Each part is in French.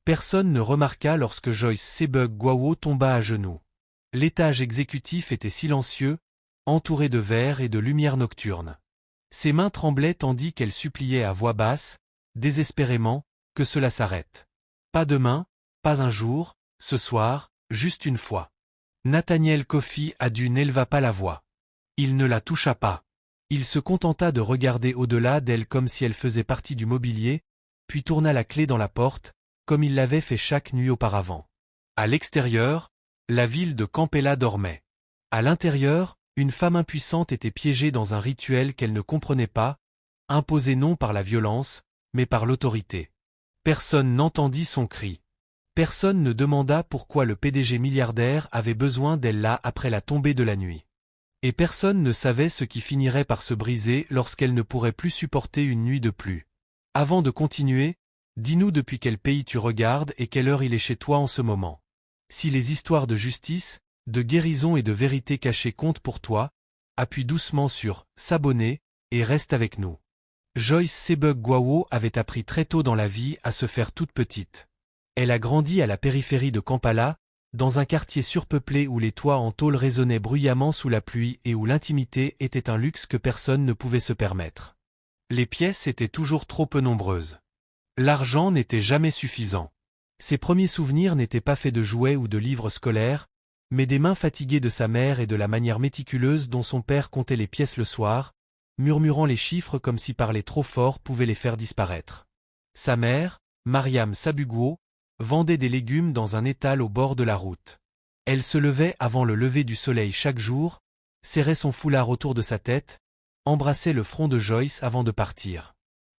Personne ne remarqua lorsque Joyce Sebug-Guawo tomba à genoux. L'étage exécutif était silencieux, entouré de verre et de lumière nocturne. Ses mains tremblaient tandis qu'elle suppliait à voix basse, désespérément, que cela s'arrête. Pas demain, pas un jour, ce soir, juste une fois. Nathaniel Coffey n'éleva pas la voix. Il ne la toucha pas. Il se contenta de regarder au-delà d'elle comme si elle faisait partie du mobilier, puis tourna la clé dans la porte, comme il l'avait fait chaque nuit auparavant. À l'extérieur, la ville de Campella dormait. À l'intérieur, une femme impuissante était piégée dans un rituel qu'elle ne comprenait pas, imposé non par la violence, mais par l'autorité. Personne n'entendit son cri. Personne ne demanda pourquoi le PDG milliardaire avait besoin d'elle là après la tombée de la nuit. Et personne ne savait ce qui finirait par se briser lorsqu'elle ne pourrait plus supporter une nuit de plus. Avant de continuer, dis-nous depuis quel pays tu regardes et quelle heure il est chez toi en ce moment. Si les histoires de justice, de guérison et de vérité cachée comptent pour toi, appuie doucement sur « s'abonner » et reste avec nous. Joyce Sebug-Guawo avait appris très tôt dans la vie à se faire toute petite. Elle a grandi à la périphérie de Kampala, dans un quartier surpeuplé où les toits en tôle résonnaient bruyamment sous la pluie et où l'intimité était un luxe que personne ne pouvait se permettre. Les pièces étaient toujours trop peu nombreuses. L'argent n'était jamais suffisant. Ses premiers souvenirs n'étaient pas faits de jouets ou de livres scolaires, mais des mains fatiguées de sa mère et de la manière méticuleuse dont son père comptait les pièces le soir, murmurant les chiffres comme si parler trop fort pouvait les faire disparaître. Sa mère, Mariam Sabugwo, vendait des légumes dans un étal au bord de la route. Elle se levait avant le lever du soleil chaque jour, serrait son foulard autour de sa tête, embrassait le front de Joyce avant de partir.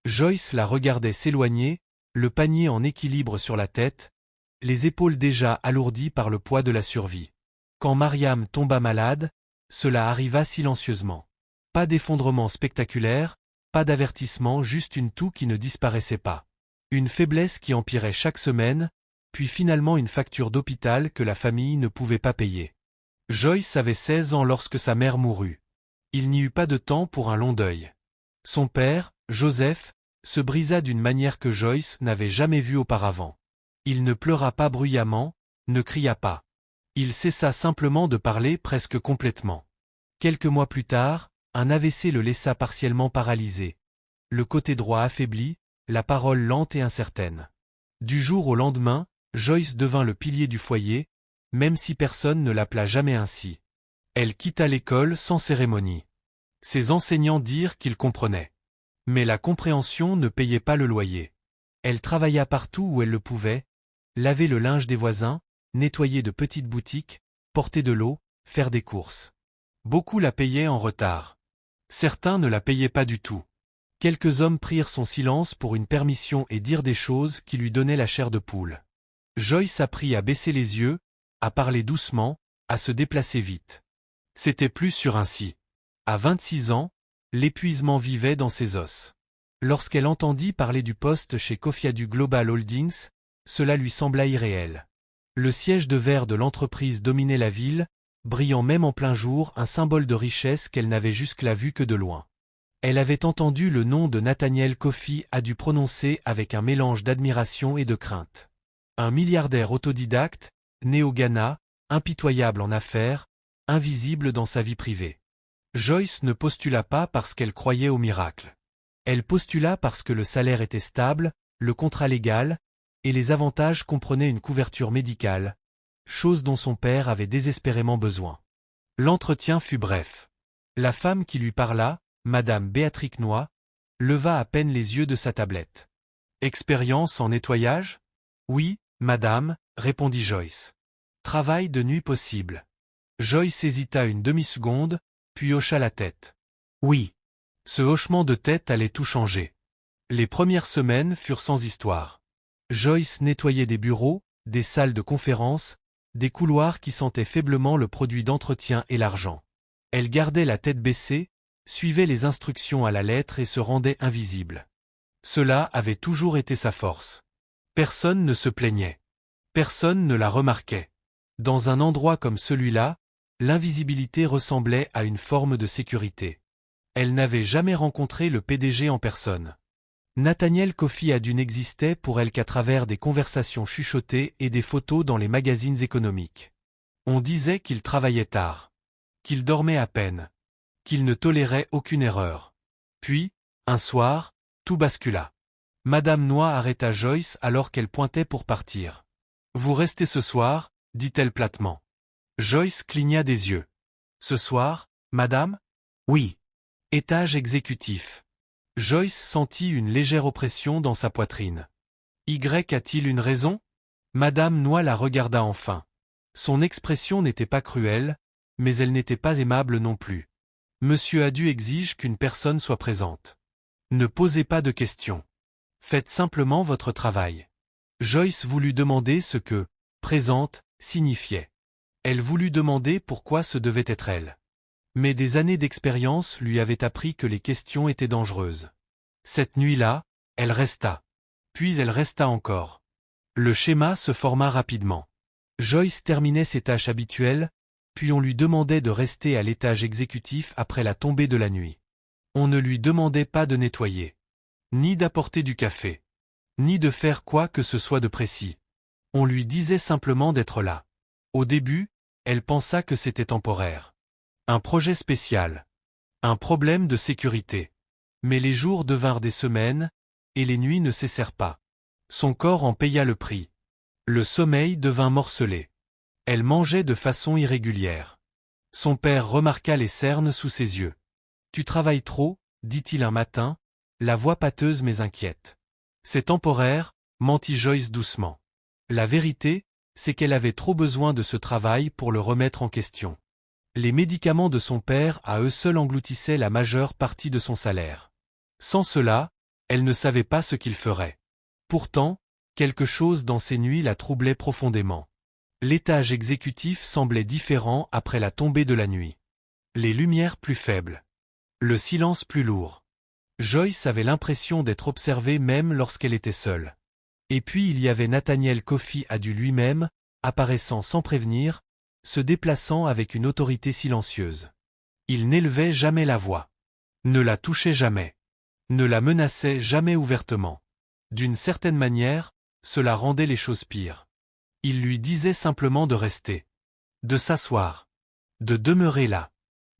Joyce la regardait s'éloigner, le panier en équilibre sur la tête, les épaules déjà alourdies par le poids de la survie. Quand Mariam tomba malade, cela arriva silencieusement. Pas d'effondrement spectaculaire, pas d'avertissement, juste une toux qui ne disparaissait pas. Une faiblesse qui empirait chaque semaine, puis finalement une facture d'hôpital que la famille ne pouvait pas payer. Joyce avait 16 ans lorsque sa mère mourut. Il n'y eut pas de temps pour un long deuil. Son père, Joseph, se brisa d'une manière que Joyce n'avait jamais vue auparavant. Il ne pleura pas bruyamment, ne cria pas. Il cessa simplement de parler presque complètement. Quelques mois plus tard, un AVC le laissa partiellement paralysé. Le côté droit affaibli, la parole lente et incertaine. Du jour au lendemain, Joyce devint le pilier du foyer, même si personne ne l'appela jamais ainsi. Elle quitta l'école sans cérémonie. Ses enseignants dirent qu'ils comprenaient. Mais la compréhension ne payait pas le loyer. Elle travailla partout où elle le pouvait, laver le linge des voisins, nettoyer de petites boutiques, porter de l'eau, faire des courses. Beaucoup la payaient en retard. Certains ne la payaient pas du tout. Quelques hommes prirent son silence pour une permission et dirent des choses qui lui donnaient la chair de poule. Joyce apprit à baisser les yeux, à parler doucement, à se déplacer vite. C'était plus sûr ainsi. À 26 ans, l'épuisement vivait dans ses os. Lorsqu'elle entendit parler du poste chez Cofiadu Global Holdings, cela lui sembla irréel. Le siège de verre de l'entreprise dominait la ville, brillant même en plein jour, un symbole de richesse qu'elle n'avait jusque-là vu que de loin. Elle avait entendu le nom de Nathaniel Coffey dû prononcer avec un mélange d'admiration et de crainte. Un milliardaire autodidacte, né au Ghana, impitoyable en affaires, invisible dans sa vie privée. Joyce ne postula pas parce qu'elle croyait au miracle. Elle postula parce que le salaire était stable, le contrat légal, et les avantages comprenaient une couverture médicale, chose dont son père avait désespérément besoin. L'entretien fut bref. La femme qui lui parla, Madame Béatrix Noy, leva à peine les yeux de sa tablette. « Expérience en nettoyage ? » ?»« Oui, madame, » répondit Joyce. « Travail de nuit possible. » Joyce hésita une demi-seconde, puis hocha la tête. « Oui. » Ce hochement de tête allait tout changer. Les premières semaines furent sans histoire. Joyce nettoyait des bureaux, des salles de conférence, des couloirs qui sentaient faiblement le produit d'entretien et l'argent. Elle gardait la tête baissée, suivait les instructions à la lettre et se rendait invisible. Cela avait toujours été sa force. Personne ne se plaignait. Personne ne la remarquait. Dans un endroit comme celui-là, l'invisibilité ressemblait à une forme de sécurité. Elle n'avait jamais rencontré le PDG en personne. Nathaniel Coffey Adu n'existait pour elle qu'à travers des conversations chuchotées et des photos dans les magazines économiques. On disait qu'il travaillait tard, qu'il dormait à peine, qu'il ne tolérait aucune erreur. Puis, un soir, tout bascula. Madame Noix arrêta Joyce alors qu'elle pointait pour partir. « Vous restez ce soir » dit-elle platement. Joyce cligna des yeux. « Ce soir, madame ?»« Oui. » Étage exécutif. Joyce sentit une légère oppression dans sa poitrine. « Y a-t-il une raison ?» Madame Noix la regarda enfin. Son expression n'était pas cruelle, mais elle n'était pas aimable non plus. « Monsieur Adu exige qu'une personne soit présente. Ne posez pas de questions. Faites simplement votre travail. » Joyce voulut demander ce que « présente » signifiait. Elle voulut demander pourquoi ce devait être elle. Mais des années d'expérience lui avaient appris que les questions étaient dangereuses. Cette nuit-là, elle resta. Puis elle resta encore. Le schéma se forma rapidement. Joyce terminait ses tâches habituelles, puis on lui demandait de rester à l'étage exécutif après la tombée de la nuit. On ne lui demandait pas de nettoyer, ni d'apporter du café, ni de faire quoi que ce soit de précis. On lui disait simplement d'être là. Au début, elle pensa que c'était temporaire. Un projet spécial. Un problème de sécurité. Mais les jours devinrent des semaines, et les nuits ne cessèrent pas. Son corps en paya le prix. Le sommeil devint morcelé. Elle mangeait de façon irrégulière. Son père remarqua les cernes sous ses yeux. « Tu travailles trop » dit-il un matin, la voix pâteuse mais inquiète. « C'est temporaire » mentit Joyce doucement. La vérité, c'est qu'elle avait trop besoin de ce travail pour le remettre en question. Les médicaments de son père à eux seuls engloutissaient la majeure partie de son salaire. Sans cela, elle ne savait pas ce qu'il ferait. Pourtant, quelque chose dans ces nuits la troublait profondément. L'étage exécutif semblait différent après la tombée de la nuit. Les lumières plus faibles. Le silence plus lourd. Joyce avait l'impression d'être observée même lorsqu'elle était seule. Et puis il y avait Nathaniel Coffey Adu lui-même, apparaissant sans prévenir, se déplaçant avec une autorité silencieuse. Il n'élevait jamais la voix. Ne la touchait jamais. Ne la menaçait jamais ouvertement. D'une certaine manière, cela rendait les choses pires. Il lui disait simplement de rester. De s'asseoir. De demeurer là.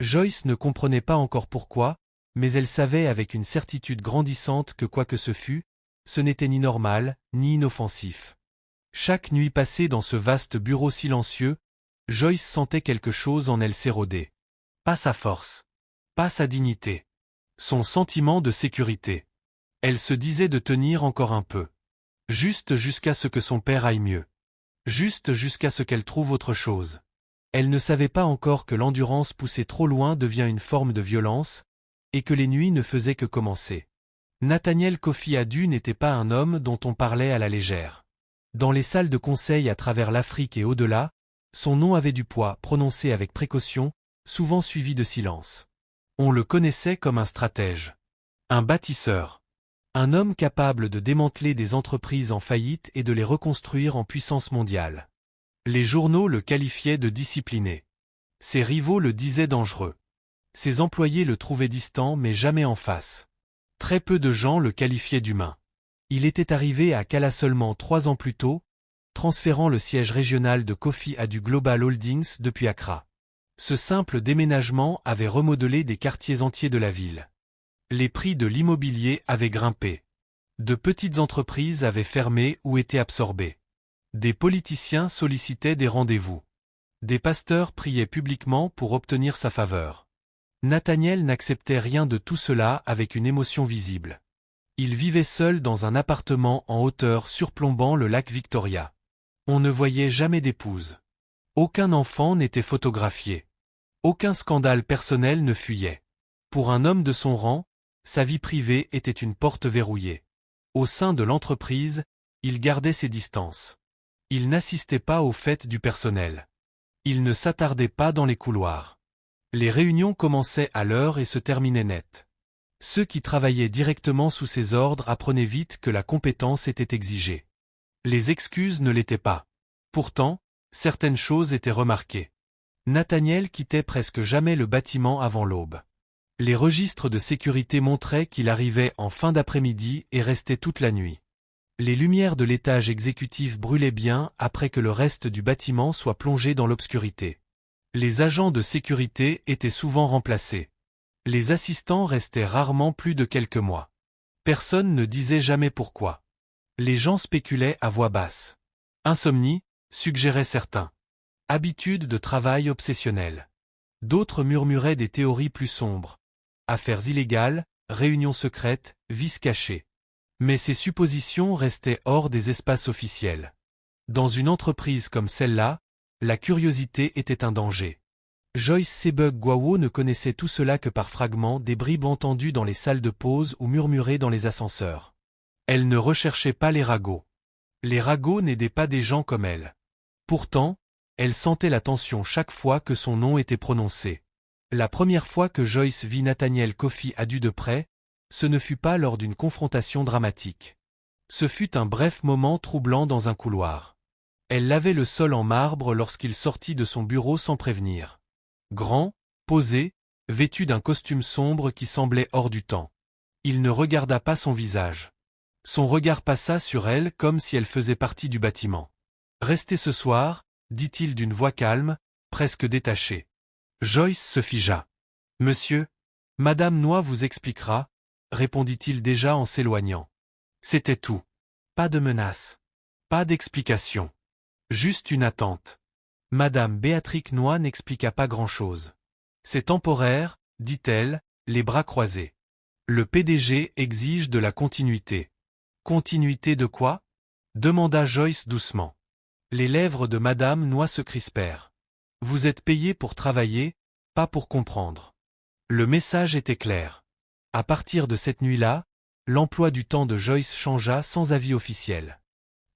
Joyce ne comprenait pas encore pourquoi, mais elle savait avec une certitude grandissante que quoi que ce fût, ce n'était ni normal, ni inoffensif. Chaque nuit passée dans ce vaste bureau silencieux, Joyce sentait quelque chose en elle s'éroder. Pas sa force. Pas sa dignité. Son sentiment de sécurité. Elle se disait de tenir encore un peu. Juste jusqu'à ce que son père aille mieux. Juste jusqu'à ce qu'elle trouve autre chose. Elle ne savait pas encore que l'endurance poussée trop loin devient une forme de violence, et que les nuits ne faisaient que commencer. Nathaniel Coffey Adu n'était pas un homme dont on parlait à la légère. Dans les salles de conseil à travers l'Afrique et au-delà, son nom avait du poids, prononcé avec précaution, souvent suivi de silence. On le connaissait comme un stratège. Un bâtisseur. Un homme capable de démanteler des entreprises en faillite et de les reconstruire en puissance mondiale. Les journaux le qualifiaient de discipliné. Ses rivaux le disaient dangereux. Ses employés le trouvaient distant mais jamais en face. Très peu de gens le qualifiaient d'humain. Il était arrivé à Cala seulement 3 ans plus tôt, transférant le siège régional de Coffey Adu Global Holdings depuis Accra. Ce simple déménagement avait remodelé des quartiers entiers de la ville. Les prix de l'immobilier avaient grimpé. De petites entreprises avaient fermé ou été absorbées. Des politiciens sollicitaient des rendez-vous. Des pasteurs priaient publiquement pour obtenir sa faveur. Nathaniel n'acceptait rien de tout cela avec une émotion visible. Il vivait seul dans un appartement en hauteur surplombant le lac Victoria. On ne voyait jamais d'épouse. Aucun enfant n'était photographié. Aucun scandale personnel ne fuyait. Pour un homme de son rang, sa vie privée était une porte verrouillée. Au sein de l'entreprise, il gardait ses distances. Il n'assistait pas aux fêtes du personnel. Il ne s'attardait pas dans les couloirs. Les réunions commençaient à l'heure et se terminaient net. Ceux qui travaillaient directement sous ses ordres apprenaient vite que la compétence était exigée. Les excuses ne l'étaient pas. Pourtant, certaines choses étaient remarquées. Nathaniel quittait presque jamais le bâtiment avant l'aube. Les registres de sécurité montraient qu'il arrivait en fin d'après-midi et restait toute la nuit. Les lumières de l'étage exécutif brûlaient bien après que le reste du bâtiment soit plongé dans l'obscurité. Les agents de sécurité étaient souvent remplacés. Les assistants restaient rarement plus de quelques mois. Personne ne disait jamais pourquoi. Les gens spéculaient à voix basse. Insomnie, suggéraient certains. Habitude de travail obsessionnelle. D'autres murmuraient des théories plus sombres. Affaires illégales, réunions secrètes, vices cachés. Mais ces suppositions restaient hors des espaces officiels. Dans une entreprise comme celle-là, la curiosité était un danger. Joyce Sebug-Gwawo ne connaissait tout cela que par fragments, des bribes entendues dans les salles de pause ou murmurées dans les ascenseurs. Elle ne recherchait pas les ragots. Les ragots n'aidaient pas des gens comme elle. Pourtant, elle sentait la tension chaque fois que son nom était prononcé. La première fois que Joyce vit Nathaniel Coffey à de près, ce ne fut pas lors d'une confrontation dramatique. Ce fut un bref moment troublant dans un couloir. Elle lavait le sol en marbre lorsqu'il sortit de son bureau sans prévenir. Grand, posé, vêtu d'un costume sombre qui semblait hors du temps. Il ne regarda pas son visage. Son regard passa sur elle comme si elle faisait partie du bâtiment. « Restez ce soir », dit-il d'une voix calme, presque détachée. Joyce se figea. « Monsieur, Madame Noix vous expliquera », répondit-il déjà en s'éloignant. C'était tout. Pas de menace. Pas d'explication. Juste une attente. Madame Béatrix Noix n'expliqua pas grand-chose. « C'est temporaire », dit-elle, les bras croisés. « Le PDG exige de la continuité. » « Continuité de quoi ?» demanda Joyce doucement. Les lèvres de Madame Noix se crispèrent. « Vous êtes payé pour travailler, pas pour comprendre. » Le message était clair. À partir de cette nuit-là, l'emploi du temps de Joyce changea sans avis officiel.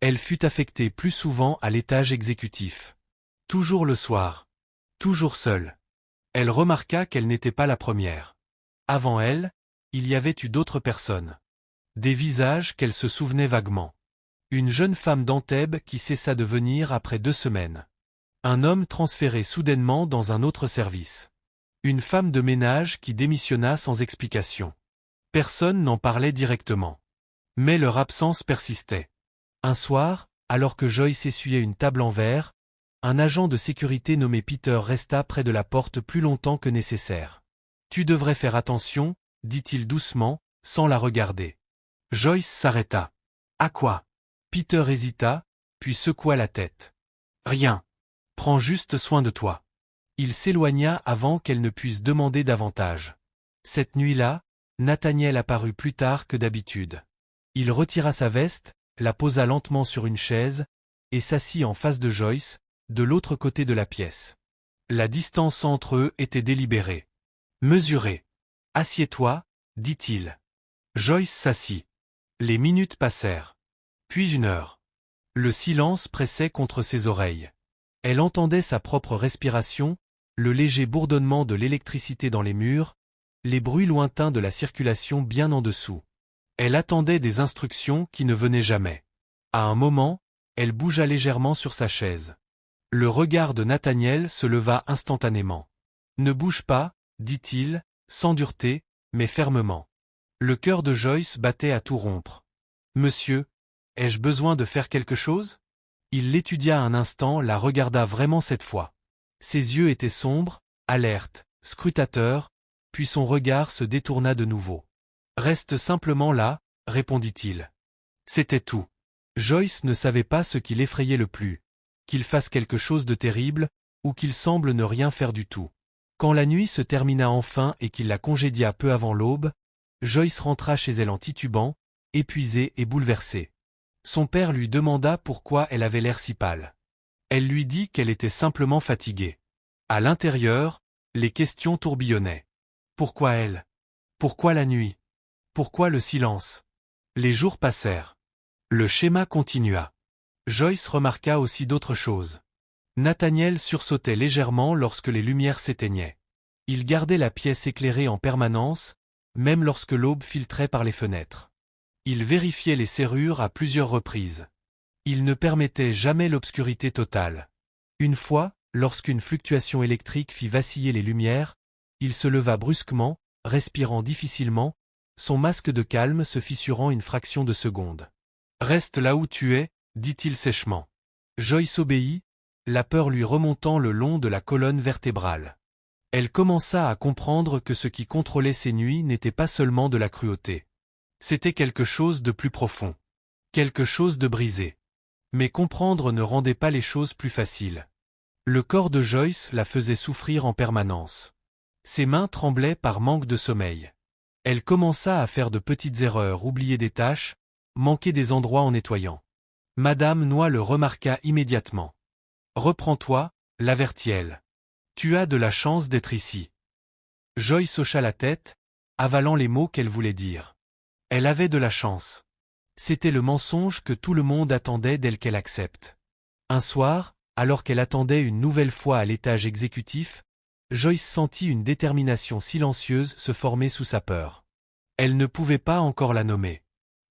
Elle fut affectée plus souvent à l'étage exécutif. Toujours le soir. Toujours seule. Elle remarqua qu'elle n'était pas la première. Avant elle, il y avait eu d'autres personnes. Des visages qu'elle se souvenait vaguement. Une jeune femme d'Anteb qui cessa de venir après 2 semaines. Un homme transféré soudainement dans un autre service. Une femme de ménage qui démissionna sans explication. Personne n'en parlait directement. Mais leur absence persistait. Un soir, alors que Joyce essuyait une table en verre, un agent de sécurité nommé Peter resta près de la porte plus longtemps que nécessaire. « Tu devrais faire attention », dit-il doucement, sans la regarder. Joyce s'arrêta. « À quoi ?» Peter hésita, puis secoua la tête. « Rien. Prends juste soin de toi. » Il s'éloigna avant qu'elle ne puisse demander davantage. Cette nuit-là, Nathaniel apparut plus tard que d'habitude. Il retira sa veste, la posa lentement sur une chaise, et s'assit en face de Joyce, de l'autre côté de la pièce. La distance entre eux était délibérée. Mesurée. « Assieds-toi, » dit-il. Joyce s'assit. Les minutes passèrent. Puis 1 heure. Le silence pressait contre ses oreilles. Elle entendait sa propre respiration, le léger bourdonnement de l'électricité dans les murs, les bruits lointains de la circulation bien en dessous. Elle attendait des instructions qui ne venaient jamais. À un moment, elle bougea légèrement sur sa chaise. Le regard de Nathaniel se leva instantanément. « Ne bouge pas », dit-il, sans dureté, mais fermement. Le cœur de Joyce battait à tout rompre. « Monsieur, ai-je besoin de faire quelque chose ?» Il l'étudia un instant, la regarda vraiment cette fois. Ses yeux étaient sombres, alertes, scrutateurs, puis son regard se détourna de nouveau. « Reste simplement là », répondit-il. C'était tout. Joyce ne savait pas ce qui l'effrayait le plus, qu'il fasse quelque chose de terrible, ou qu'il semble ne rien faire du tout. Quand la nuit se termina enfin et qu'il la congédia peu avant l'aube, Joyce rentra chez elle en titubant, épuisée et bouleversée. Son père lui demanda pourquoi elle avait l'air si pâle. Elle lui dit qu'elle était simplement fatiguée. À l'intérieur, les questions tourbillonnaient. Pourquoi elle? Pourquoi la nuit? Pourquoi le silence? Les jours passèrent. Le schéma continua. Joyce remarqua aussi d'autres choses. Nathaniel sursautait légèrement lorsque les lumières s'éteignaient. Il gardait la pièce éclairée en permanence, même lorsque l'aube filtrait par les fenêtres. Il vérifiait les serrures à plusieurs reprises. Il ne permettait jamais l'obscurité totale. Une fois, lorsqu'une fluctuation électrique fit vaciller les lumières, il se leva brusquement, respirant difficilement, son masque de calme se fissurant une fraction de seconde. « Reste là où tu es, dit-il sèchement. Joyce obéit, la peur lui remontant le long de la colonne vertébrale. Elle commença à comprendre que ce qui contrôlait ses nuits n'était pas seulement de la cruauté. C'était quelque chose de plus profond. Quelque chose de brisé. Mais comprendre ne rendait pas les choses plus faciles. Le corps de Joyce la faisait souffrir en permanence. Ses mains tremblaient par manque de sommeil. Elle commença à faire de petites erreurs, oublier des tâches, manquer des endroits en nettoyant. Madame Noix le remarqua immédiatement. « Reprends-toi, l'avertit-elle. Tu as de la chance d'être ici. » Joyce hocha la tête, avalant les mots qu'elle voulait dire. Elle avait de la chance. C'était le mensonge que tout le monde attendait d'elle qu'elle accepte. Un soir, alors qu'elle attendait une nouvelle fois à l'étage exécutif, Joyce sentit une détermination silencieuse se former sous sa peur. Elle ne pouvait pas encore la nommer.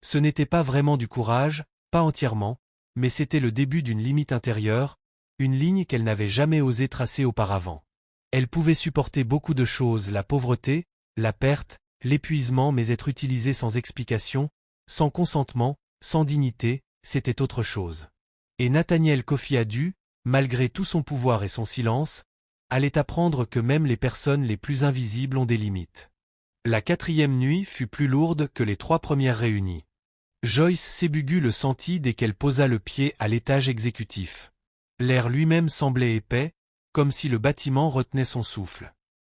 Ce n'était pas vraiment du courage, pas entièrement, mais c'était le début d'une limite intérieure, une ligne qu'elle n'avait jamais osé tracer auparavant. Elle pouvait supporter beaucoup de choses, la pauvreté, la perte, l'épuisement, mais être utilisée sans explication, sans consentement, sans dignité, c'était autre chose. Et Nathaniel Kofi Adu, malgré tout son pouvoir et son silence, allait apprendre que même les personnes les plus invisibles ont des limites. La 4e nuit fut plus lourde que les 3 premières réunies. Joyce Sébugu le sentit dès qu'elle posa le pied à l'étage exécutif. L'air lui-même semblait épais, comme si le bâtiment retenait son souffle.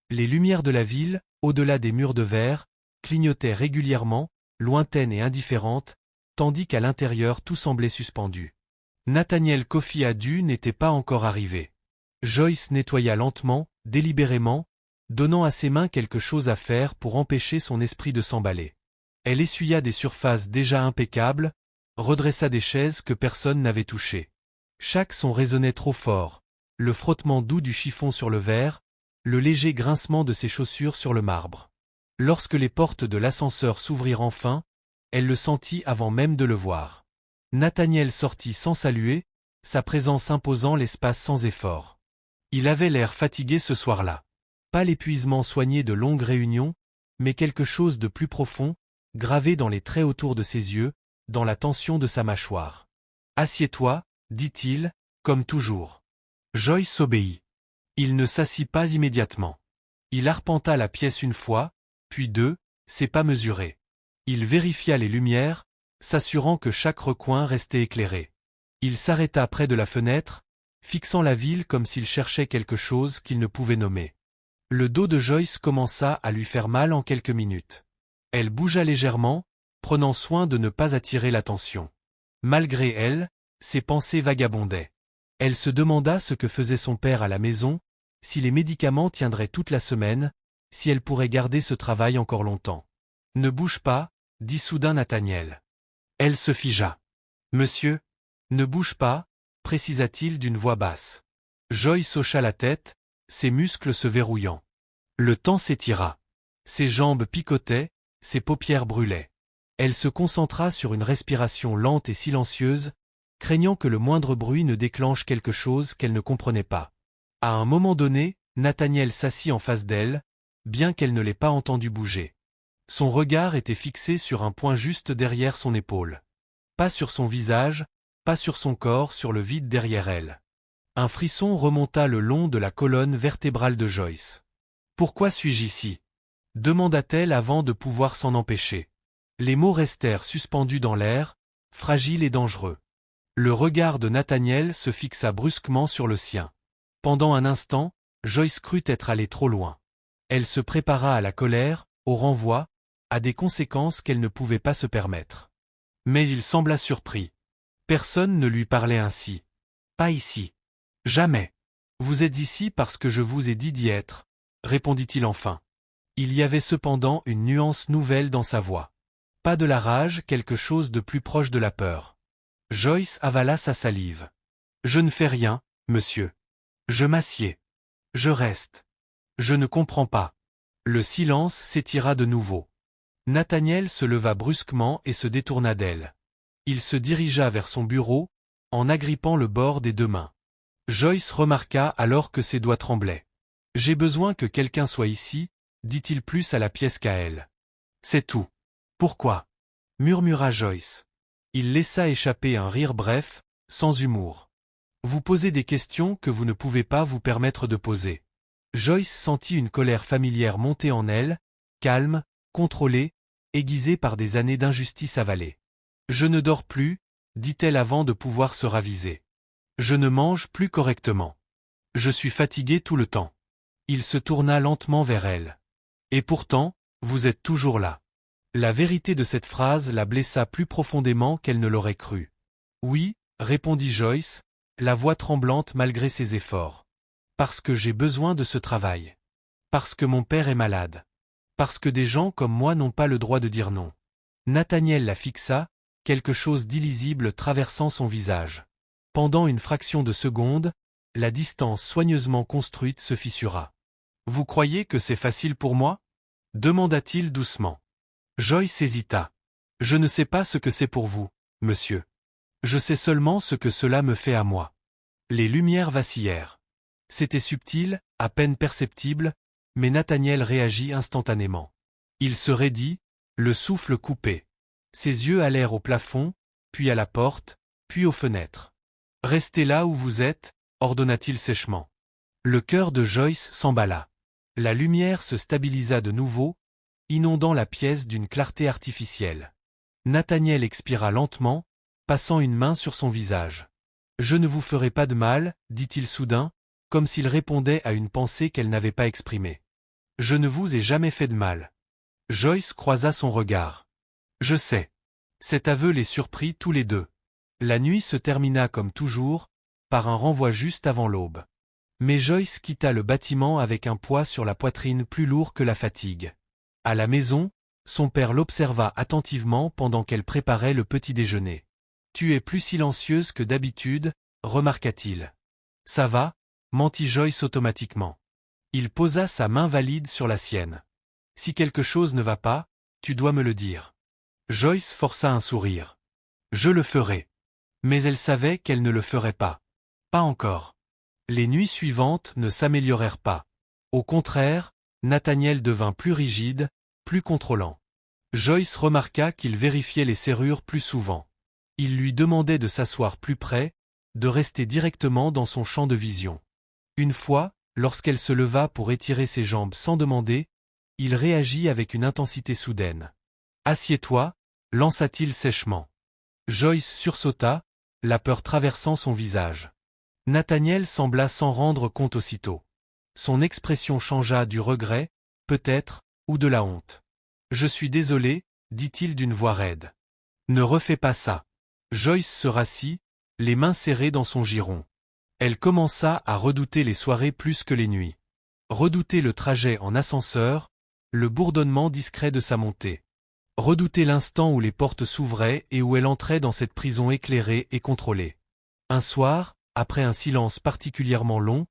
Les lumières de la ville, au-delà des murs de verre, clignotaient régulièrement, lointaines et indifférentes, tandis qu'à l'intérieur tout semblait suspendu. Nathaniel Kofi Adu n'était pas encore arrivé. Joyce nettoya lentement, délibérément, donnant à ses mains quelque chose à faire pour empêcher son esprit de s'emballer. Elle essuya des surfaces déjà impeccables, redressa des chaises que personne n'avait touchées. Chaque son résonnait trop fort, le frottement doux du chiffon sur le verre, le léger grincement de ses chaussures sur le marbre. Lorsque les portes de l'ascenseur s'ouvrirent enfin, elle le sentit avant même de le voir. Nathaniel sortit sans saluer, sa présence imposant l'espace sans effort. Il avait l'air fatigué ce soir-là. Pas l'épuisement soigné de longues réunions, mais quelque chose de plus profond, gravé dans les traits autour de ses yeux, dans la tension de sa mâchoire. « Assieds-toi, dit-il, comme toujours. » Joyce obéit. Il ne s'assit pas immédiatement. Il arpenta la pièce une fois, puis deux, ses pas mesurés. Il vérifia les lumières, s'assurant que chaque recoin restait éclairé. Il s'arrêta près de la fenêtre, fixant la ville comme s'il cherchait quelque chose qu'il ne pouvait nommer. Le dos de Joyce commença à lui faire mal en quelques minutes. Elle bougea légèrement, prenant soin de ne pas attirer l'attention. Malgré elle, ses pensées vagabondaient. Elle se demanda ce que faisait son père à la maison, si les médicaments tiendraient toute la semaine, si elle pourrait garder ce travail encore longtemps. « Ne bouge pas, dit soudain Nathaniel. Elle se figea. « Monsieur, ne bouge pas, précisa-t-il d'une voix basse. Joyce hocha la tête, ses muscles se verrouillant. Le temps s'étira. Ses jambes picotaient, ses paupières brûlaient. Elle se concentra sur une respiration lente et silencieuse, craignant que le moindre bruit ne déclenche quelque chose qu'elle ne comprenait pas. À un moment donné, Nathaniel s'assit en face d'elle, bien qu'elle ne l'ait pas entendu bouger. Son regard était fixé sur un point juste derrière son épaule. Pas sur son visage, pas sur son corps, sur le vide derrière elle. Un frisson remonta le long de la colonne vertébrale de Joyce. « Pourquoi suis-je ici ?» demanda-t-elle avant de pouvoir s'en empêcher. Les mots restèrent suspendus dans l'air, fragiles et dangereux. Le regard de Nathaniel se fixa brusquement sur le sien. Pendant un instant, Joyce crut être allée trop loin. Elle se prépara à la colère, au renvoi, à des conséquences qu'elle ne pouvait pas se permettre. Mais il sembla surpris. Personne ne lui parlait ainsi. « Pas ici. Jamais. Vous êtes ici parce que je vous ai dit d'y être, » répondit-il enfin. Il y avait cependant une nuance nouvelle dans sa voix. Pas de la rage, quelque chose de plus proche de la peur. Joyce avala sa salive. « Je ne fais rien, monsieur. Je m'assieds. Je reste. Je ne comprends pas. » Le silence s'étira de nouveau. Nathaniel se leva brusquement et se détourna d'elle. Il se dirigea vers son bureau, en agrippant le bord des deux mains. Joyce remarqua alors que ses doigts tremblaient. « J'ai besoin que quelqu'un soit ici, dit-il plus à la pièce qu'à elle. C'est tout. Pourquoi? Murmura Joyce. Il laissa échapper un rire bref, sans humour. Vous posez des questions que vous ne pouvez pas vous permettre de poser. Joyce sentit une colère familière monter en elle, calme, contrôlée, aiguisée par des années d'injustice avalée. Je ne dors plus, dit-elle avant de pouvoir se raviser. Je ne mange plus correctement. Je suis fatiguée tout le temps. Il se tourna lentement vers elle. Et pourtant, vous êtes toujours là. La vérité de cette phrase la blessa plus profondément qu'elle ne l'aurait cru. Oui, répondit Joyce, la voix tremblante malgré ses efforts. Parce que j'ai besoin de ce travail. Parce que mon père est malade. Parce que des gens comme moi n'ont pas le droit de dire non. Nathaniel la fixa, quelque chose d'illisible traversant son visage. Pendant une fraction de seconde, la distance soigneusement construite se fissura. Vous croyez que c'est facile pour moi? Demanda-t-il doucement. Joyce hésita. Je ne sais pas ce que c'est pour vous, monsieur. Je sais seulement ce que cela me fait à moi. Les lumières vacillèrent. C'était subtil, à peine perceptible, mais Nathaniel réagit instantanément. Il se raidit, le souffle coupé. Ses yeux allèrent au plafond, puis à la porte, puis aux fenêtres. Restez là où vous êtes, ordonna-t-il sèchement. Le cœur de Joyce s'emballa. La lumière se stabilisa de nouveau, inondant la pièce d'une clarté artificielle. Nathaniel expira lentement, passant une main sur son visage. « Je ne vous ferai pas de mal, dit-il soudain, comme s'il répondait à une pensée qu'elle n'avait pas exprimée. Je ne vous ai jamais fait de mal. » Joyce croisa son regard. « Je sais. » Cet aveu les surprit tous les deux. La nuit se termina comme toujours, par un renvoi juste avant l'aube. Mais Joyce quitta le bâtiment avec un poids sur la poitrine plus lourd que la fatigue. À la maison, son père l'observa attentivement pendant qu'elle préparait le petit déjeuner. « Tu es plus silencieuse que d'habitude, » remarqua-t-il. « Ça va ?» mentit Joyce automatiquement. Il posa sa main valide sur la sienne. « Si quelque chose ne va pas, tu dois me le dire. » Joyce força un sourire. « Je le ferai. » Mais elle savait qu'elle ne le ferait pas. Pas encore. Les nuits suivantes ne s'améliorèrent pas. Au contraire, Nathaniel devint plus rigide, plus contrôlant. Joyce remarqua qu'il vérifiait les serrures plus souvent. Il lui demandait de s'asseoir plus près, de rester directement dans son champ de vision. Une fois, lorsqu'elle se leva pour étirer ses jambes sans demander, il réagit avec une intensité soudaine. « Assieds-toi » lança-t-il sèchement. Joyce sursauta, la peur traversant son visage. Nathaniel sembla s'en rendre compte aussitôt. Son expression changea du regret, peut-être, ou de la honte. « Je suis désolé, » dit-il d'une voix raide. « Ne refais pas ça. » Joyce se rassit, les mains serrées dans son giron. Elle commença à redouter les soirées plus que les nuits. Redouter le trajet en ascenseur, le bourdonnement discret de sa montée. Redouter l'instant où les portes s'ouvraient et où elle entrait dans cette prison éclairée et contrôlée. Un soir, après un silence particulièrement long,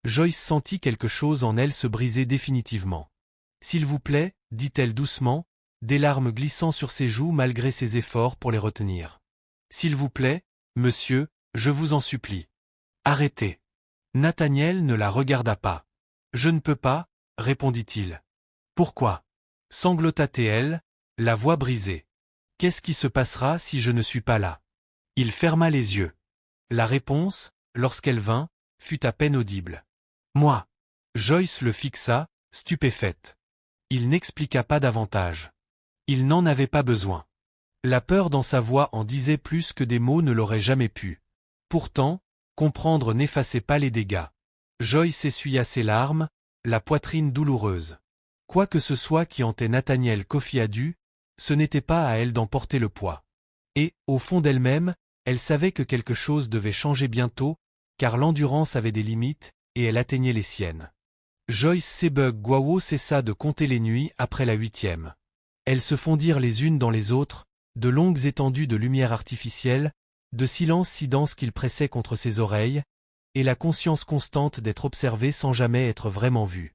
Joyce sentit quelque chose en elle se briser définitivement. « S'il vous plaît, » dit-elle doucement, des larmes glissant sur ses joues malgré ses efforts pour les retenir. « S'il vous plaît, monsieur, je vous en supplie. Arrêtez. » Nathaniel ne la regarda pas. « Je ne peux pas, » répondit-il. « Pourquoi » sanglota-t-elle, la voix brisée. « Qu'est-ce qui se passera si je ne suis pas là ?» Il ferma les yeux. La réponse, lorsqu'elle vint, fut à peine audible. « Moi !» Joyce le fixa, stupéfaite. Il n'expliqua pas davantage. Il n'en avait pas besoin. La peur dans sa voix en disait plus que des mots ne l'auraient jamais pu. Pourtant, comprendre n'effaçait pas les dégâts. Joyce essuya ses larmes, la poitrine douloureuse. Quoi que ce soit qui hantait Nathaniel Kofiadu, ce n'était pas à elle d'en porter le poids. Et, au fond d'elle-même, elle savait que quelque chose devait changer bientôt, car l'endurance avait des limites, et elle atteignait les siennes. Joyce Sebug-Gwawo cessa de compter les nuits après la 8e. Elles se fondirent les unes dans les autres, de longues étendues de lumière artificielle, de silence si dense qu'il pressait contre ses oreilles, et la conscience constante d'être observé sans jamais être vraiment vu.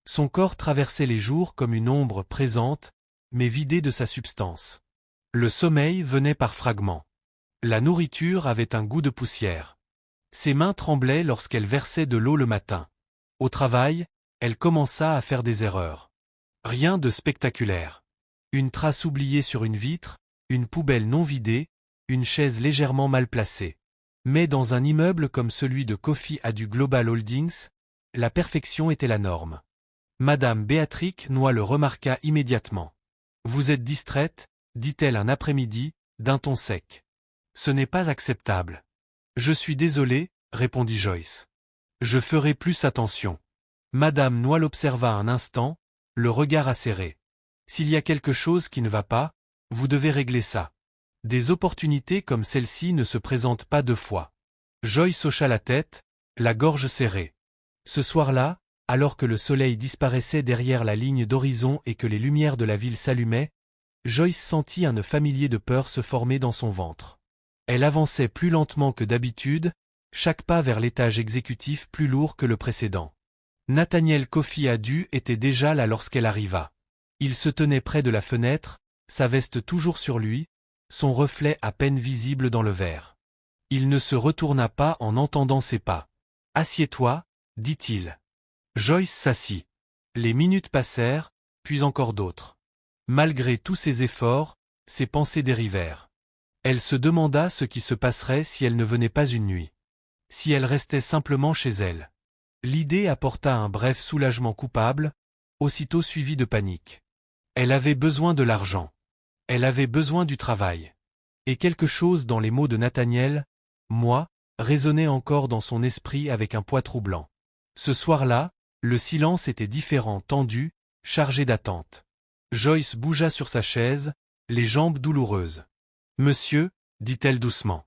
Son corps traversait les jours comme une ombre présente, mais vidée de sa substance. Le sommeil venait par fragments. La nourriture avait un goût de poussière. Ses mains tremblaient lorsqu'elle versait de l'eau le matin. Au travail, elle commença à faire des erreurs. Rien de spectaculaire. Une trace oubliée sur une vitre, une poubelle non vidée, une chaise légèrement mal placée. Mais dans un immeuble comme celui de Kofi à du Global Holdings, la perfection était la norme. Madame Béatrix Noy le remarqua immédiatement. « Vous êtes distraite » dit-elle un après-midi, d'un ton sec. « Ce n'est pas acceptable. »« Je suis désolée » répondit Joyce. « Je ferai plus attention. » Madame Noy l'observa un instant, le regard acéré. « S'il y a quelque chose qui ne va pas, vous devez régler ça. Des opportunités comme celle-ci ne se présentent pas deux fois. » Joyce hocha la tête, la gorge serrée. Ce soir-là, alors que le soleil disparaissait derrière la ligne d'horizon et que les lumières de la ville s'allumaient, Joyce sentit un nœud familier de peur se former dans son ventre. Elle avançait plus lentement que d'habitude, chaque pas vers l'étage exécutif plus lourd que le précédent. Nathaniel Kofi Adu était déjà là lorsqu'elle arriva. Il se tenait près de la fenêtre, sa veste toujours sur lui, son reflet à peine visible dans le verre. Il ne se retourna pas en entendant ses pas. « Assieds-toi » dit-il. Joyce s'assit. Les minutes passèrent, puis encore d'autres. Malgré tous ses efforts, ses pensées dérivèrent. Elle se demanda ce qui se passerait si elle ne venait pas une nuit. Si elle restait simplement chez elle. L'idée apporta un bref soulagement coupable, aussitôt suivi de panique. Elle avait besoin de l'argent. Elle avait besoin du travail. Et quelque chose dans les mots de Nathaniel, « moi », résonnait encore dans son esprit avec un poids troublant. Ce soir-là, le silence était différent, tendu, chargé d'attente. Joyce bougea sur sa chaise, les jambes douloureuses. « Monsieur » dit-elle doucement.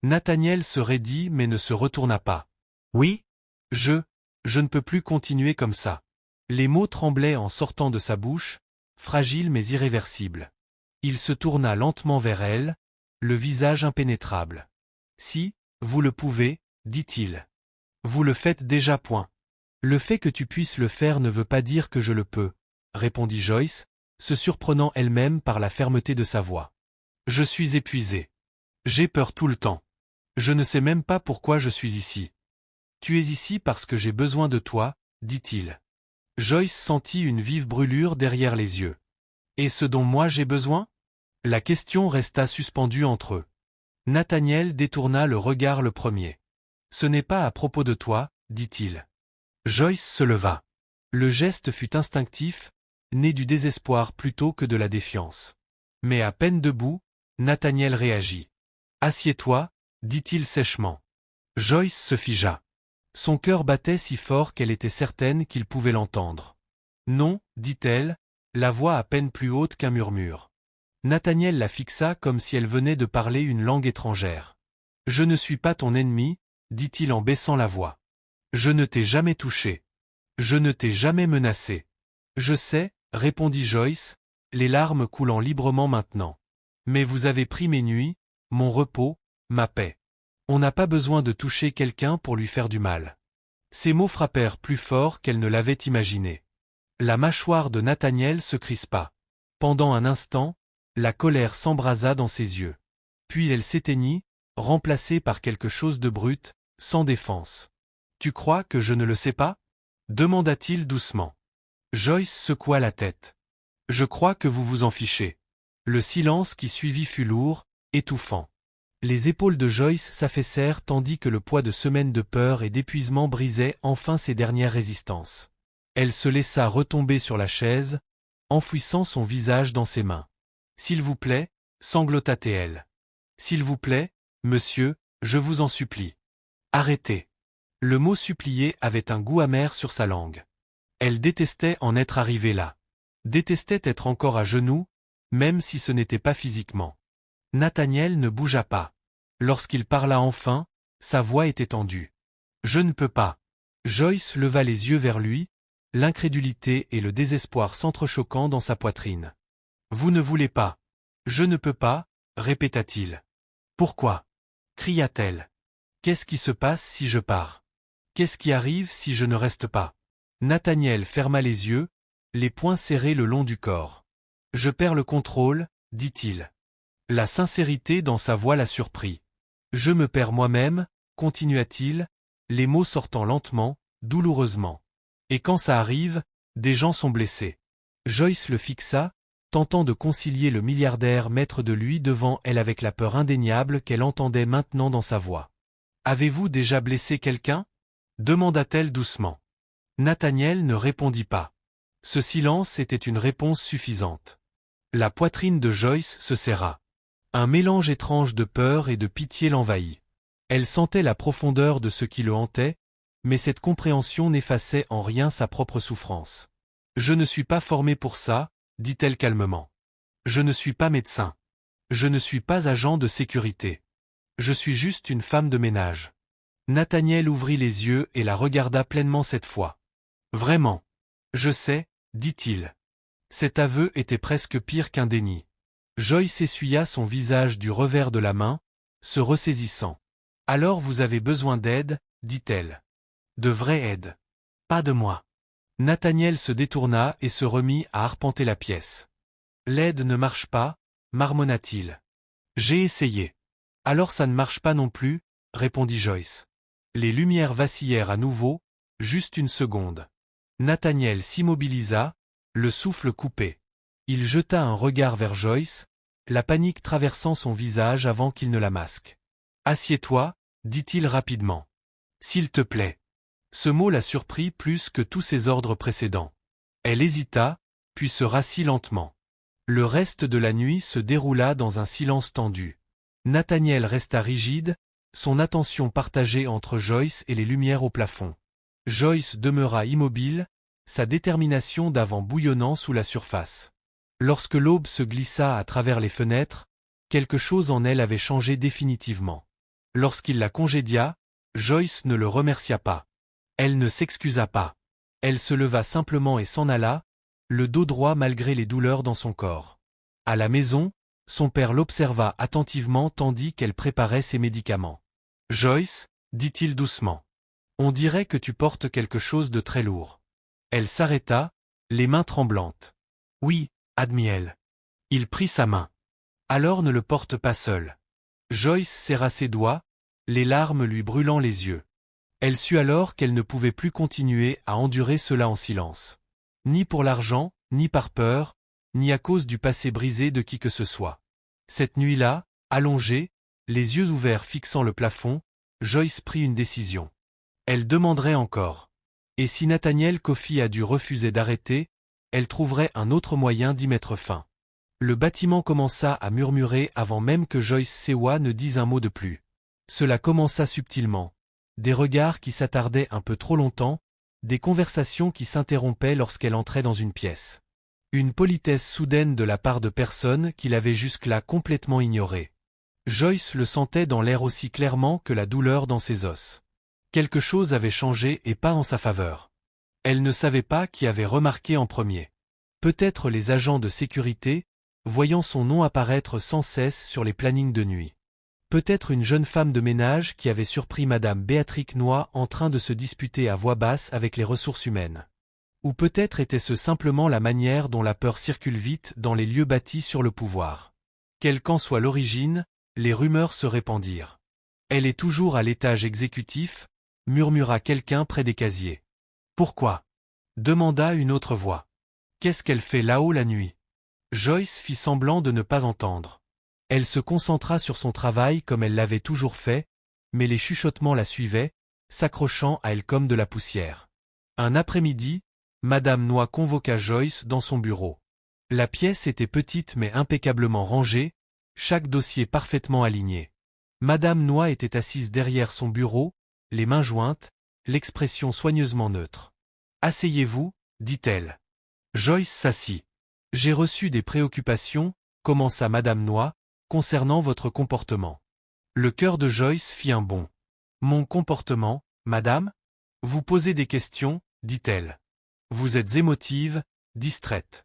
Nathaniel se raidit mais ne se retourna pas. « Oui ? Je ne peux plus continuer comme ça. » Les mots tremblaient en sortant de sa bouche, fragiles mais irréversibles. Il se tourna lentement vers elle, le visage impénétrable. « Si, vous le pouvez, » dit-il. « Vous le faites déjà point. »« Le fait que tu puisses le faire ne veut pas dire que je le peux, » répondit Joyce, se surprenant elle-même par la fermeté de sa voix. « Je suis épuisée. J'ai peur tout le temps. Je ne sais même pas pourquoi je suis ici. »« Tu es ici parce que j'ai besoin de toi, » dit-il. Joyce sentit une vive brûlure derrière les yeux. « Et ce dont moi j'ai besoin ?» La question resta suspendue entre eux. Nathaniel détourna le regard le premier. « Ce n'est pas à propos de toi, » dit-il. Joyce se leva. Le geste fut instinctif, né du désespoir plutôt que de la défiance. Mais à peine debout, Nathaniel réagit. « Assieds-toi » dit-il sèchement. Joyce se figea. Son cœur battait si fort qu'elle était certaine qu'il pouvait l'entendre. « Non » dit-elle, la voix à peine plus haute qu'un murmure. Nathaniel la fixa comme si elle venait de parler une langue étrangère. « Je ne suis pas ton ennemi » dit-il en baissant la voix. « Je ne t'ai jamais touché. Je ne t'ai jamais menacé. »« Je sais » répondit Joyce, les larmes coulant librement maintenant. « Mais vous avez pris mes nuits, mon repos, ma paix. On n'a pas besoin de toucher quelqu'un pour lui faire du mal. » Ces mots frappèrent plus fort qu'elle ne l'avait imaginé. La mâchoire de Nathaniel se crispa. Pendant un instant, la colère s'embrasa dans ses yeux. Puis elle s'éteignit, remplacée par quelque chose de brut, sans défense. « Tu crois que je ne le sais pas » demanda-t-il doucement. Joyce secoua la tête. « Je crois que vous vous en fichez. » Le silence qui suivit fut lourd, étouffant. Les épaules de Joyce s'affaissèrent tandis que le poids de semaines de peur et d'épuisement brisait enfin ses dernières résistances. Elle se laissa retomber sur la chaise, enfouissant son visage dans ses mains. « S'il vous plaît, » sanglota-t-elle. « S'il vous plaît, monsieur, je vous en supplie. Arrêtez. » Le mot supplier avait un goût amer sur sa langue. Elle détestait en être arrivée là. Détestait être encore à genoux, même si ce n'était pas physiquement. Nathaniel ne bougea pas. Lorsqu'il parla enfin, sa voix était tendue. « Je ne peux pas. » Joyce leva les yeux vers lui, l'incrédulité et le désespoir s'entrechoquant dans sa poitrine. « Vous ne voulez pas. »« Je ne peux pas, » répéta-t-il. « Pourquoi » cria-t-elle. « Qu'est-ce qui se passe si je pars ? Qu'est-ce qui arrive si je ne reste pas ?» Nathaniel ferma les yeux, les poings serrés le long du corps. « Je perds le contrôle, » dit-il. La sincérité dans sa voix la surprit. « Je me perds moi-même, » continua-t-il, les mots sortant lentement, douloureusement. « Et quand ça arrive, des gens sont blessés. Joyce le fixa, tentant de concilier le milliardaire maître de lui devant elle avec la peur indéniable qu'elle entendait maintenant dans sa voix. « Avez-vous déjà blessé quelqu'un » demanda-t-elle doucement. Nathaniel ne répondit pas. Ce silence était une réponse suffisante. La poitrine de Joyce se serra. Un mélange étrange de peur et de pitié l'envahit. Elle sentait la profondeur de ce qui le hantait, mais cette compréhension n'effaçait en rien sa propre souffrance. « Je ne suis pas formée pour ça, » dit-elle calmement. « Je ne suis pas médecin. Je ne suis pas agent de sécurité. Je suis juste une femme de ménage. » Nathaniel ouvrit les yeux et la regarda pleinement cette fois. « Vraiment. Je sais, » dit-il. Cet aveu était presque pire qu'un déni. Joyce essuya son visage du revers de la main, se ressaisissant. « Alors vous avez besoin d'aide, » dit-elle. « De vraie aide. Pas de moi. » Nathaniel se détourna et se remit à arpenter la pièce. « L'aide ne marche pas, » marmonna-t-il. « J'ai essayé. »« Alors ça ne marche pas non plus, » répondit Joyce. Les lumières vacillèrent à nouveau, juste une seconde. Nathaniel s'immobilisa, le souffle coupé. Il jeta un regard vers Joyce, la panique traversant son visage avant qu'il ne la masque. « Assieds-toi, » dit-il rapidement. « S'il te plaît. » Ce mot la surprit plus que tous ses ordres précédents. Elle hésita, puis se rassit lentement. Le reste de la nuit se déroula dans un silence tendu. Nathaniel resta rigide, son attention partagée entre Joyce et les lumières au plafond. Joyce demeura immobile, sa détermination d'avant bouillonnant sous la surface. Lorsque l'aube se glissa à travers les fenêtres, quelque chose en elle avait changé définitivement. Lorsqu'il la congédia, Joyce ne le remercia pas. Elle ne s'excusa pas. Elle se leva simplement et s'en alla, le dos droit malgré les douleurs dans son corps. À la maison, son père l'observa attentivement tandis qu'elle préparait ses médicaments. « Joyce, » dit-il doucement. « On dirait que tu portes quelque chose de très lourd. » Elle s'arrêta, les mains tremblantes. « Oui, » admit-elle. Il prit sa main. « Alors ne le porte pas seul. » Joyce serra ses doigts, les larmes lui brûlant les yeux. Elle sut alors qu'elle ne pouvait plus continuer à endurer cela en silence. Ni pour l'argent, ni par peur, ni à cause du passé brisé de qui que ce soit. Cette nuit-là, allongée, les yeux ouverts fixant le plafond, Joyce prit une décision. Elle demanderait encore. Et si Nathaniel Coffey a dû refuser d'arrêter, elle trouverait un autre moyen d'y mettre fin. Le bâtiment commença à murmurer avant même que Joyce Sewa ne dise un mot de plus. Cela commença subtilement. Des regards qui s'attardaient un peu trop longtemps, des conversations qui s'interrompaient lorsqu'elle entrait dans une pièce. Une politesse soudaine de la part de personnes qu'il avait jusque-là complètement ignorées. Joyce le sentait dans l'air aussi clairement que la douleur dans ses os. Quelque chose avait changé et pas en sa faveur. Elle ne savait pas qui avait remarqué en premier. Peut-être les agents de sécurité, voyant son nom apparaître sans cesse sur les plannings de nuit. Peut-être une jeune femme de ménage qui avait surpris Madame Béatrix Noy en train de se disputer à voix basse avec les ressources humaines. Ou peut-être était-ce simplement la manière dont la peur circule vite dans les lieux bâtis sur le pouvoir. Quelle qu'en soit l'origine, les rumeurs se répandirent. « Elle est toujours à l'étage exécutif », murmura quelqu'un près des casiers. « Pourquoi » demanda une autre voix. « Qu'est-ce qu'elle fait là-haut la nuit » Joyce fit semblant de ne pas entendre. Elle se concentra sur son travail comme elle l'avait toujours fait, mais les chuchotements la suivaient, s'accrochant à elle comme de la poussière. Un après-midi, Madame Noy convoqua Joyce dans son bureau. La pièce était petite mais impeccablement rangée, chaque dossier parfaitement aligné. Madame Noy était assise derrière son bureau, les mains jointes, l'expression soigneusement neutre. « Asseyez-vous, » dit-elle. Joyce s'assit. « J'ai reçu des préoccupations, » commença Madame Noy, concernant votre comportement. Le cœur de Joyce fit un bond. « Mon comportement, madame ? Vous posez des questions, » dit-elle. « Vous êtes émotive, distraite. »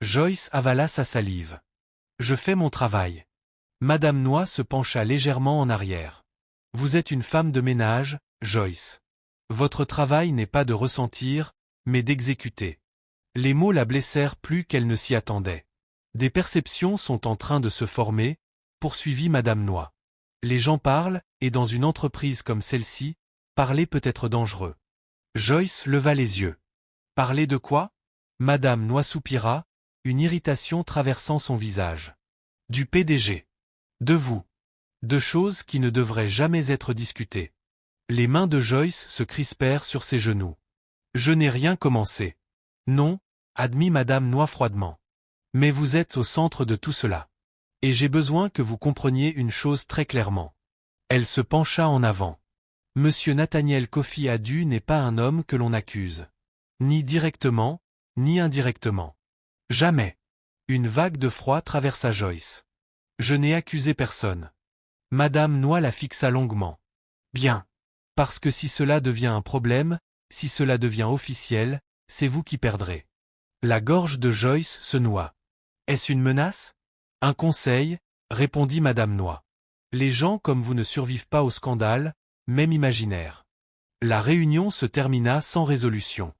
Joyce avala sa salive. « Je fais mon travail. » Madame Noy se pencha légèrement en arrière. « Vous êtes une femme de ménage, Joyce. Votre travail n'est pas de ressentir, mais d'exécuter. » Les mots la blessèrent plus qu'elle ne s'y attendait. « Des perceptions sont en train de se former, » poursuivit Madame Noy. « Les gens parlent, et dans une entreprise comme celle-ci, parler peut être dangereux. » Joyce leva les yeux. « Parler de quoi » Madame Noix soupira, une irritation traversant son visage. Du PDG. De vous. De choses qui ne devraient jamais être discutées. Les mains de Joyce se crispèrent sur ses genoux. Je n'ai rien commencé. Non, admit Madame Noix froidement. Mais vous êtes au centre de tout cela. Et j'ai besoin que vous compreniez une chose très clairement. Elle se pencha en avant. Monsieur Nathaniel Coffey Adu n'est pas un homme que l'on accuse. Ni directement, ni indirectement. Jamais. Une vague de froid traversa Joyce. Je n'ai accusé personne. Madame Noix la fixa longuement. Bien. Parce que si cela devient un problème, si cela devient officiel, c'est vous qui perdrez. La gorge de Joyce se noua. Est-ce une menace? Un conseil, répondit Madame Noix. Les gens comme vous ne survivent pas au scandale, même imaginaire. La réunion se termina sans résolution.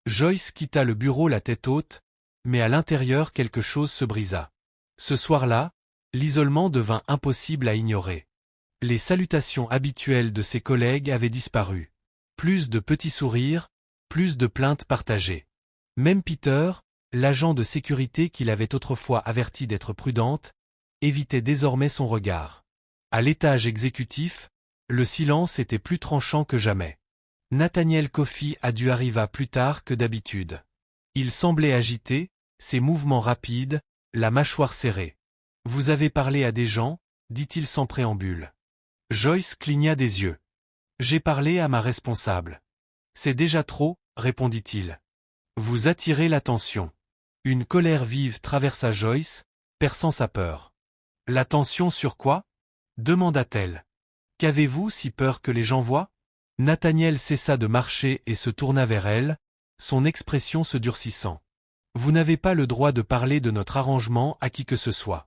Joyce quitta le bureau la tête haute, mais à l'intérieur quelque chose se brisa. Ce soir-là, l'isolement devint impossible à ignorer. Les salutations habituelles de ses collègues avaient disparu. Plus de petits sourires, plus de plaintes partagées. Même Peter, l'agent de sécurité qui l'avait autrefois averti d'être prudente, évitait désormais son regard. À l'étage exécutif, le silence était plus tranchant que jamais. Nathaniel Coffey Adu arriva plus tard que d'habitude. Il semblait agité, ses mouvements rapides, la mâchoire serrée. « Vous avez parlé à des gens » dit-il sans préambule. Joyce cligna des yeux. « J'ai parlé à ma responsable. »« C'est déjà trop » répondit-il. « Vous attirez l'attention. » Une colère vive traversa Joyce, perçant sa peur. « L'attention sur quoi » demanda-t-elle. « Qu'avez-vous si peur que les gens voient ?» Nathaniel cessa de marcher et se tourna vers elle, son expression se durcissant. « Vous n'avez pas le droit de parler de notre arrangement à qui que ce soit. »«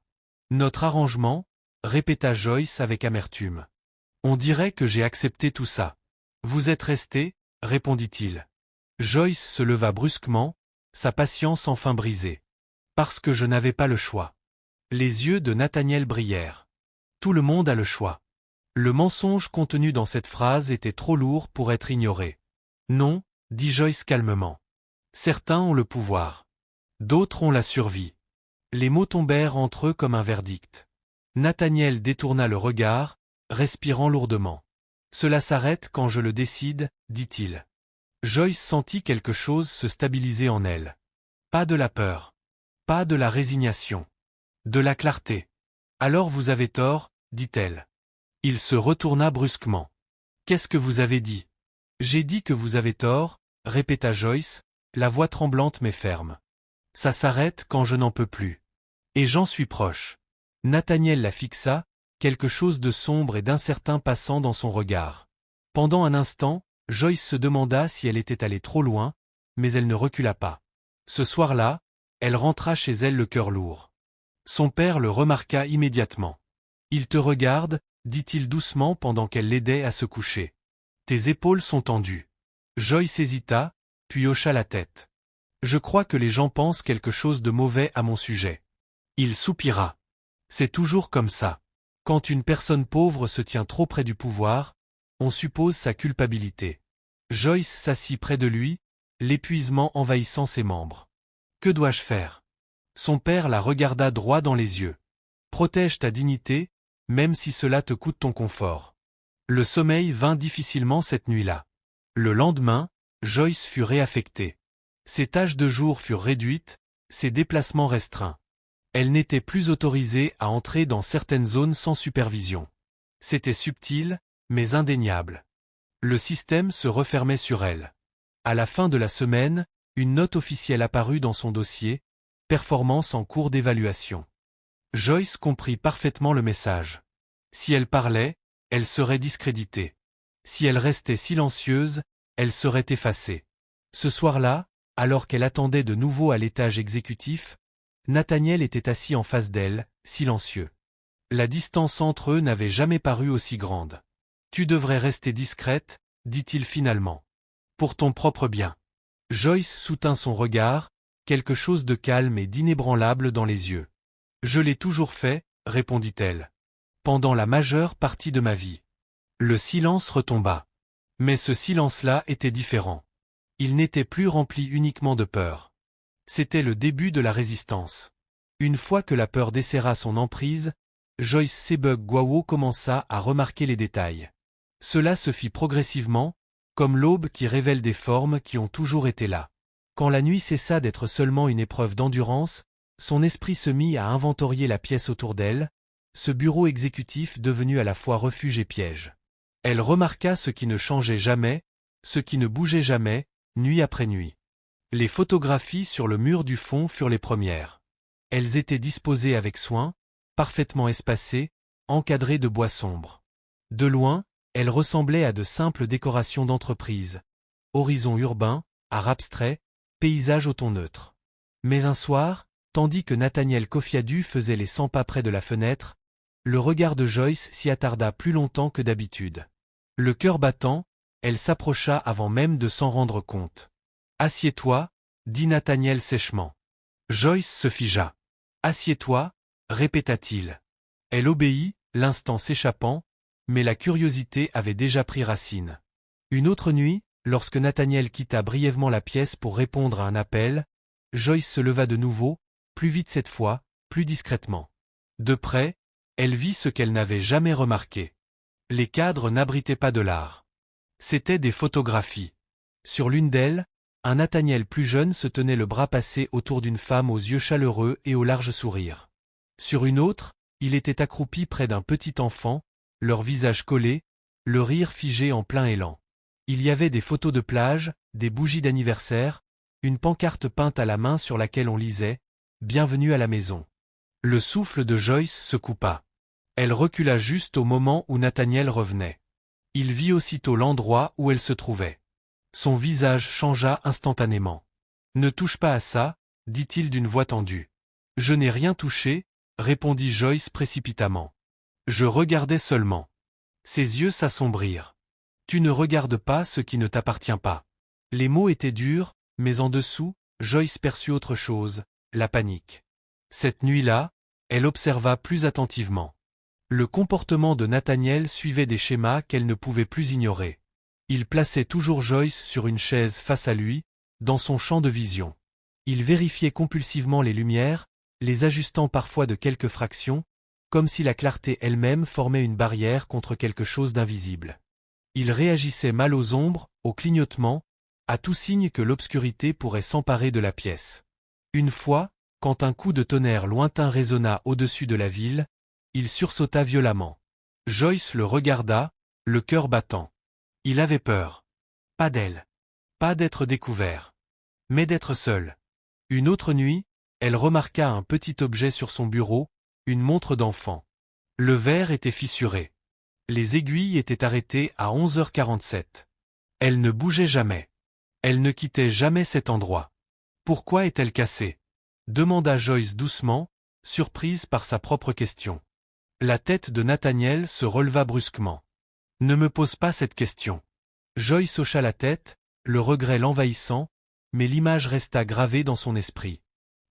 Notre arrangement » répéta Joyce avec amertume. « On dirait que j'ai accepté tout ça. »« Vous êtes resté » répondit-il. Joyce se leva brusquement, sa patience enfin brisée. « Parce que je n'avais pas le choix. » Les yeux de Nathaniel brillèrent. « Tout le monde a le choix. » Le mensonge contenu dans cette phrase était trop lourd pour être ignoré. « Non » dit Joyce calmement. « Certains ont le pouvoir. D'autres ont la survie. » Les mots tombèrent entre eux comme un verdict. Nathaniel détourna le regard, respirant lourdement. « Cela s'arrête quand je le décide, » dit-il. Joyce sentit quelque chose se stabiliser en elle. Pas de la peur. Pas de la résignation. De la clarté. « Alors vous avez tort, » dit-elle. Il se retourna brusquement. « Qu'est-ce que vous avez dit ?»« J'ai dit que vous avez tort, » répéta Joyce, la voix tremblante mais ferme. « Ça s'arrête quand je n'en peux plus. Et j'en suis proche. » Nathaniel la fixa, quelque chose de sombre et d'incertain passant dans son regard. Pendant un instant, Joyce se demanda si elle était allée trop loin, mais elle ne recula pas. Ce soir-là, elle rentra chez elle le cœur lourd. Son père le remarqua immédiatement. « Il te regarde » dit-il doucement pendant qu'elle l'aidait à se coucher. « Tes épaules sont tendues. » Joyce hésita, puis hocha la tête. « Je crois que les gens pensent quelque chose de mauvais à mon sujet. » Il soupira. « C'est toujours comme ça. Quand une personne pauvre se tient trop près du pouvoir, on suppose sa culpabilité. » Joyce s'assit près de lui, l'épuisement envahissant ses membres. « Que dois-je faire ?» Son père la regarda droit dans les yeux. « Protège ta dignité, même si cela te coûte ton confort. » Le sommeil vint difficilement cette nuit-là. Le lendemain, Joyce fut réaffectée. Ses tâches de jour furent réduites, ses déplacements restreints. Elle n'était plus autorisée à entrer dans certaines zones sans supervision. C'était subtil, mais indéniable. Le système se refermait sur elle. À la fin de la semaine, une note officielle apparut dans son dossier, performance en cours d'évaluation. Joyce comprit parfaitement le message. Si elle parlait, elle serait discréditée. Si elle restait silencieuse, elle serait effacée. Ce soir-là, alors qu'elle attendait de nouveau à l'étage exécutif, Nathaniel était assis en face d'elle, silencieux. La distance entre eux n'avait jamais paru aussi grande. « Tu devrais rester discrète, » dit-il finalement. « Pour ton propre bien. » Joyce soutint son regard, quelque chose de calme et d'inébranlable dans les yeux. « Je l'ai toujours fait, » répondit-elle. « Pendant la majeure partie de ma vie. » Le silence retomba. Mais ce silence-là était différent. Il n'était plus rempli uniquement de peur. C'était le début de la résistance. Une fois que la peur desserra son emprise, Joyce Sebug-Gwawo commença à remarquer les détails. Cela se fit progressivement, comme l'aube qui révèle des formes qui ont toujours été là. Quand la nuit cessa d'être seulement une épreuve d'endurance, son esprit se mit à inventorier la pièce autour d'elle, ce bureau exécutif devenu à la fois refuge et piège. Elle remarqua ce qui ne changeait jamais, ce qui ne bougeait jamais, nuit après nuit. Les photographies sur le mur du fond furent les premières. Elles étaient disposées avec soin, parfaitement espacées, encadrées de bois sombre. De loin, elles ressemblaient à de simples décorations d'entreprise. Horizon urbain, art abstrait, paysage au ton neutre. Mais un soir, tandis que Nathaniel Kofiadu faisait les 100 pas près de la fenêtre, le regard de Joyce s'y attarda plus longtemps que d'habitude. Le cœur battant, elle s'approcha avant même de s'en rendre compte. « Assieds-toi » dit Nathaniel sèchement. Joyce se figea. « Assieds-toi » répéta-t-il. Elle obéit, l'instant s'échappant, mais la curiosité avait déjà pris racine. Une autre nuit, lorsque Nathaniel quitta brièvement la pièce pour répondre à un appel, Joyce se leva de nouveau, plus vite cette fois, plus discrètement. De près, elle vit ce qu'elle n'avait jamais remarqué. Les cadres n'abritaient pas de l'art. C'étaient des photographies. Sur l'une d'elles, un Nathaniel plus jeune se tenait le bras passé autour d'une femme aux yeux chaleureux et au large sourire. Sur une autre, il était accroupi près d'un petit enfant, leur visage collé, le rire figé en plein élan. Il y avait des photos de plage, des bougies d'anniversaire, une pancarte peinte à la main sur laquelle on lisait « Bienvenue à la maison ». Le souffle de Joyce se coupa. Elle recula juste au moment où Nathaniel revenait. Il vit aussitôt l'endroit où elle se trouvait. Son visage changea instantanément. « Ne touche pas à ça » dit-il d'une voix tendue. « Je n'ai rien touché » répondit Joyce précipitamment. « Je regardais seulement. » Ses yeux s'assombrirent. « Tu ne regardes pas ce qui ne t'appartient pas. » Les mots étaient durs, mais en dessous, Joyce perçut autre chose, la panique. Cette nuit-là, elle observa plus attentivement. Le comportement de Nathaniel suivait des schémas qu'elle ne pouvait plus ignorer. Il plaçait toujours Joyce sur une chaise face à lui, dans son champ de vision. Il vérifiait compulsivement les lumières, les ajustant parfois de quelques fractions, comme si la clarté elle-même formait une barrière contre quelque chose d'invisible. Il réagissait mal aux ombres, aux clignotements, à tout signe que l'obscurité pourrait s'emparer de la pièce. Une fois, quand un coup de tonnerre lointain résonna au-dessus de la ville, il sursauta violemment. Joyce le regarda, le cœur battant. Il avait peur. Pas d'elle. Pas d'être découvert. Mais d'être seul. Une autre nuit, elle remarqua un petit objet sur son bureau, une montre d'enfant. Le verre était fissuré. Les aiguilles étaient arrêtées à 11h47. Elle ne bougeait jamais. Elle ne quittait jamais cet endroit. Pourquoi est-elle cassée ? Demanda Joyce doucement, surprise par sa propre question. La tête de Nathaniel se releva brusquement. Ne me pose pas cette question. Joyce hocha la tête, le regret l'envahissant, mais l'image resta gravée dans son esprit.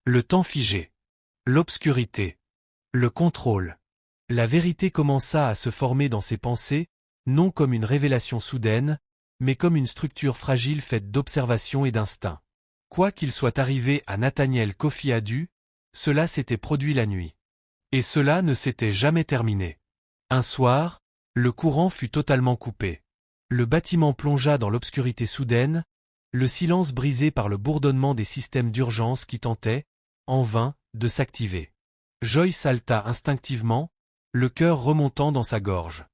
Le temps figé. L'obscurité. Le contrôle. La vérité commença à se former dans ses pensées, non comme une révélation soudaine, mais comme une structure fragile faite d'observation et d'instinct. Quoi qu'il soit arrivé à Nathaniel Kofiadu, cela s'était produit la nuit. Et cela ne s'était jamais terminé. Un soir, le courant fut totalement coupé. Le bâtiment plongea dans l'obscurité soudaine, le silence brisé par le bourdonnement des systèmes d'urgence qui tentaient, en vain, de s'activer. Joyce halta instinctivement, le cœur remontant dans sa gorge.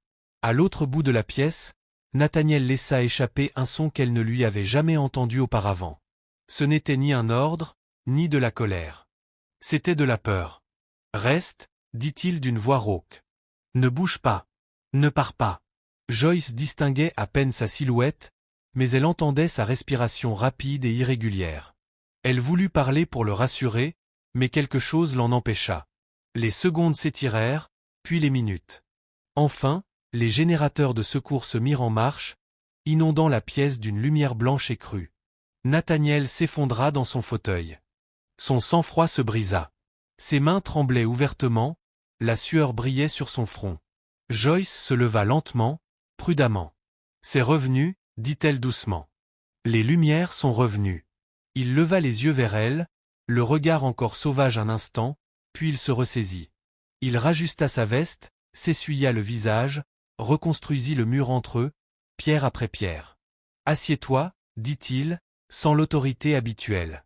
À l'autre bout de la pièce, Nathaniel laissa échapper un son qu'elle ne lui avait jamais entendu auparavant. Ce n'était ni un ordre, ni de la colère. C'était de la peur. « Reste » dit-il d'une voix rauque. « Ne bouge pas. Ne pars pas. » Joyce distinguait à peine sa silhouette, mais elle entendait sa respiration rapide et irrégulière. Elle voulut parler pour le rassurer, mais quelque chose l'en empêcha. Les secondes s'étirèrent, puis les minutes. Enfin, les générateurs de secours se mirent en marche, inondant la pièce d'une lumière blanche et crue. Nathaniel s'effondra dans son fauteuil. Son sang-froid se brisa. Ses mains tremblaient ouvertement, la sueur brillait sur son front. Joyce se leva lentement, prudemment. « C'est revenu » dit-elle doucement. « Les lumières sont revenues. » Il leva les yeux vers elle, le regard encore sauvage un instant, puis il se ressaisit. Il rajusta sa veste, s'essuya le visage, reconstruisit le mur entre eux, pierre après pierre. « Assieds-toi, dit-il, sans l'autorité habituelle.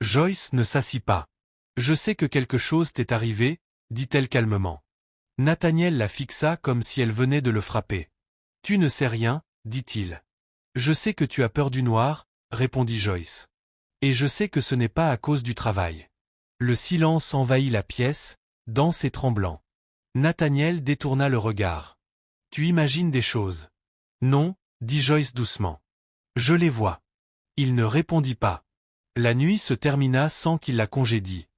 Joyce ne s'assit pas. « Je sais que quelque chose t'est arrivé, dit-elle calmement. Nathaniel la fixa comme si elle venait de le frapper. « Tu ne sais rien, dit-il. Je sais que tu as peur du noir, répondit Joyce. Et je sais que ce n'est pas à cause du travail. » Le silence envahit la pièce, dense et tremblant. Nathaniel détourna le regard. « Tu imagines des choses. »« Non, dit Joyce doucement. Je les vois. » Il ne répondit pas. La nuit se termina sans qu'il la congédie.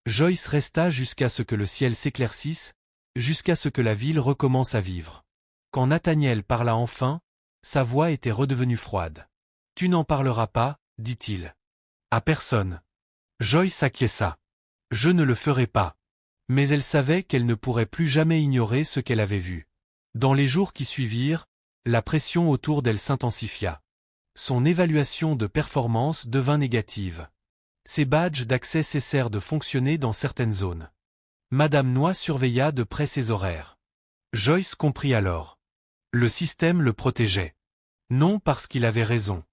Joyce resta jusqu'à ce que le ciel s'éclaircisse, jusqu'à ce que la ville recommence à vivre. Quand Nathaniel parla enfin, sa voix était redevenue froide. « Tu n'en parleras pas, dit-il. À personne. » Joyce acquiesça. « Je ne le ferai pas. » Mais elle savait qu'elle ne pourrait plus jamais ignorer ce qu'elle avait vu. Dans les jours qui suivirent, la pression autour d'elle s'intensifia. Son évaluation de performance devint négative. Ses badges d'accès cessèrent de fonctionner dans certaines zones. Madame Noix surveilla de près ses horaires. Joyce comprit alors. Le système le protégeait. Non parce qu'il avait raison,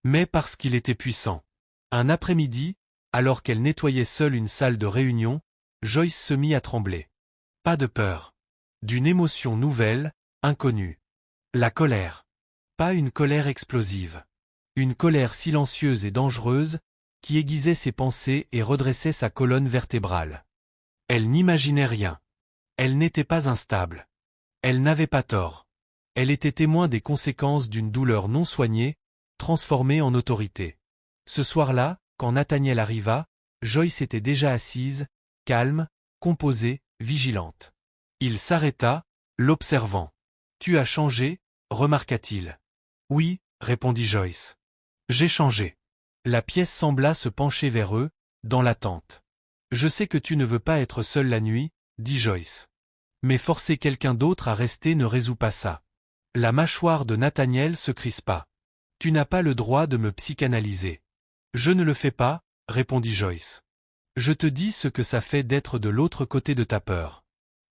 mais parce qu'il était puissant. Un après-midi, alors qu'elle nettoyait seule une salle de réunion, Joyce se mit à trembler. Pas de peur. D'une émotion nouvelle, inconnue. La colère. Pas une colère explosive. Une colère silencieuse et dangereuse, qui aiguisait ses pensées et redressait sa colonne vertébrale. Elle n'imaginait rien. Elle n'était pas instable. Elle n'avait pas tort. Elle était témoin des conséquences d'une douleur non soignée, transformée en autorité. Ce soir-là, quand Nathaniel arriva, Joyce était déjà assise, calme, composée, vigilante. Il s'arrêta, l'observant. « Tu as changé ?» remarqua-t-il. « Oui, répondit Joyce. J'ai changé. » La pièce sembla se pencher vers eux, dans l'attente. « Je sais que tu ne veux pas être seule la nuit, dit Joyce. Mais forcer quelqu'un d'autre à rester ne résout pas ça. » La mâchoire de Nathaniel se crispa. « Tu n'as pas le droit de me psychanalyser. »« Je ne le fais pas, répondit Joyce. Je te dis ce que ça fait d'être de l'autre côté de ta peur. »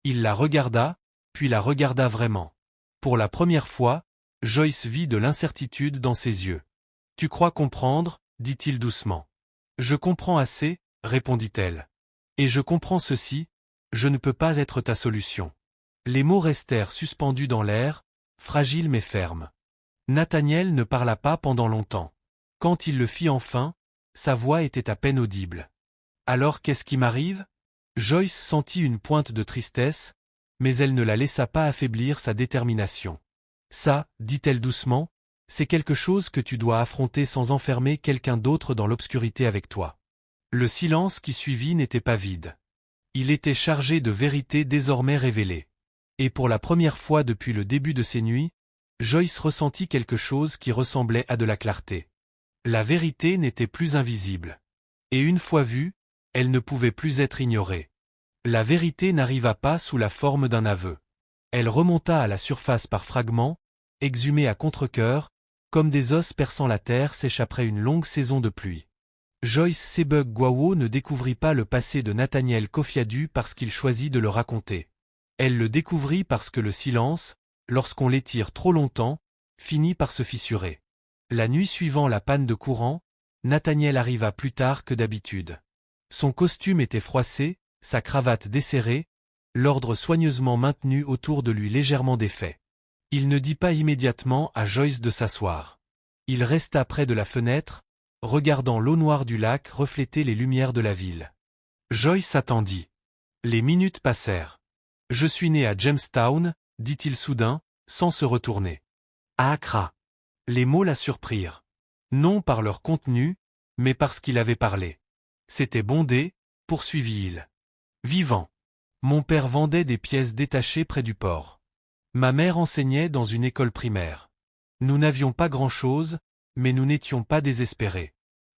Il la regarda, puis la regarda vraiment. Pour la première fois, Joyce vit de l'incertitude dans ses yeux. « Tu crois comprendre ?» dit-il doucement. « Je comprends assez, répondit-elle. Et je comprends ceci, je ne peux pas être ta solution. » Les mots restèrent suspendus dans l'air, fragiles mais fermes. Nathaniel ne parla pas pendant longtemps. Quand il le fit enfin, sa voix était à peine audible. « Alors qu'est-ce qui m'arrive ?» Joyce sentit une pointe de tristesse, mais elle ne la laissa pas affaiblir sa détermination. « Ça, dit-elle doucement, c'est quelque chose que tu dois affronter sans enfermer quelqu'un d'autre dans l'obscurité avec toi. » Le silence qui suivit n'était pas vide. Il était chargé de vérités désormais révélées. Et pour la première fois depuis le début de ces nuits, Joyce ressentit quelque chose qui ressemblait à de la clarté. La vérité n'était plus invisible. Et une fois vue, elle ne pouvait plus être ignorée. La vérité n'arriva pas sous la forme d'un aveu. Elle remonta à la surface par fragments, exhumée à contre-cœur, comme des os perçant la terre s'échapperait une longue saison de pluie. Joyce Sebug-Gwawo ne découvrit pas le passé de Nathaniel Kofiadu parce qu'il choisit de le raconter. Elle le découvrit parce que le silence, lorsqu'on l'étire trop longtemps, finit par se fissurer. La nuit suivant la panne de courant, Nathaniel arriva plus tard que d'habitude. Son costume était froissé, sa cravate desserrée, l'ordre soigneusement maintenu autour de lui légèrement défait. Il ne dit pas immédiatement à Joyce de s'asseoir. Il resta près de la fenêtre, regardant l'eau noire du lac refléter les lumières de la ville. Joyce attendit. Les minutes passèrent. « Je suis né à Jamestown, dit-il soudain, sans se retourner. À Accra. » Les mots la surprirent. Non par leur contenu, mais parce qu'il avait parlé. C'était bondé, poursuivit-il. Vivant. Mon père vendait des pièces détachées près du port. Ma mère enseignait dans une école primaire. Nous n'avions pas grand-chose, mais nous n'étions pas désespérés.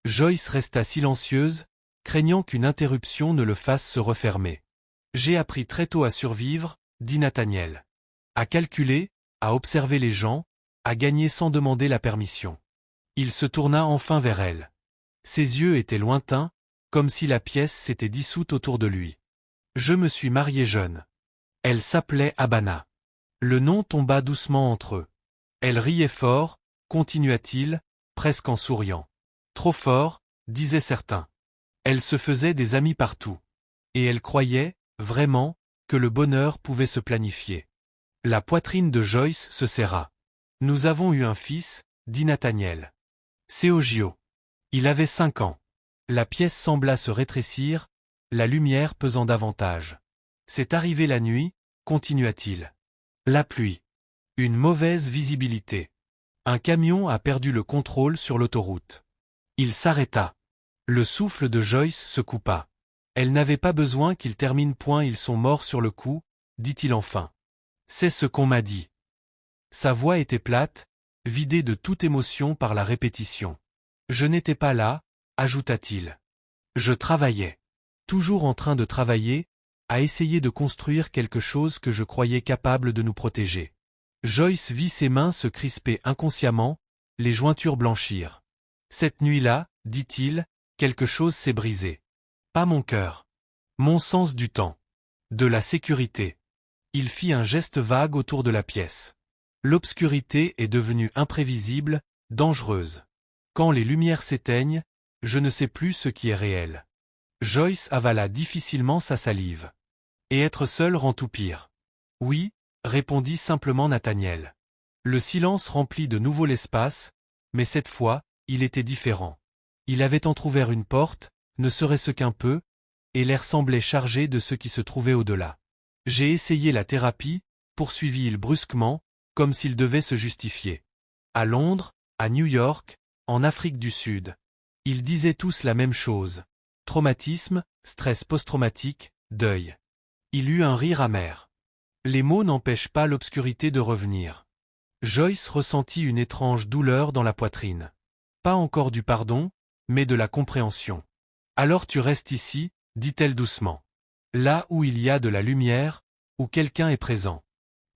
Joyce resta silencieuse, craignant qu'une interruption ne le fasse se refermer. J'ai appris très tôt à survivre, dit Nathaniel. À calculer, à observer les gens, à gagner sans demander la permission. Il se tourna enfin vers elle. Ses yeux étaient lointains, comme si la pièce s'était dissoute autour de lui. Je me suis marié jeune. Elle s'appelait Habana. Le nom tomba doucement entre eux. Elle riait fort, continua-t-il, presque en souriant. Trop fort, disaient certains. Elle se faisait des amis partout. Et elle croyait, vraiment, que le bonheur pouvait se planifier. La poitrine de Joyce se serra. Nous avons eu un fils, dit Nathaniel. Sergio. Il avait 5 ans. La pièce sembla se rétrécir, la lumière pesant davantage. C'est arrivé la nuit, continua-t-il. La pluie. Une mauvaise visibilité. Un camion a perdu le contrôle sur l'autoroute. Il s'arrêta. Le souffle de Joyce se coupa. Elle n'avait pas besoin qu'il termine point, ils sont morts sur le coup, dit-il enfin. C'est ce qu'on m'a dit. Sa voix était plate, vidée de toute émotion par la répétition. Je n'étais pas là, ajouta-t-il. Je travaillais. Toujours en train de travailler, à essayer de construire quelque chose que je croyais capable de nous protéger. Joyce vit ses mains se crisper inconsciemment, les jointures blanchir. Cette nuit-là, dit-il, quelque chose s'est brisé. Pas mon cœur. Mon sens du temps. De la sécurité. Il fit un geste vague autour de la pièce. L'obscurité est devenue imprévisible, dangereuse. Quand les lumières s'éteignent, je ne sais plus ce qui est réel. Joyce avala difficilement sa salive. Et être seul rend tout pire. Oui, répondit simplement Nathaniel. Le silence remplit de nouveau l'espace, mais cette fois, il était différent. Il avait entrouvert une porte, ne serait-ce qu'un peu, et l'air semblait chargé de ce qui se trouvait au-delà. J'ai essayé la thérapie, poursuivit-il brusquement, comme s'il devait se justifier. À Londres, à New York, en Afrique du Sud. Ils disaient tous la même chose. Traumatisme, stress post-traumatique, deuil. Il eut un rire amer. Les mots n'empêchent pas l'obscurité de revenir. Joyce ressentit une étrange douleur dans la poitrine. Pas encore du pardon, mais de la compréhension. Alors tu restes ici, dit-elle doucement. Là où il y a de la lumière, où quelqu'un est présent.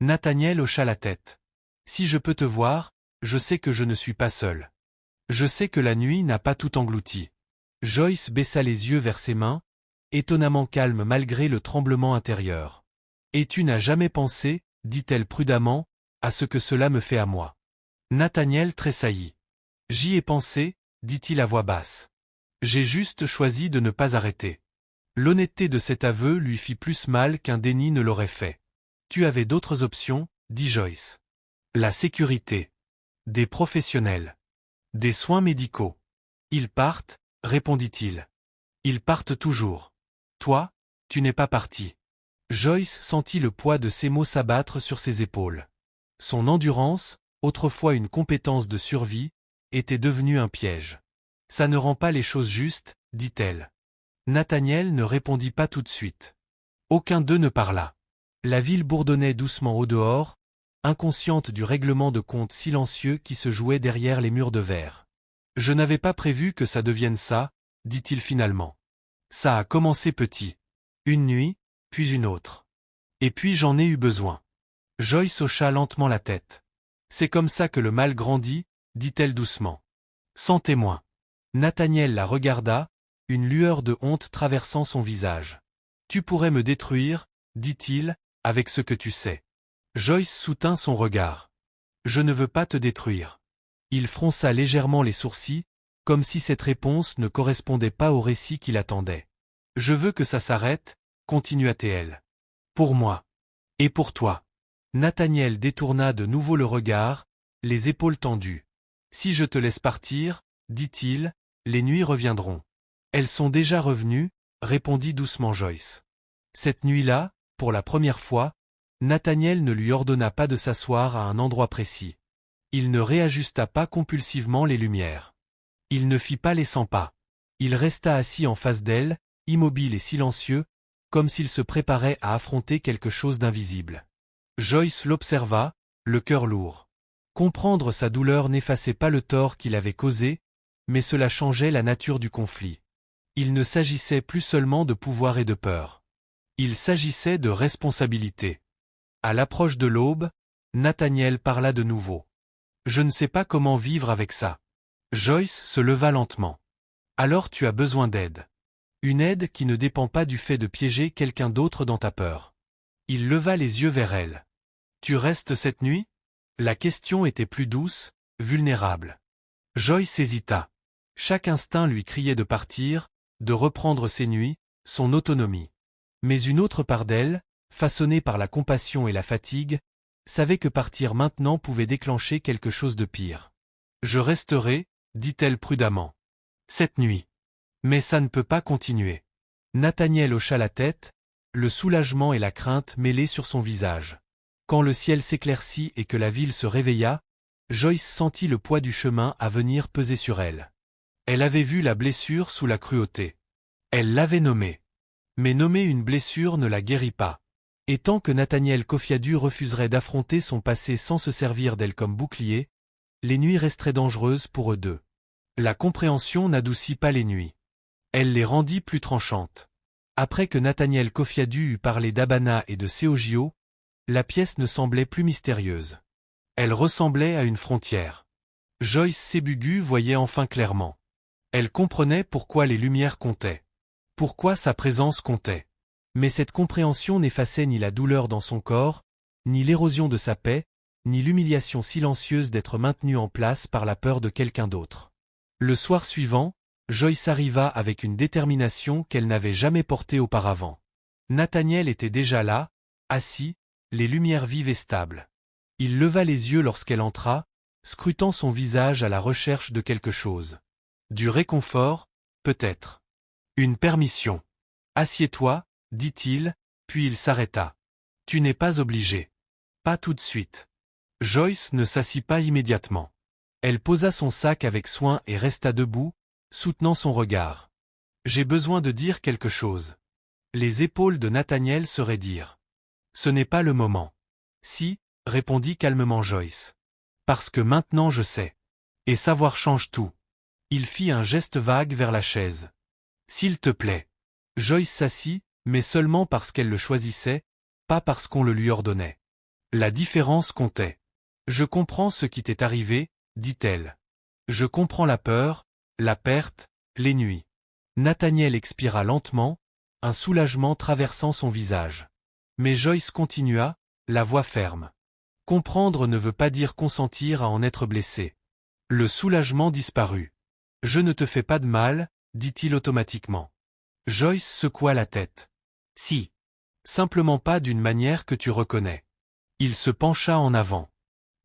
Nathaniel hocha la tête. Si je peux te voir, je sais que je ne suis pas seul. Je sais que la nuit n'a pas tout englouti. Joyce baissa les yeux vers ses mains, étonnamment calme malgré le tremblement intérieur. Et tu n'as jamais pensé, dit-elle prudemment, à ce que cela me fait à moi. Nathaniel tressaillit. J'y ai pensé, dit-il à voix basse. J'ai juste choisi de ne pas arrêter. L'honnêteté de cet aveu lui fit plus mal qu'un déni ne l'aurait fait. Tu avais d'autres options, dit Joyce. La sécurité. Des professionnels. Des soins médicaux. Ils partent, répondit-il. Ils partent toujours. Toi, tu n'es pas parti. Joyce sentit le poids de ces mots s'abattre sur ses épaules. Son endurance, autrefois une compétence de survie, était devenue un piège. Ça ne rend pas les choses justes, dit-elle. Nathaniel ne répondit pas tout de suite. Aucun d'eux ne parla. La ville bourdonnait doucement au dehors, inconsciente du règlement de compte silencieux qui se jouait derrière les murs de verre. Je n'avais pas prévu que ça devienne ça, dit-il finalement. Ça a commencé petit. Une nuit, puis une autre. Et puis j'en ai eu besoin. Joyce hocha lentement la tête. C'est comme ça que le mal grandit, dit-elle doucement. Sans témoin. Nathaniel la regarda, une lueur de honte traversant son visage. Tu pourrais me détruire, dit-il, avec ce que tu sais. Joyce soutint son regard. Je ne veux pas te détruire. Il fronça légèrement les sourcils, comme si cette réponse ne correspondait pas au récit qu'il attendait. Je veux que ça s'arrête, continua-t-elle. Pour moi. Et pour toi. Nathaniel détourna de nouveau le regard, les épaules tendues. Si je te laisse partir, dit-il, les nuits reviendront. Elles sont déjà revenues, répondit doucement Joyce. Cette nuit-là, pour la première fois, Nathaniel ne lui ordonna pas de s'asseoir à un endroit précis. Il ne réajusta pas compulsivement les lumières. Il ne fit pas les 100 pas. Il resta assis en face d'elle, immobile et silencieux, comme s'il se préparait à affronter quelque chose d'invisible. Joyce l'observa, le cœur lourd. Comprendre sa douleur n'effaçait pas le tort qu'il avait causé, mais cela changeait la nature du conflit. Il ne s'agissait plus seulement de pouvoir et de peur. Il s'agissait de responsabilité. À l'approche de l'aube, Nathaniel parla de nouveau. Je ne sais pas comment vivre avec ça. Joyce se leva lentement. Alors tu as besoin d'aide. Une aide qui ne dépend pas du fait de piéger quelqu'un d'autre dans ta peur. Il leva les yeux vers elle. Tu restes cette nuit? La question était plus douce, vulnérable. Joyce hésita. Chaque instinct lui criait de partir, de reprendre ses nuits, son autonomie. Mais une autre part d'elle, façonnée par la compassion et la fatigue, savait que partir maintenant pouvait déclencher quelque chose de pire. Je resterai, dit-elle prudemment. Cette nuit. Mais ça ne peut pas continuer. Nathaniel hocha la tête, le soulagement et la crainte mêlés sur son visage. Quand le ciel s'éclaircit et que la ville se réveilla, Joyce sentit le poids du chemin à venir peser sur elle. Elle avait vu la blessure sous la cruauté. Elle l'avait nommée. Mais nommer une blessure ne la guérit pas. Et tant que Nathaniel Kofiadu refuserait d'affronter son passé sans se servir d'elle comme bouclier, les nuits resteraient dangereuses pour eux deux. La compréhension n'adoucit pas les nuits. Elle les rendit plus tranchantes. Après que Nathaniel Kofiadu eut parlé d'Abana et de Seogio, la pièce ne semblait plus mystérieuse. Elle ressemblait à une frontière. Joyce Sebugu voyait enfin clairement. Elle comprenait pourquoi les lumières comptaient. Pourquoi sa présence comptait. Mais cette compréhension n'effaçait ni la douleur dans son corps, ni l'érosion de sa paix, ni l'humiliation silencieuse d'être maintenue en place par la peur de quelqu'un d'autre. Le soir suivant, Joyce arriva avec une détermination qu'elle n'avait jamais portée auparavant. Nathaniel était déjà là, assis, les lumières vives et stables. Il leva les yeux lorsqu'elle entra, scrutant son visage à la recherche de quelque chose. Du réconfort, peut-être. Une permission. Assieds-toi, dit-il, puis il s'arrêta. Tu n'es pas obligé. Pas tout de suite. Joyce ne s'assit pas immédiatement. Elle posa son sac avec soin et resta debout, soutenant son regard. J'ai besoin de dire quelque chose. Les épaules de Nathaniel se raidirent. Ce n'est pas le moment. Si, répondit calmement Joyce. Parce que maintenant je sais. Et savoir change tout. Il fit un geste vague vers la chaise. S'il te plaît. Joyce s'assit, mais seulement parce qu'elle le choisissait, pas parce qu'on le lui ordonnait. La différence comptait. Je comprends ce qui t'est arrivé, dit-elle. Je comprends la peur, la perte, les nuits. Nathaniel expira lentement, un soulagement traversant son visage. Mais Joyce continua, la voix ferme. Comprendre ne veut pas dire consentir à en être blessé. Le soulagement disparut. Je ne te fais pas de mal, dit-il automatiquement. Joyce secoua la tête. Si. Simplement pas d'une manière que tu reconnais. Il se pencha en avant.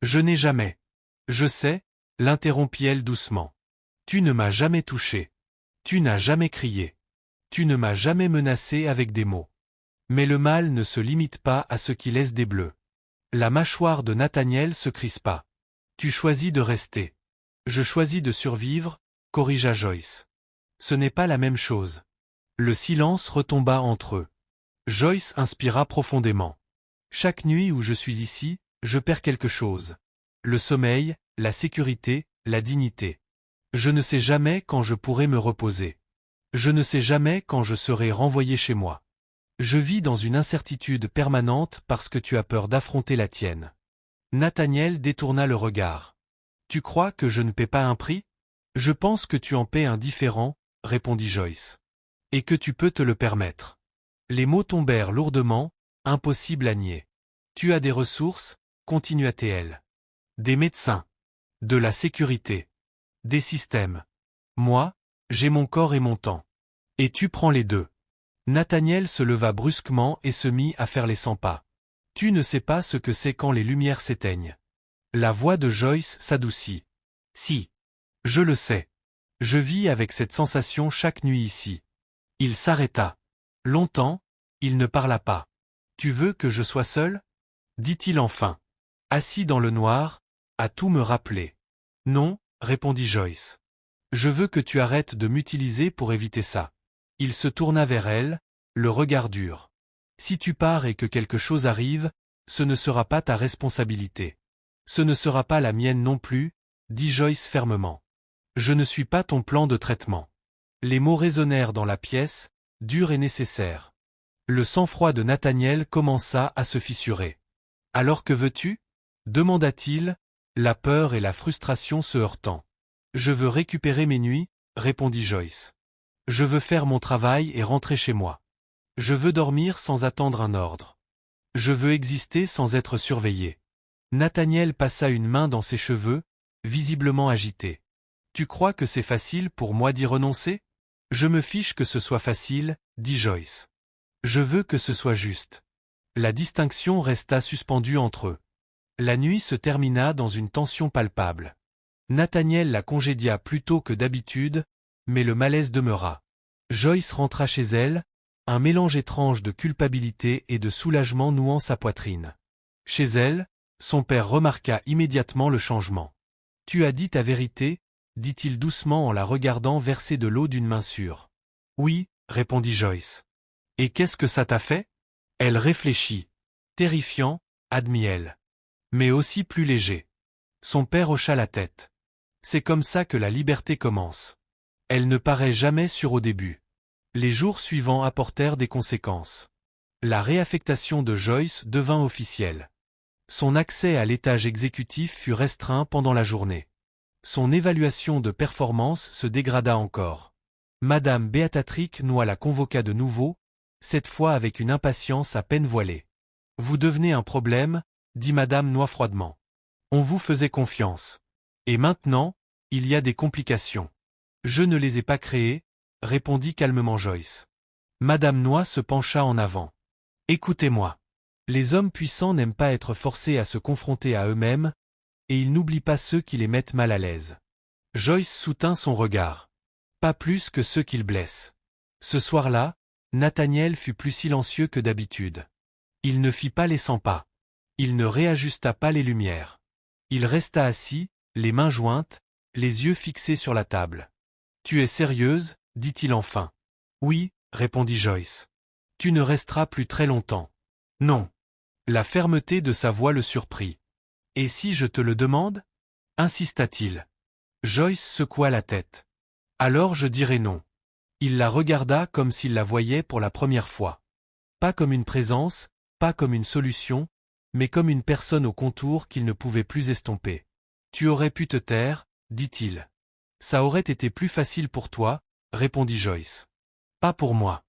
Je n'ai jamais. Je sais, l'interrompit-elle doucement. Tu ne m'as jamais touché. Tu n'as jamais crié. Tu ne m'as jamais menacé avec des mots. Mais le mal ne se limite pas à ce qui laisse des bleus. La mâchoire de Nathaniel se crispa. Tu choisis de rester. Je choisis de survivre, corrigea Joyce. Ce n'est pas la même chose. Le silence retomba entre eux. Joyce inspira profondément. Chaque nuit où je suis ici, je perds quelque chose. Le sommeil, la sécurité, la dignité. Je ne sais jamais quand je pourrai me reposer. Je ne sais jamais quand je serai renvoyé chez moi. Je vis dans une incertitude permanente parce que tu as peur d'affronter la tienne. Nathaniel détourna le regard. Tu crois que je ne paie pas un prix? Je pense que tu en paies un différent, répondit Joyce. Et que tu peux te le permettre. Les mots tombèrent lourdement, impossible à nier. Tu as des ressources, continua-t-elle. Des médecins. De la sécurité. Des systèmes. Moi, j'ai mon corps et mon temps. Et tu prends les deux. Nathaniel se leva brusquement et se mit à faire les 100 pas. Tu ne sais pas ce que c'est quand les lumières s'éteignent. La voix de Joyce s'adoucit. Si. Je le sais. Je vis avec cette sensation chaque nuit ici. Il s'arrêta. Longtemps, il ne parla pas. Tu veux que je sois seul? Dit-il enfin. Assis dans le noir, à tout me rappeler. Non, répondit Joyce. Je veux que tu arrêtes de m'utiliser pour éviter ça. Il se tourna vers elle, le regard dur. Si tu pars et que quelque chose arrive, ce ne sera pas ta responsabilité. Ce ne sera pas la mienne non plus, dit Joyce fermement. Je ne suis pas ton plan de traitement. Les mots résonnèrent dans la pièce, durs et nécessaires. Le sang-froid de Nathaniel commença à se fissurer. Alors que veux-tu? Demanda-t-il, la peur et la frustration se heurtant. Je veux récupérer mes nuits, répondit Joyce. Je veux faire mon travail et rentrer chez moi. Je veux dormir sans attendre un ordre. Je veux exister sans être surveillé. Nathaniel passa une main dans ses cheveux, visiblement agité. Tu crois que c'est facile pour moi d'y renoncer? Je me fiche que ce soit facile, dit Joyce. Je veux que ce soit juste. La distinction resta suspendue entre eux. La nuit se termina dans une tension palpable. Nathaniel la congédia plus tôt que d'habitude, mais le malaise demeura. Joyce rentra chez elle, un mélange étrange de culpabilité et de soulagement nouant sa poitrine. Chez elle, son père remarqua immédiatement le changement. « Tu as dit ta vérité ?» dit-il doucement en la regardant verser de l'eau d'une main sûre. « Oui, » répondit Joyce. « Et qu'est-ce que ça t'a fait ?» Elle réfléchit. « Terrifiant, » admit-elle. « Mais aussi plus léger. » Son père hocha la tête. « C'est comme ça que la liberté commence. » Elle ne paraît jamais sûre au début. Les jours suivants apportèrent des conséquences. La réaffectation de Joyce devint officielle. Son accès à l'étage exécutif fut restreint pendant la journée. Son évaluation de performance se dégrada encore. Madame Beatatrix Noix la convoqua de nouveau, cette fois avec une impatience à peine voilée. « Vous devenez un problème, » dit Madame Noix froidement. « On vous faisait confiance. Et maintenant, il y a des complications. »« Je ne les ai pas créées, » répondit calmement Joyce. Madame Noix se pencha en avant. « Écoutez-moi. Les hommes puissants n'aiment pas être forcés à se confronter à eux-mêmes, et ils n'oublient pas ceux qui les mettent mal à l'aise. » Joyce soutint son regard. Pas plus que ceux qu'ils blessent. Ce soir-là, Nathaniel fut plus silencieux que d'habitude. Il ne fit pas les 100 pas. Il ne réajusta pas les lumières. Il resta assis, les mains jointes, les yeux fixés sur la table. « Tu es sérieuse ?» dit-il enfin. « Oui » répondit Joyce. « Tu ne resteras plus très longtemps. »« Non. » La fermeté de sa voix le surprit. « Et si je te le demande ?» insista-t-il. Joyce secoua la tête. « Alors je dirai non. » Il la regarda comme s'il la voyait pour la première fois. Pas comme une présence, pas comme une solution, mais comme une personne au contour qu'il ne pouvait plus estomper. « Tu aurais pu te taire, » dit-il. « Ça aurait été plus facile pour toi, » répondit Joyce. « Pas pour moi. »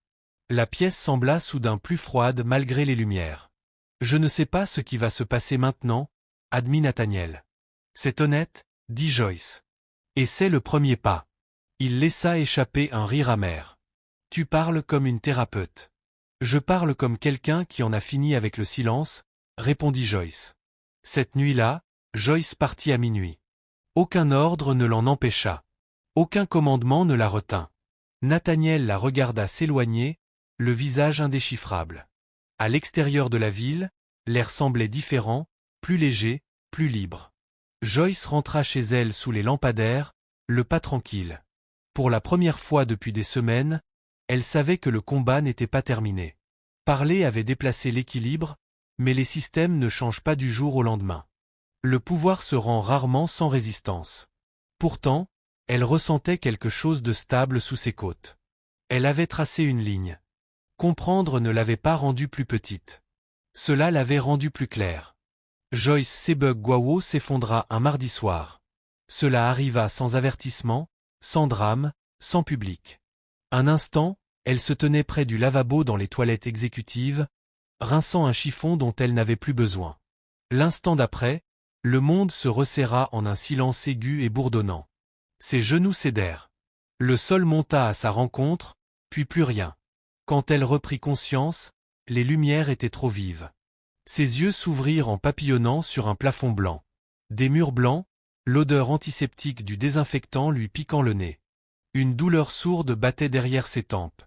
La pièce sembla soudain plus froide malgré les lumières. « Je ne sais pas ce qui va se passer maintenant, » admit Nathaniel. « C'est honnête, » dit Joyce. « Et c'est le premier pas. » Il laissa échapper un rire amer. « Tu parles comme une thérapeute. »« Je parle comme quelqu'un qui en a fini avec le silence, » répondit Joyce. Cette nuit-là, Joyce partit à minuit. Aucun ordre ne l'en empêcha. Aucun commandement ne la retint. Nathaniel la regarda s'éloigner, le visage indéchiffrable. À l'extérieur de la ville, l'air semblait différent, plus léger, plus libre. Joyce rentra chez elle sous les lampadaires, le pas tranquille. Pour la première fois depuis des semaines, elle savait que le combat n'était pas terminé. Parler avait déplacé l'équilibre, mais les systèmes ne changent pas du jour au lendemain. Le pouvoir se rend rarement sans résistance. Pourtant, elle ressentait quelque chose de stable sous ses côtes. Elle avait tracé une ligne. Comprendre ne l'avait pas rendue plus petite. Cela l'avait rendue plus claire. Joyce Sebug-Gwawo s'effondra un mardi soir. Cela arriva sans avertissement, sans drame, sans public. Un instant, elle se tenait près du lavabo dans les toilettes exécutives, rinçant un chiffon dont elle n'avait plus besoin. L'instant d'après, le monde se resserra en un silence aigu et bourdonnant. Ses genoux cédèrent. Le sol monta à sa rencontre, puis plus rien. Quand elle reprit conscience, les lumières étaient trop vives. Ses yeux s'ouvrirent en papillonnant sur un plafond blanc. Des murs blancs, l'odeur antiseptique du désinfectant lui piquant le nez. Une douleur sourde battait derrière ses tempes.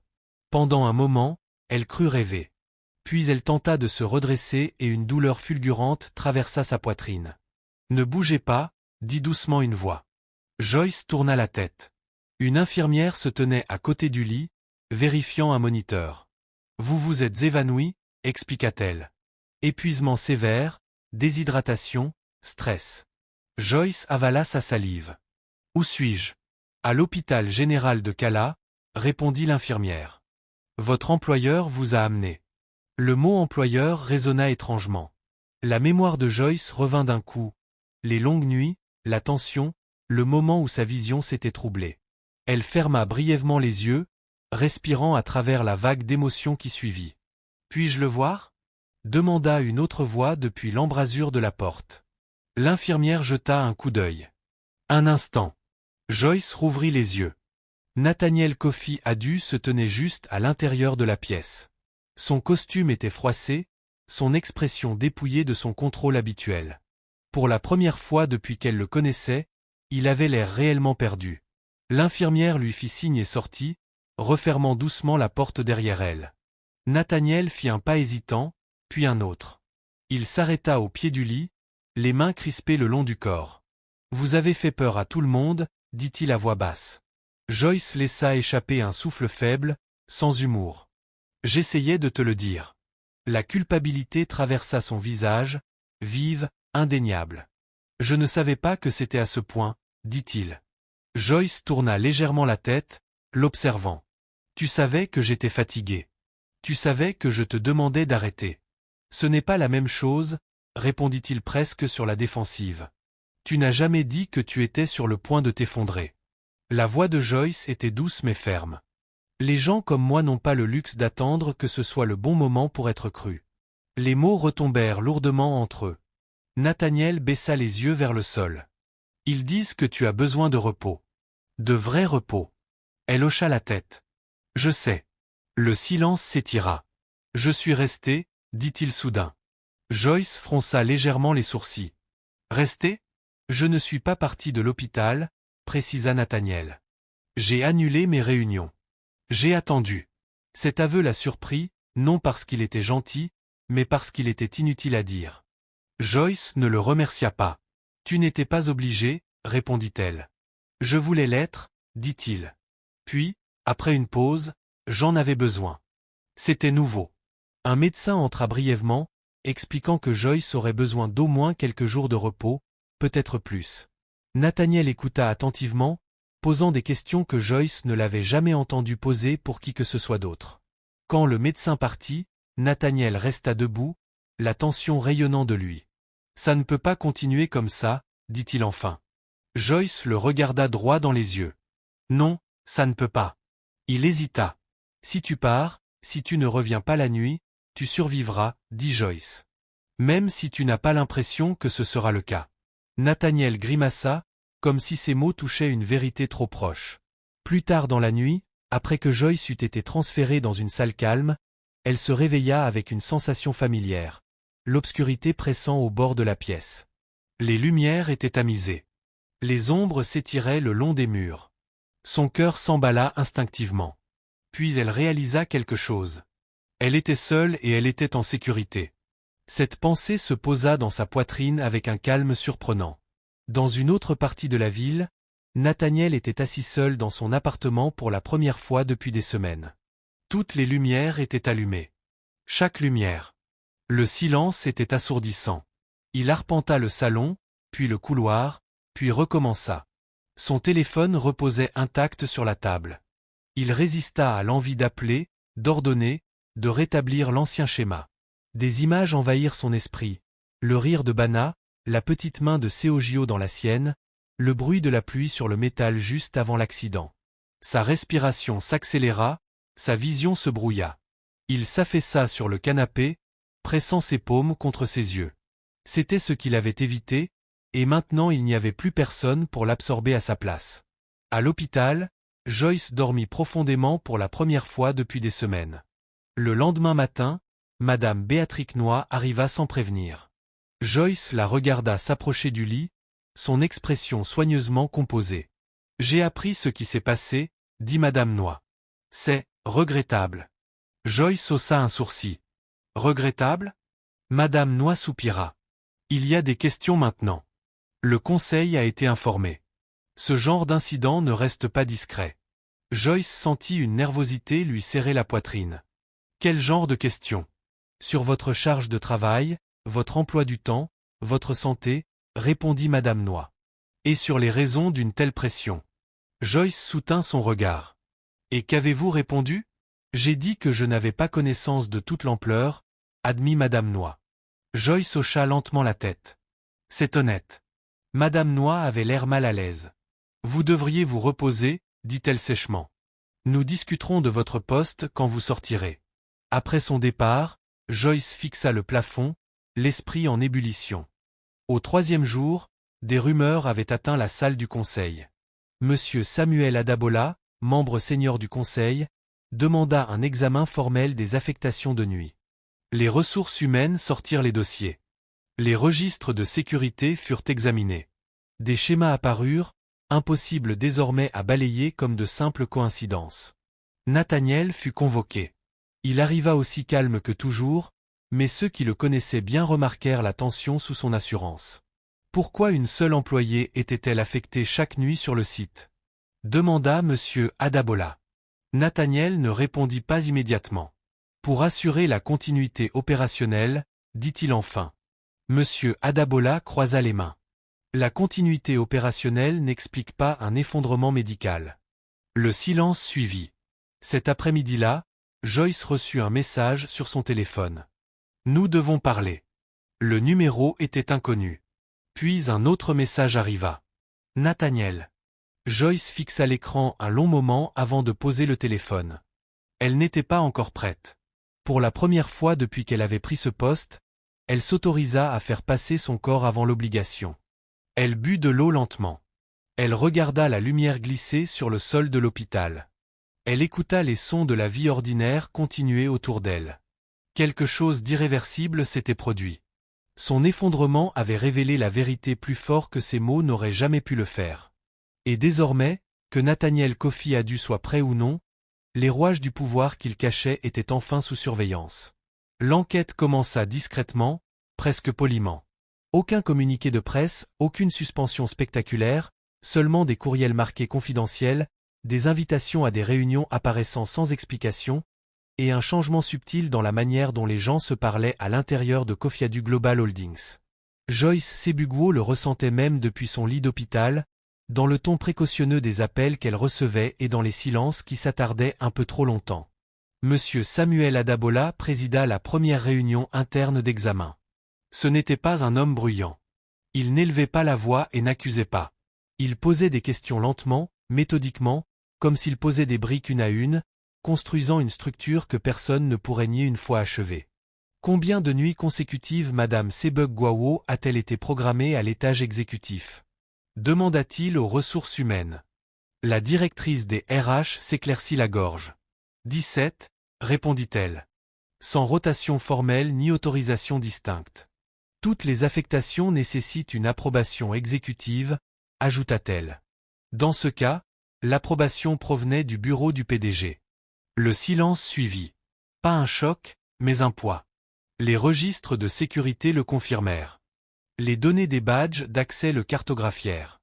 Pendant un moment, elle crut rêver. Puis elle tenta de se redresser et une douleur fulgurante traversa sa poitrine. « Ne bougez pas » dit doucement une voix. Joyce tourna la tête. Une infirmière se tenait à côté du lit, vérifiant un moniteur. « Vous vous êtes évanoui » expliqua-t-elle. Épuisement sévère, déshydratation, stress. Joyce avala sa salive. « Où suis-je » ? « À l'hôpital général de Cala » répondit l'infirmière. « Votre employeur vous a amené. » Le mot employeur résonna étrangement. La mémoire de Joyce revint d'un coup. Les longues nuits, la tension, le moment où sa vision s'était troublée. Elle ferma brièvement les yeux, respirant à travers la vague d'émotions qui suivit. « Puis-je le voir » demanda une autre voix depuis l'embrasure de la porte. L'infirmière jeta un coup d'œil. Un instant. Joyce rouvrit les yeux. Nathaniel Coffey Adu se tenait juste à l'intérieur de la pièce. Son costume était froissé, son expression dépouillée de son contrôle habituel. Pour la première fois depuis qu'elle le connaissait, il avait l'air réellement perdu. L'infirmière lui fit signe et sortit, refermant doucement la porte derrière elle. Nathaniel fit un pas hésitant, puis un autre. Il s'arrêta au pied du lit, les mains crispées le long du corps. « Vous avez fait peur à tout le monde » dit-il à voix basse. Joyce laissa échapper un souffle faible, sans humour. « J'essayais de te le dire. » La culpabilité traversa son visage, vive, indéniable. « Je ne savais pas que c'était à ce point, » dit-il. Joyce tourna légèrement la tête, l'observant. « Tu savais que j'étais fatigué. Tu savais que je te demandais d'arrêter. »« Ce n'est pas la même chose, » répondit-il presque sur la défensive. « Tu n'as jamais dit que tu étais sur le point de t'effondrer. » La voix de Joyce était douce mais ferme. « Les gens comme moi n'ont pas le luxe d'attendre que ce soit le bon moment pour être crus. » Les mots retombèrent lourdement entre eux. Nathaniel baissa les yeux vers le sol. « Ils disent que tu as besoin de repos. De vrai repos. » Elle hocha la tête. « Je sais. » Le silence s'étira. « Je suis resté, » dit-il soudain. Joyce fronça légèrement les sourcils. « Resté ? Je ne suis pas parti de l'hôpital, » précisa Nathaniel. « J'ai annulé mes réunions. J'ai attendu. » Cet aveu la surprit, non parce qu'il était gentil, mais parce qu'il était inutile à dire. Joyce ne le remercia pas. « Tu n'étais pas obligé, » répondit-elle. « Je voulais l'être, » dit-il. Puis, après une pause, « j'en avais besoin. » C'était nouveau. Un médecin entra brièvement, expliquant que Joyce aurait besoin d'au moins quelques jours de repos, peut-être plus. Nathaniel écouta attentivement, posant des questions que Joyce ne l'avait jamais entendu poser pour qui que ce soit d'autre. Quand le médecin partit, Nathaniel resta debout, la tension rayonnant de lui. « Ça ne peut pas continuer comme ça, » dit-il enfin. Joyce le regarda droit dans les yeux. « Non, ça ne peut pas. » Il hésita. « Si tu pars, si tu ne reviens pas la nuit, tu survivras, » dit Joyce. « Même si tu n'as pas l'impression que ce sera le cas. » Nathaniel grimaça, comme si ces mots touchaient une vérité trop proche. Plus tard dans la nuit, après que Joyce eut été transférée dans une salle calme, elle se réveilla avec une sensation familière, l'obscurité pressant au bord de la pièce. Les lumières étaient tamisées. Les ombres s'étiraient le long des murs. Son cœur s'emballa instinctivement. Puis elle réalisa quelque chose. Elle était seule et elle était en sécurité. Cette pensée se posa dans sa poitrine avec un calme surprenant. Dans une autre partie de la ville, Nathaniel était assis seul dans son appartement pour la première fois depuis des semaines. Toutes les lumières étaient allumées. Chaque lumière. Le silence était assourdissant. Il arpenta le salon, puis le couloir, puis recommença. Son téléphone reposait intact sur la table. Il résista à l'envie d'appeler, d'ordonner, de rétablir l'ancien schéma. Des images envahirent son esprit. Le rire de Bana, la petite main de Seogio dans la sienne, le bruit de la pluie sur le métal juste avant l'accident. Sa respiration s'accéléra, sa vision se brouilla. Il s'affaissa sur le canapé, pressant ses paumes contre ses yeux. C'était ce qu'il avait évité, et maintenant il n'y avait plus personne pour l'absorber à sa place. À l'hôpital, Joyce dormit profondément pour la première fois depuis des semaines. Le lendemain matin, Madame Béatrix Noy arriva sans prévenir. Joyce la regarda s'approcher du lit, son expression soigneusement composée. « J'ai appris ce qui s'est passé, » dit Madame Noy. « C'est regrettable. » Joyce haussa un sourcil. « Regrettable » Madame Noy soupira. « Il y a des questions maintenant. Le conseil a été informé. Ce genre d'incident ne reste pas discret. » Joyce sentit une nervosité lui serrer la poitrine. « Quel genre de questions ? Sur votre charge de travail, votre emploi du temps, votre santé, » répondit Madame Noy. « Et sur les raisons d'une telle pression. » Joyce soutint son regard. « Et qu'avez-vous répondu ? » « J'ai dit que je n'avais pas connaissance de toute l'ampleur, » admit Madame Noy. Joyce hocha lentement la tête. « C'est honnête. » Madame Noy avait l'air mal à l'aise. « Vous devriez vous reposer, dit-elle sèchement. Nous discuterons de votre poste quand vous sortirez. Après son départ, Joyce fixa le plafond, l'esprit en ébullition. Au 3e jour, des rumeurs avaient atteint la salle du conseil. Monsieur Samuel Adabola, membre senior du conseil, demanda un examen formel des affectations de nuit. Les ressources humaines sortirent les dossiers. Les registres de sécurité furent examinés. Des schémas apparurent, impossibles désormais à balayer comme de simples coïncidences. Nathaniel fut convoqué. Il arriva aussi calme que toujours, mais ceux qui le connaissaient bien remarquèrent la tension sous son assurance. Pourquoi une seule employée était-elle affectée chaque nuit sur le site? Demanda monsieur Adabola. Nathaniel ne répondit pas immédiatement. Pour assurer la continuité opérationnelle, dit-il enfin. Monsieur Adabola croisa les mains. La continuité opérationnelle n'explique pas un effondrement médical. Le silence suivit. Cet après-midi-là, Joyce reçut un message sur son téléphone. Nous devons parler. Le numéro était inconnu. Puis un autre message arriva. Nathaniel. Joyce fixa l'écran un long moment avant de poser le téléphone. Elle n'était pas encore prête. Pour la première fois depuis qu'elle avait pris ce poste, elle s'autorisa à faire passer son corps avant l'obligation. Elle but de l'eau lentement. Elle regarda la lumière glisser sur le sol de l'hôpital. Elle écouta les sons de la vie ordinaire continuer autour d'elle. Quelque chose d'irréversible s'était produit. Son effondrement avait révélé la vérité plus fort que ses mots n'auraient jamais pu le faire. Et désormais, que Nathaniel Kofi Adu soit prêt ou non, les rouages du pouvoir qu'il cachait étaient enfin sous surveillance. L'enquête commença discrètement, presque poliment. Aucun communiqué de presse, aucune suspension spectaculaire, seulement des courriels marqués confidentiels, des invitations à des réunions apparaissant sans explication, et un changement subtil dans la manière dont les gens se parlaient à l'intérieur de Kofi Adu Global Holdings. Joyce Sebugwo le ressentait même depuis son lit d'hôpital, dans le ton précautionneux des appels qu'elle recevait et dans les silences qui s'attardaient un peu trop longtemps. Monsieur Samuel Adabola présida la première réunion interne d'examen. Ce n'était pas un homme bruyant. Il n'élevait pas la voix et n'accusait pas. Il posait des questions lentement, méthodiquement, comme s'il posait des briques une à une, construisant une structure que personne ne pourrait nier une fois achevée. Combien de nuits consécutives Madame Sebug-Gwawo a-t-elle été programmée à l'étage exécutif? Demanda-t-il aux ressources humaines. La directrice des RH s'éclaircit la gorge. 17, répondit-elle. Sans rotation formelle ni autorisation distincte. Toutes les affectations nécessitent une approbation exécutive, ajouta-t-elle. Dans ce cas, l'approbation provenait du bureau du PDG. Le silence suivit. Pas un choc, mais un poids. Les registres de sécurité le confirmèrent. Les données des badges d'accès le cartographièrent.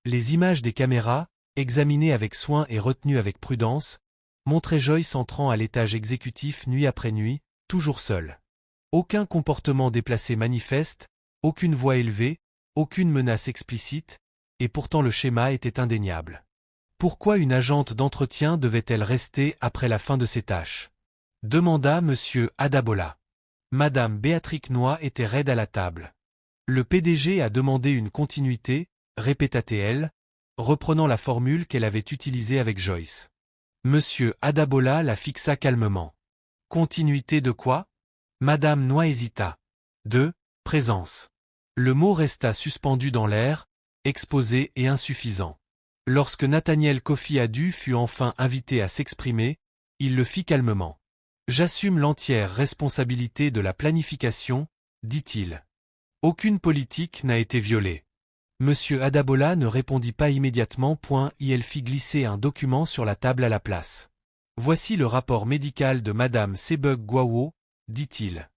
Les images des caméras, examinées avec soin et retenues avec prudence, montraient Joyce entrant à l'étage exécutif nuit après nuit, toujours seule. Aucun comportement déplacé manifeste, aucune voix élevée, aucune menace explicite, et pourtant le schéma était indéniable. Pourquoi une agente d'entretien devait-elle rester après la fin de ses tâches? Demanda monsieur Adabola. Madame Béatrix Noy était raide à la table. Le PDG a demandé une continuité, répéta-t-elle, reprenant la formule qu'elle avait utilisée avec Joyce. Monsieur Adabola la fixa calmement. Continuité de quoi? Madame Noy hésita. De présence. Le mot resta suspendu dans l'air, exposé et insuffisant. Lorsque Nathaniel Kofi Adu fut enfin invité à s'exprimer, il le fit calmement. J'assume l'entière responsabilité de la planification, dit-il. Aucune politique n'a été violée. Monsieur Adabola ne répondit pas immédiatement. Il fit glisser un document sur la table à la place. Voici le rapport médical de Madame Sebug-Gwawo, dit-il.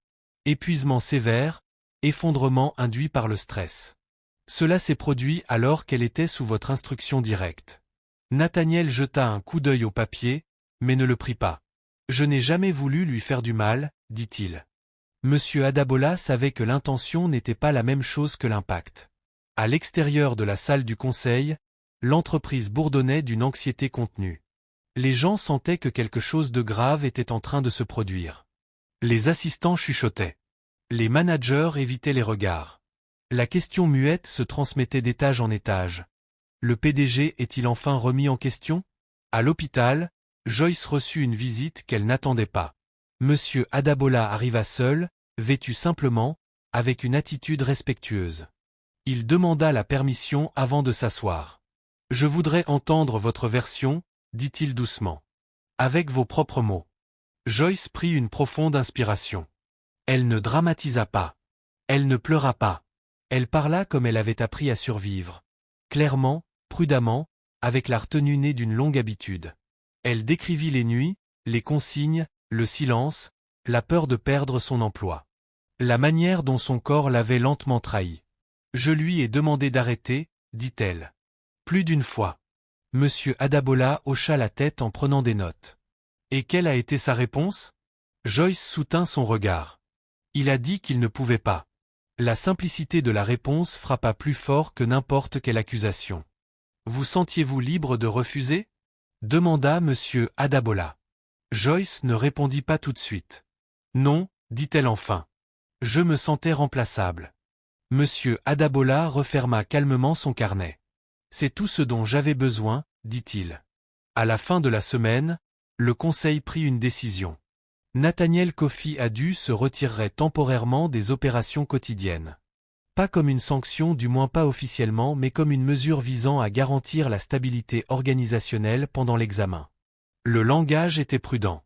Épuisement sévère, effondrement induit par le stress. Cela s'est produit alors qu'elle était sous votre instruction directe. Nathaniel jeta un coup d'œil au papier, mais ne le prit pas. Je n'ai jamais voulu lui faire du mal, dit-il. Monsieur Adabola savait que l'intention n'était pas la même chose que l'impact. À l'extérieur de la salle du conseil, l'entreprise bourdonnait d'une anxiété contenue. Les gens sentaient que quelque chose de grave était en train de se produire. Les assistants chuchotaient. Les managers évitaient les regards. La question muette se transmettait d'étage en étage. Le PDG est-il enfin remis en question? À l'hôpital, Joyce reçut une visite qu'elle n'attendait pas. Monsieur Adabola arriva seul, vêtu simplement, avec une attitude respectueuse. Il demanda la permission avant de s'asseoir. « Je voudrais entendre votre version, » dit-il doucement. « Avec vos propres mots. » Joyce prit une profonde inspiration. Elle ne dramatisa pas. Elle ne pleura pas. Elle parla comme elle avait appris à survivre. Clairement, prudemment, avec la retenue née d'une longue habitude. Elle décrivit les nuits, les consignes, le silence, la peur de perdre son emploi. La manière dont son corps l'avait lentement trahi. « Je lui ai demandé d'arrêter, » dit-elle. Plus d'une fois. Monsieur Adabola hocha la tête en prenant des notes. Et quelle a été sa réponse? Joyce soutint son regard. Il a dit qu'il ne pouvait pas. La simplicité de la réponse frappa plus fort que n'importe quelle accusation. Vous sentiez-vous libre de refuser? Demanda monsieur Adabola. Joyce ne répondit pas tout de suite. Non, dit-elle enfin. Je me sentais remplaçable. Monsieur Adabola referma calmement son carnet. C'est tout ce dont j'avais besoin, dit-il. À la fin de la semaine, le conseil prit une décision. Nathaniel Kofi Adu se retirerait temporairement des opérations quotidiennes. Pas comme une sanction, du moins pas officiellement, mais comme une mesure visant à garantir la stabilité organisationnelle pendant l'examen. Le langage était prudent.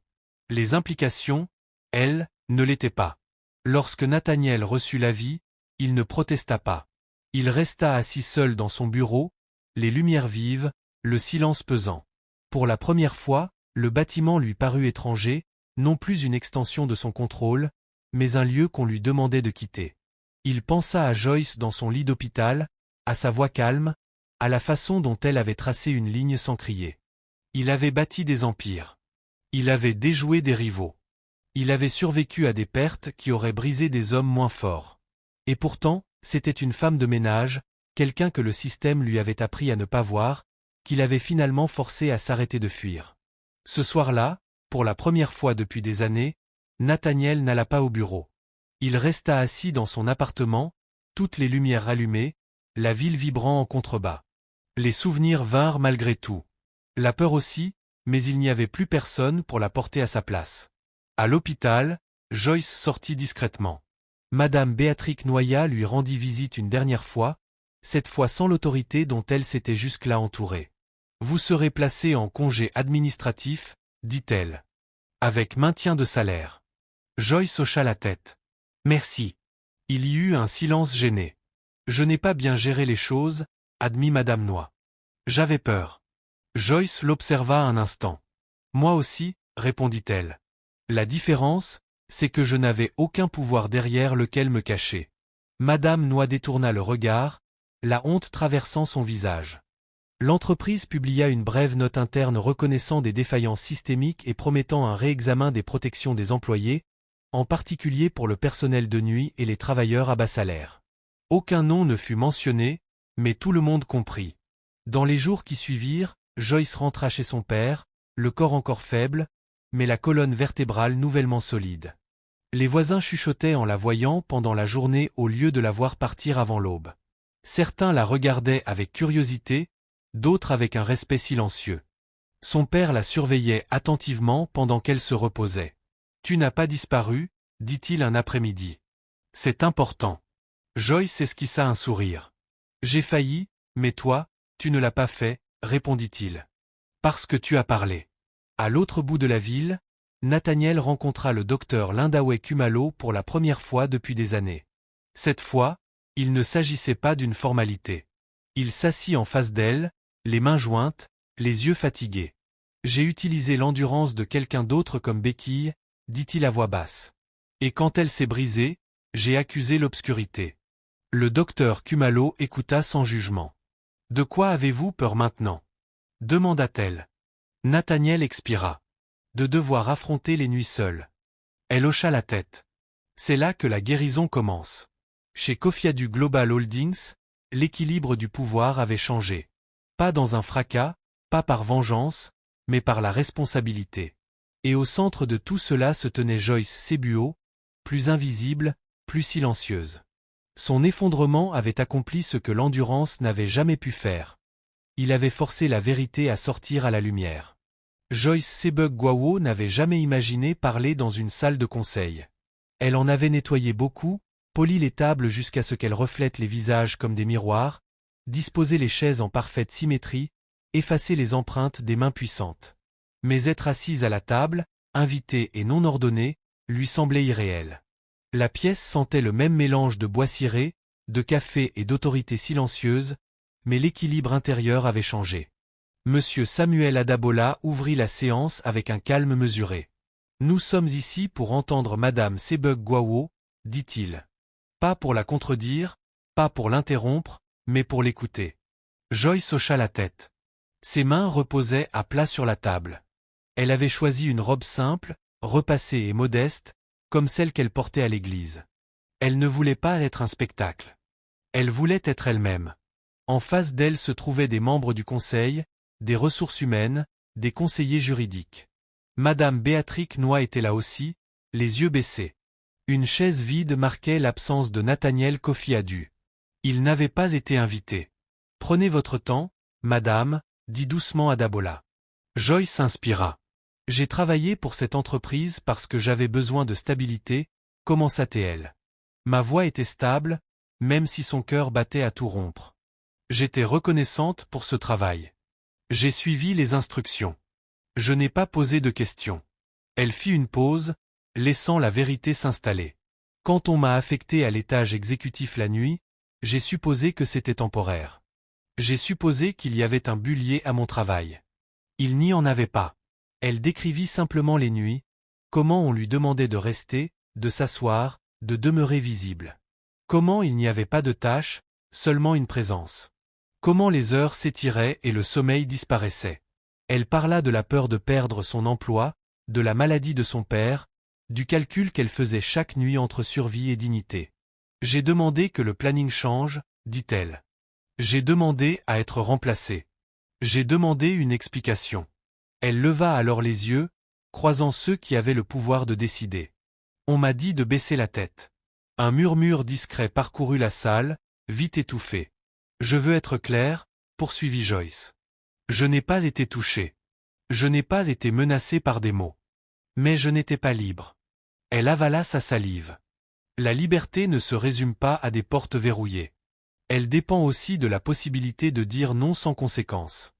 Les implications, elles, ne l'étaient pas. Lorsque Nathaniel reçut l'avis, il ne protesta pas. Il resta assis seul dans son bureau, les lumières vives, le silence pesant. Pour la première fois, le bâtiment lui parut étranger, non plus une extension de son contrôle, mais un lieu qu'on lui demandait de quitter. Il pensa à Joyce dans son lit d'hôpital, à sa voix calme, à la façon dont elle avait tracé une ligne sans crier. Il avait bâti des empires. Il avait déjoué des rivaux. Il avait survécu à des pertes qui auraient brisé des hommes moins forts. Et pourtant, c'était une femme de ménage, quelqu'un que le système lui avait appris à ne pas voir, qu'il avait finalement forcé à s'arrêter de fuir. Ce soir-là, pour la première fois depuis des années, Nathaniel n'alla pas au bureau. Il resta assis dans son appartement, toutes les lumières allumées, la ville vibrant en contrebas. Les souvenirs vinrent malgré tout. La peur aussi, mais il n'y avait plus personne pour la porter à sa place. À l'hôpital, Joyce sortit discrètement. Madame Béatrix Noya lui rendit visite une dernière fois, cette fois sans l'autorité dont elle s'était jusque-là entourée. « Vous serez placé en congé administratif, » dit-elle. « Avec maintien de salaire. » Joyce hocha la tête. « Merci. » Il y eut un silence gêné. « Je n'ai pas bien géré les choses, » admit Madame Noy. « J'avais peur. » Joyce l'observa un instant. « Moi aussi, » répondit-elle. « La différence, c'est que je n'avais aucun pouvoir derrière lequel me cacher. » Madame Noy détourna le regard, la honte traversant son visage. L'entreprise publia une brève note interne reconnaissant des défaillances systémiques et promettant un réexamen des protections des employés, en particulier pour le personnel de nuit et les travailleurs à bas salaire. Aucun nom ne fut mentionné, mais tout le monde comprit. Dans les jours qui suivirent, Joyce rentra chez son père, le corps encore faible, mais la colonne vertébrale nouvellement solide. Les voisins chuchotaient en la voyant pendant la journée au lieu de la voir partir avant l'aube. Certains la regardaient avec curiosité, d'autres avec un respect silencieux. Son père la surveillait attentivement pendant qu'elle se reposait. « Tu n'as pas disparu, » dit-il un après-midi. « C'est important. » Joyce esquissa un sourire. « J'ai failli, mais toi, tu ne l'as pas fait, » répondit-il. « Parce que tu as parlé. » À l'autre bout de la ville, Nathaniel rencontra le docteur Lindawe Kumalo pour la première fois depuis des années. Cette fois, il ne s'agissait pas d'une formalité. Il s'assit en face d'elle, les mains jointes, les yeux fatigués. « J'ai utilisé l'endurance de quelqu'un d'autre comme béquille, » dit-il à voix basse. « Et quand elle s'est brisée, j'ai accusé l'obscurité. » Le docteur Kumalo écouta sans jugement. « De quoi avez-vous peur maintenant » demanda-t-elle. Nathaniel expira. De devoir affronter les nuits seules. Elle hocha la tête. C'est là que la guérison commence. Chez Kofi Adu Global Holdings, l'équilibre du pouvoir avait changé. Pas dans un fracas, pas par vengeance, mais par la responsabilité. Et au centre de tout cela se tenait Joyce Sebuo, plus invisible, plus silencieuse. Son effondrement avait accompli ce que l'endurance n'avait jamais pu faire. Il avait forcé la vérité à sortir à la lumière. Joyce Sebug-Gwawo n'avait jamais imaginé parler dans une salle de conseil. Elle en avait nettoyé beaucoup, poli les tables jusqu'à ce qu'elles reflètent les visages comme des miroirs, disposé les chaises en parfaite symétrie, effacé les empreintes des mains puissantes. Mais être assise à la table, invitée et non ordonnée, lui semblait irréel. La pièce sentait le même mélange de bois ciré, de café et d'autorité silencieuse, mais l'équilibre intérieur avait changé. Monsieur Samuel Adabola ouvrit la séance avec un calme mesuré. « Nous sommes ici pour entendre Madame Sebug-Gwawo, dit-il. Pas pour la contredire, pas pour l'interrompre, mais pour l'écouter. » Joyce hocha la tête. Ses mains reposaient à plat sur la table. Elle avait choisi une robe simple, repassée et modeste, comme celle qu'elle portait à l'église. Elle ne voulait pas être un spectacle. Elle voulait être elle-même. En face d'elle se trouvaient des membres du conseil, des ressources humaines, des conseillers juridiques. Madame Béatrix Noy était là aussi, les yeux baissés. Une chaise vide marquait l'absence de Nathaniel Kofi-Adu. Il n'avait pas été invité. « Prenez votre temps, madame », dit doucement Adabola. Joyce s'inspira. « J'ai travaillé pour cette entreprise parce que j'avais besoin de stabilité », commença-t-elle. Ma voix était stable, même si son cœur battait à tout rompre. J'étais reconnaissante pour ce travail. J'ai suivi les instructions. Je n'ai pas posé de questions. Elle fit une pause, laissant la vérité s'installer. Quand on m'a affecté à l'étage exécutif la nuit, j'ai supposé que c'était temporaire. J'ai supposé qu'il y avait un but lié à mon travail. Il n'y en avait pas. Elle décrivit simplement les nuits, comment on lui demandait de rester, de s'asseoir, de demeurer visible. Comment il n'y avait pas de tâche, seulement une présence. Comment les heures s'étiraient et le sommeil disparaissait. Elle parla de la peur de perdre son emploi, de la maladie de son père, du calcul qu'elle faisait chaque nuit entre survie et dignité. J'ai demandé que le planning change, dit-elle. J'ai demandé à être remplacée. J'ai demandé une explication. Elle leva alors les yeux, croisant ceux qui avaient le pouvoir de décider. On m'a dit de baisser la tête. Un murmure discret parcourut la salle, vite étouffé. Je veux être clair, poursuivit Joyce. Je n'ai pas été touchée. Je n'ai pas été menacée par des mots. Mais je n'étais pas libre. Elle avala sa salive. La liberté ne se résume pas à des portes verrouillées. Elle dépend aussi de la possibilité de dire non sans conséquence.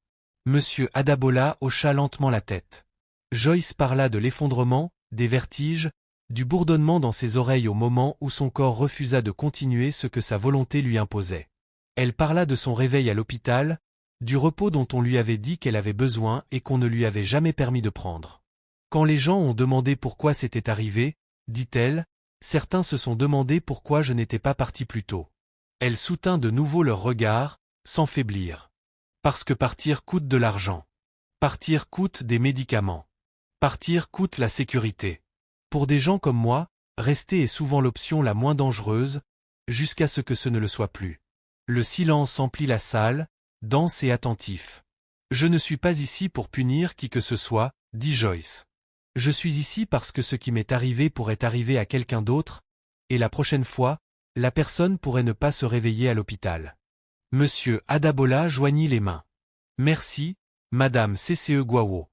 Monsieur Adabola hocha lentement la tête. Joyce parla de l'effondrement, des vertiges, du bourdonnement dans ses oreilles au moment où son corps refusa de continuer ce que sa volonté lui imposait. Elle parla de son réveil à l'hôpital, du repos dont on lui avait dit qu'elle avait besoin et qu'on ne lui avait jamais permis de prendre. Quand les gens ont demandé pourquoi c'était arrivé, dit-elle, certains se sont demandé pourquoi je n'étais pas parti plus tôt. Elle soutint de nouveau leur regard, sans faiblir. Parce que partir coûte de l'argent. Partir coûte des médicaments. Partir coûte la sécurité. Pour des gens comme moi, rester est souvent l'option la moins dangereuse, jusqu'à ce que ce ne le soit plus. Le silence emplit la salle, dense et attentif. Je ne suis pas ici pour punir qui que ce soit, dit Joyce. Je suis ici parce que ce qui m'est arrivé pourrait arriver à quelqu'un d'autre, et la prochaine fois, la personne pourrait ne pas se réveiller à l'hôpital. Monsieur Adabola joignit les mains. Merci, Madame Sebug-Gwawo.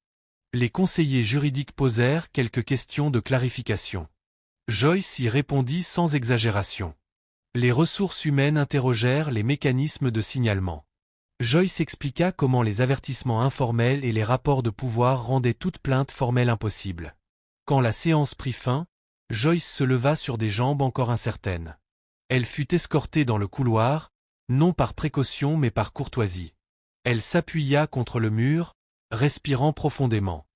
Les conseillers juridiques posèrent quelques questions de clarification. Joyce y répondit sans exagération. Les ressources humaines interrogèrent les mécanismes de signalement. Joyce expliqua comment les avertissements informels et les rapports de pouvoir rendaient toute plainte formelle impossible. Quand la séance prit fin, Joyce se leva sur des jambes encore incertaines. Elle fut escortée dans le couloir, non par précaution mais par courtoisie. Elle s'appuya contre le mur, respirant profondément.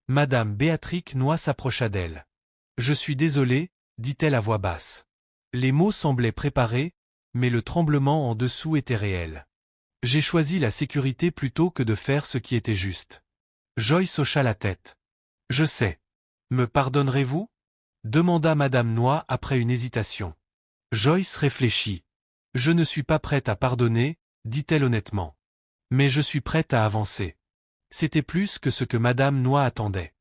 Madame Béatrix Noy s'approcha d'elle. « Je suis désolée, dit-elle à voix basse. Les mots semblaient préparés, mais le tremblement en dessous était réel. J'ai choisi la sécurité plutôt que de faire ce qui était juste. Joyce hocha la tête. Je sais. Me pardonnerez-vous? Demanda Madame Noy après une hésitation. Joyce réfléchit. Je ne suis pas prête à pardonner, dit-elle honnêtement. Mais je suis prête à avancer. C'était plus que ce que Madame Noy attendait.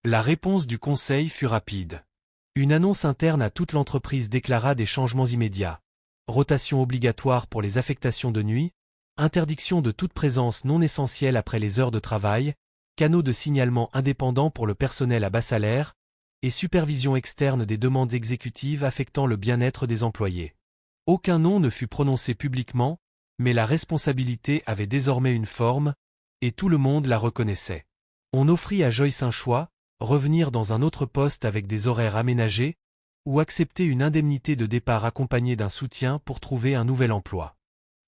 La réponse du conseil fut rapide. Une annonce interne à toute l'entreprise déclara des changements immédiats. Rotation obligatoire pour les affectations de nuit, interdiction de toute présence non essentielle après les heures de travail, canaux de signalement indépendants pour le personnel à bas salaire, et supervision externe des demandes exécutives affectant le bien-être des employés. Aucun nom ne fut prononcé publiquement, mais la responsabilité avait désormais une forme, et tout le monde la reconnaissait. On offrit à Joyce un choix, revenir dans un autre poste avec des horaires aménagés, ou accepter une indemnité de départ accompagnée d'un soutien pour trouver un nouvel emploi.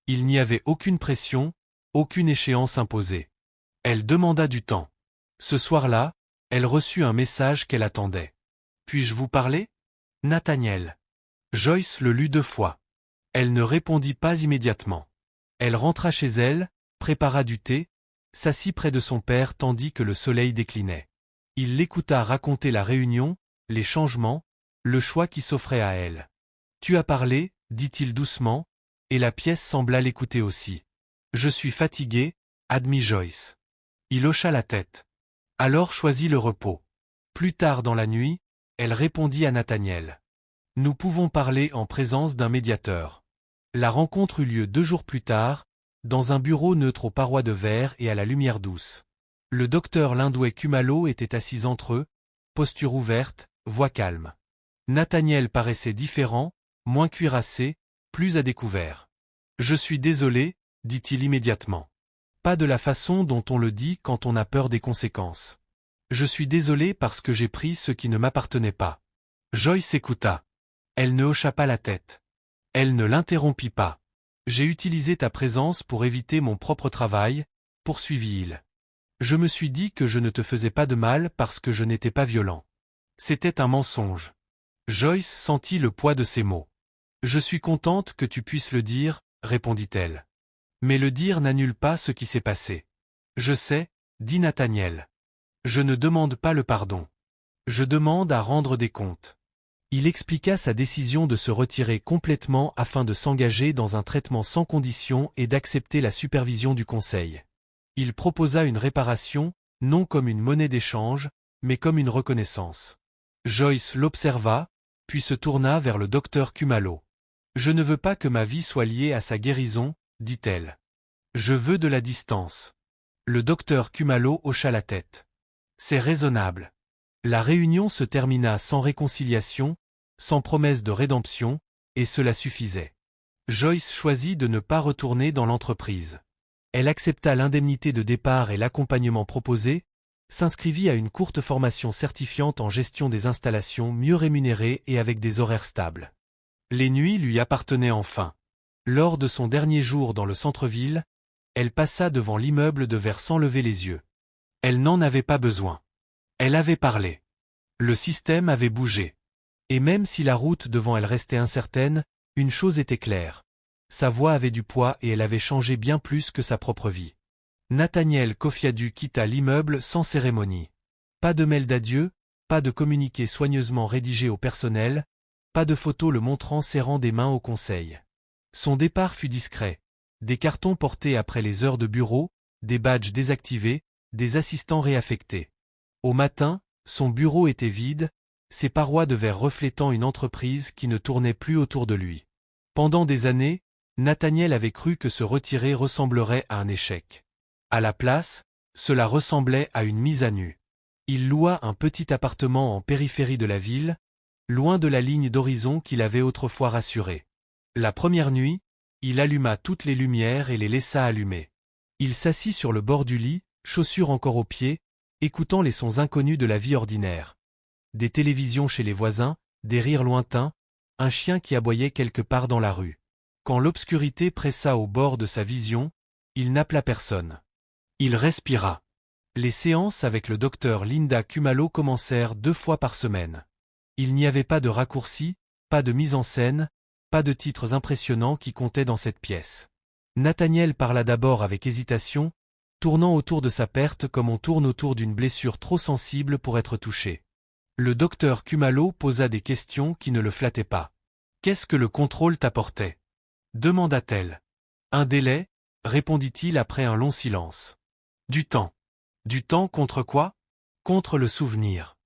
Il n'y avait aucune pression, aucune échéance imposée. Elle demanda du temps. Ce soir-là, elle reçut un message qu'elle attendait. « Puis-je vous parler ?» Nathaniel. Joyce le lut 2 fois. Elle ne répondit pas immédiatement. Elle rentra chez elle, prépara du thé, s'assit près de son père tandis que le soleil déclinait. Il l'écouta raconter la réunion, les changements, le choix qui s'offrait à elle. « Tu as parlé, dit-il doucement, et la pièce sembla l'écouter aussi. « Je suis fatigué, admit Joyce. Il hocha la tête. Alors choisis le repos. Plus tard dans la nuit, elle répondit à Nathaniel. « Nous pouvons parler en présence d'un médiateur. » La rencontre eut lieu 2 jours plus tard, dans un bureau neutre aux parois de verre et à la lumière douce. Le docteur Lindway Khumalo était assis entre eux, posture ouverte, voix calme. Nathaniel paraissait différent, moins cuirassé, plus à découvert. « Je suis désolé, dit-il immédiatement. Pas de la façon dont on le dit quand on a peur des conséquences. Je suis désolé parce que j'ai pris ce qui ne m'appartenait pas. » Joyce écouta. Elle ne hocha pas la tête. Elle ne l'interrompit pas. « J'ai utilisé ta présence pour éviter mon propre travail, poursuivit-il. Je me suis dit que je ne te faisais pas de mal parce que je n'étais pas violent. C'était un mensonge. » Joyce sentit le poids de ses mots. « Je suis contente que tu puisses le dire, » répondit-elle. « Mais le dire n'annule pas ce qui s'est passé. »« Je sais, » dit Nathaniel. « Je ne demande pas le pardon. Je demande à rendre des comptes. » Il expliqua sa décision de se retirer complètement afin de s'engager dans un traitement sans condition et d'accepter la supervision du conseil. Il proposa une réparation, non comme une monnaie d'échange, mais comme une reconnaissance. Joyce l'observa, puis se tourna vers le docteur Khumalo. « Je ne veux pas que ma vie soit liée à sa guérison, » dit-elle. « Je veux de la distance. » Le docteur Khumalo hocha la tête. « C'est raisonnable. » La réunion se termina sans réconciliation, sans promesse de rédemption, et cela suffisait. Joyce choisit de ne pas retourner dans l'entreprise. Elle accepta l'indemnité de départ et l'accompagnement proposé, s'inscrivit à une courte formation certifiante en gestion des installations mieux rémunérée et avec des horaires stables. Les nuits lui appartenaient enfin. Lors de son dernier jour dans le centre-ville, elle passa devant l'immeuble de verre sans lever les yeux. Elle n'en avait pas besoin. Elle avait parlé. Le système avait bougé. Et même si la route devant elle restait incertaine, une chose était claire. Sa voix avait du poids et elle avait changé bien plus que sa propre vie. Nathaniel Kofiadu quitta l'immeuble sans cérémonie. Pas de mail d'adieu, pas de communiqué soigneusement rédigé au personnel, pas de photo le montrant serrant des mains au conseil. Son départ fut discret. Des cartons portés après les heures de bureau, des badges désactivés, des assistants réaffectés. Au matin, son bureau était vide, ses parois de verre reflétant une entreprise qui ne tournait plus autour de lui. Pendant des années, Nathaniel avait cru que se retirer ressemblerait à un échec. À la place, cela ressemblait à une mise à nu. Il loua un petit appartement en périphérie de la ville, loin de la ligne d'horizon qu'il avait autrefois rassuré. La première nuit, il alluma toutes les lumières et les laissa allumées. Il s'assit sur le bord du lit, chaussures encore aux pieds, écoutant les sons inconnus de la vie ordinaire. Des télévisions chez les voisins, des rires lointains, un chien qui aboyait quelque part dans la rue. Quand l'obscurité pressa au bord de sa vision, il n'appela personne. Il respira. Les séances avec le docteur Linda Khumalo commencèrent 2 fois par semaine. Il n'y avait pas de raccourcis, pas de mise en scène, pas de titres impressionnants qui comptaient dans cette pièce. Nathaniel parla d'abord avec hésitation, tournant autour de sa perte comme on tourne autour d'une blessure trop sensible pour être touché. Le docteur Khumalo posa des questions qui ne le flattaient pas. « Qu'est-ce que le contrôle t'apportait » demanda-t-elle. « Un délai, » répondit-il après un long silence. « Du temps. » « Du temps contre quoi ? » ? « Contre le souvenir. »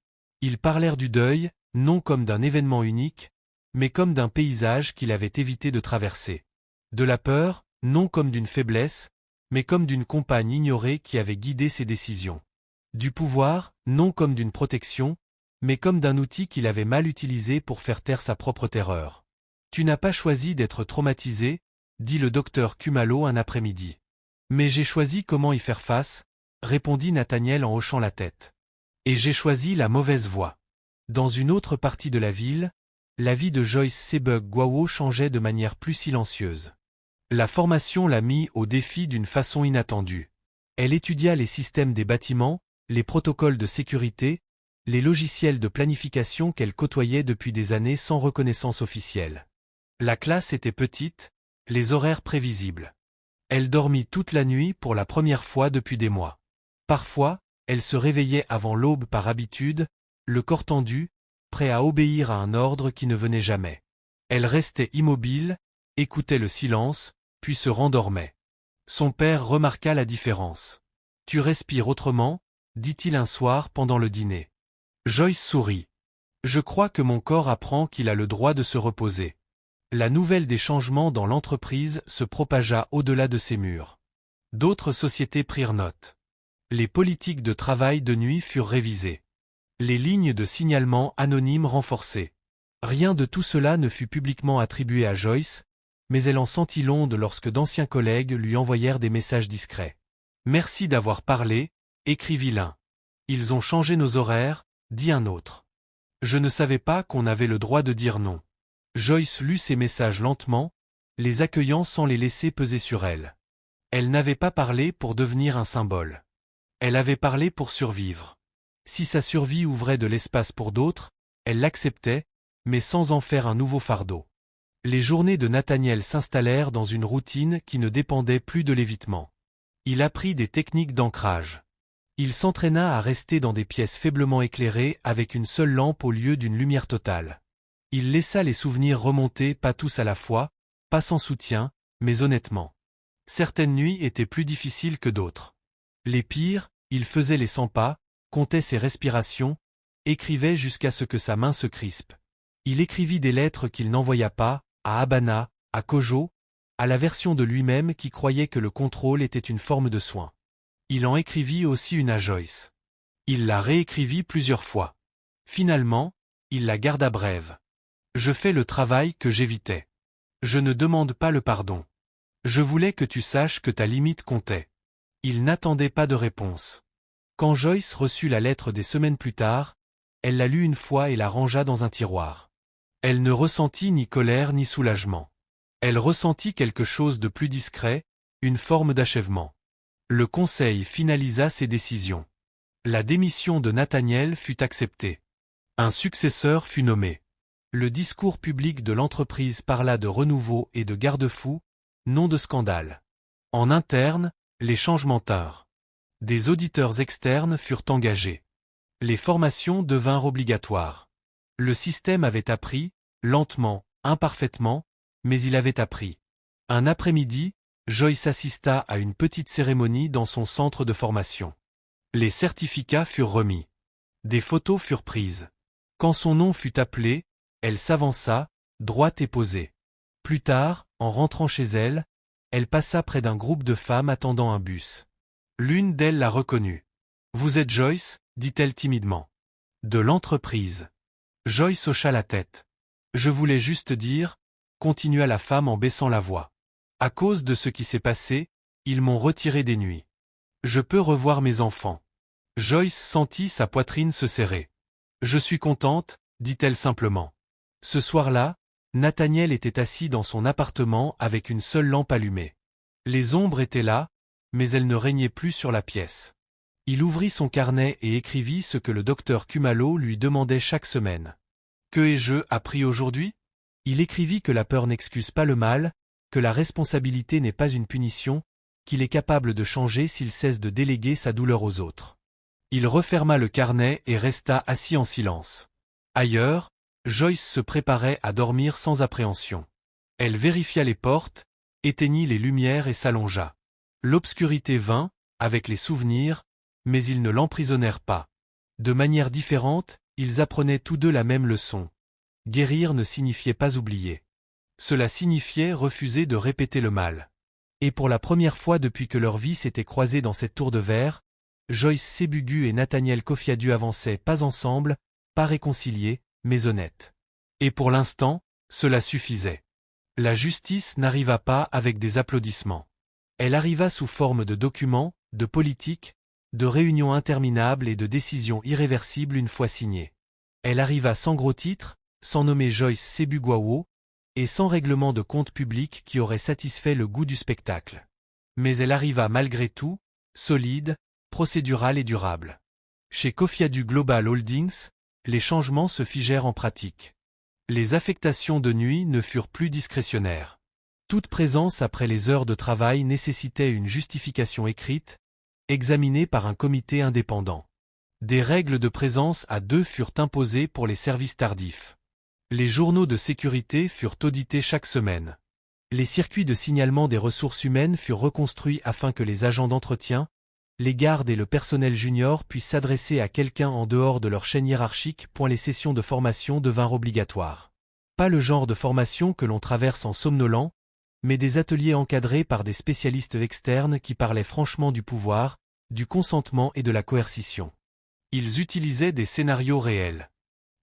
Ils parlèrent du deuil, non comme d'un événement unique, mais comme d'un paysage qu'il avait évité de traverser. De la peur, non comme d'une faiblesse, mais comme d'une compagne ignorée qui avait guidé ses décisions. Du pouvoir, non comme d'une protection, mais comme d'un outil qu'il avait mal utilisé pour faire taire sa propre terreur. Tu n'as pas choisi d'être traumatisé, dit le docteur Kumalo un après-midi. Mais j'ai choisi comment y faire face, répondit Nathaniel en hochant la tête. Et j'ai choisi la mauvaise voie. Dans une autre partie de la ville, la vie de Joyce Sebug-Gwawo changeait de manière plus silencieuse. La formation l'a mis au défi d'une façon inattendue. Elle étudia les systèmes des bâtiments, les protocoles de sécurité, les logiciels de planification qu'elle côtoyait depuis des années sans reconnaissance officielle. La classe était petite, les horaires prévisibles. Elle dormit toute la nuit pour la première fois depuis des mois. Parfois, elle se réveillait avant l'aube par habitude, le corps tendu, prêt à obéir à un ordre qui ne venait jamais. Elle restait immobile, écoutait le silence, puis se rendormait. Son père remarqua la différence. « Tu respires autrement » dit-il un soir pendant le dîner. Joyce sourit. « Je crois que mon corps apprend qu'il a le droit de se reposer. » La nouvelle des changements dans l'entreprise se propagea au-delà de ses murs. D'autres sociétés prirent note. Les politiques de travail de nuit furent révisées. Les lignes de signalement anonymes renforcées. Rien de tout cela ne fut publiquement attribué à Joyce, mais elle en sentit l'onde lorsque d'anciens collègues lui envoyèrent des messages discrets. « Merci d'avoir parlé », écrivit l'un. « Ils ont changé nos horaires », dit un autre. « Je ne savais pas qu'on avait le droit de dire non. » Joyce lut ces messages lentement, les accueillant sans les laisser peser sur elle. Elle n'avait pas parlé pour devenir un symbole. Elle avait parlé pour survivre. Si sa survie ouvrait de l'espace pour d'autres, elle l'acceptait, mais sans en faire un nouveau fardeau. Les journées de Nathaniel s'installèrent dans une routine qui ne dépendait plus de l'évitement. Il apprit des techniques d'ancrage. Il s'entraîna à rester dans des pièces faiblement éclairées avec une seule lampe au lieu d'une lumière totale. Il laissa les souvenirs remonter pas tous à la fois, pas sans soutien, mais honnêtement. Certaines nuits étaient plus difficiles que d'autres. Les pires, il faisait les 100 pas, comptait ses respirations, écrivait jusqu'à ce que sa main se crispe. Il écrivit des lettres qu'il n'envoya pas, à Habana, à Kojo, à la version de lui-même qui croyait que le contrôle était une forme de soin. Il en écrivit aussi une à Joyce. Il la réécrivit plusieurs fois. Finalement, il la garda brève. Je fais le travail que j'évitais. Je ne demande pas le pardon. Je voulais que tu saches que ta limite comptait. Il n'attendait pas de réponse. Quand Joyce reçut la lettre des semaines plus tard, elle la lut une fois et la rangea dans un tiroir. Elle ne ressentit ni colère ni soulagement. Elle ressentit quelque chose de plus discret, une forme d'achèvement. Le conseil finalisa ses décisions. La démission de Nathaniel fut acceptée. Un successeur fut nommé. Le discours public de l'entreprise parla de renouveau et de garde-fous, non de scandale. En interne, les changements tinrent. Des auditeurs externes furent engagés. Les formations devinrent obligatoires. Le système avait appris, lentement, imparfaitement, mais il avait appris. Un après-midi, Joyce assista à une petite cérémonie dans son centre de formation. Les certificats furent remis. Des photos furent prises. Quand son nom fut appelé, elle s'avança, droite et posée. Plus tard, en rentrant chez elle, elle passa près d'un groupe de femmes attendant un bus. L'une d'elles la reconnut. « Vous êtes Joyce » dit-elle timidement. « De l'entreprise. » Joyce hocha la tête. « Je voulais juste dire » continua la femme en baissant la voix. « À cause de ce qui s'est passé, ils m'ont retiré des nuits. Je peux revoir mes enfants. » Joyce sentit sa poitrine se serrer. « Je suis contente » dit-elle simplement. Ce soir-là, Nathaniel était assis dans son appartement avec une seule lampe allumée. Les ombres étaient là, mais elles ne régnaient plus sur la pièce. Il ouvrit son carnet et écrivit ce que le docteur Kumalo lui demandait chaque semaine. « Que ai-je appris aujourd'hui ?» Il écrivit que la peur n'excuse pas le mal, que la responsabilité n'est pas une punition, qu'il est capable de changer s'il cesse de déléguer sa douleur aux autres. Il referma le carnet et resta assis en silence. Ailleurs, Joyce se préparait à dormir sans appréhension. Elle vérifia les portes, éteignit les lumières et s'allongea. L'obscurité vint, avec les souvenirs, mais ils ne l'emprisonnèrent pas. De manière différente, ils apprenaient tous deux la même leçon. Guérir ne signifiait pas oublier. Cela signifiait refuser de répéter le mal. Et pour la première fois depuis que leur vie s'était croisée dans cette tour de verre, Joyce Sébugu et Nathaniel Kofiadu avançaient pas ensemble, pas réconciliés, mais honnêtes. Et pour l'instant, cela suffisait. La justice n'arriva pas avec des applaudissements. Elle arriva sous forme de documents, de politiques, de réunions interminables et de décisions irréversibles une fois signées. Elle arriva sans gros titre, sans nommer Joyce Sébugu, et sans règlement de compte public qui aurait satisfait le goût du spectacle. Mais elle arriva malgré tout, solide, procédurale et durable. Chez Kofiadu Global Holdings, les changements se figèrent en pratique. Les affectations de nuit ne furent plus discrétionnaires. Toute présence après les heures de travail nécessitait une justification écrite, examinée par un comité indépendant. Des règles de présence à deux furent imposées pour les services tardifs. Les journaux de sécurité furent audités chaque semaine. Les circuits de signalement des ressources humaines furent reconstruits afin que les agents d'entretien, les gardes et le personnel junior puissent s'adresser à quelqu'un en dehors de leur chaîne hiérarchique. Les sessions de formation devinrent obligatoires. Pas le genre de formation que l'on traverse en somnolant, mais des ateliers encadrés par des spécialistes externes qui parlaient franchement du pouvoir, du consentement et de la coercition. Ils utilisaient des scénarios réels.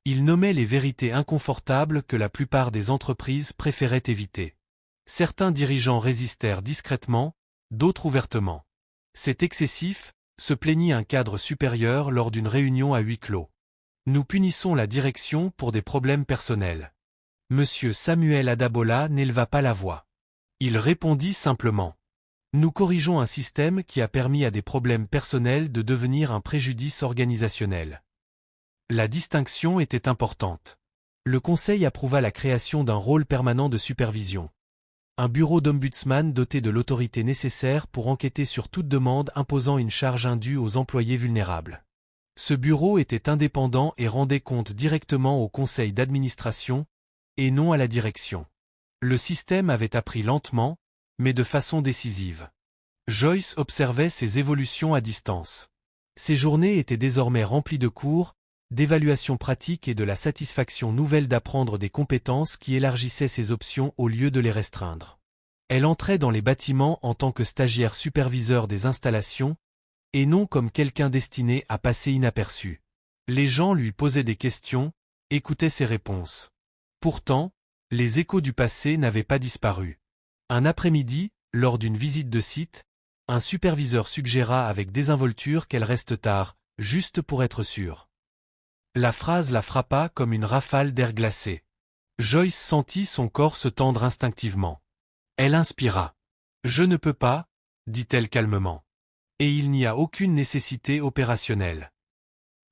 Ils nommaient les vérités inconfortables que la plupart des entreprises préféraient éviter. Certains dirigeants résistèrent discrètement, d'autres ouvertement. C'est excessif, se plaignit un cadre supérieur lors d'une réunion à huis clos. Nous punissons la direction pour des problèmes personnels. Monsieur Samuel Adabola n'éleva pas la voix. Il répondit simplement. Nous corrigeons un système qui a permis à des problèmes personnels de devenir un préjudice organisationnel. La distinction était importante. Le Conseil approuva la création d'un rôle permanent de supervision. Un bureau d'ombudsman doté de l'autorité nécessaire pour enquêter sur toute demande imposant une charge indue aux employés vulnérables. Ce bureau était indépendant et rendait compte directement au conseil d'administration, et non à la direction. Le système avait appris lentement, mais de façon décisive. Joyce observait ces évolutions à distance. Ses journées étaient désormais remplies de cours, d'évaluations pratiques et de la satisfaction nouvelle d'apprendre des compétences qui élargissaient ses options au lieu de les restreindre. Elle entrait dans les bâtiments en tant que stagiaire superviseur des installations, et non comme quelqu'un destiné à passer inaperçu. Les gens lui posaient des questions, écoutaient ses réponses. Pourtant, les échos du passé n'avaient pas disparu. Un après-midi, lors d'une visite de site, un superviseur suggéra avec désinvolture qu'elle reste tard, juste pour être sûre. La phrase la frappa comme une rafale d'air glacé. Joyce sentit son corps se tendre instinctivement. Elle inspira. « Je ne peux pas, » dit-elle calmement. Et il n'y a aucune nécessité opérationnelle.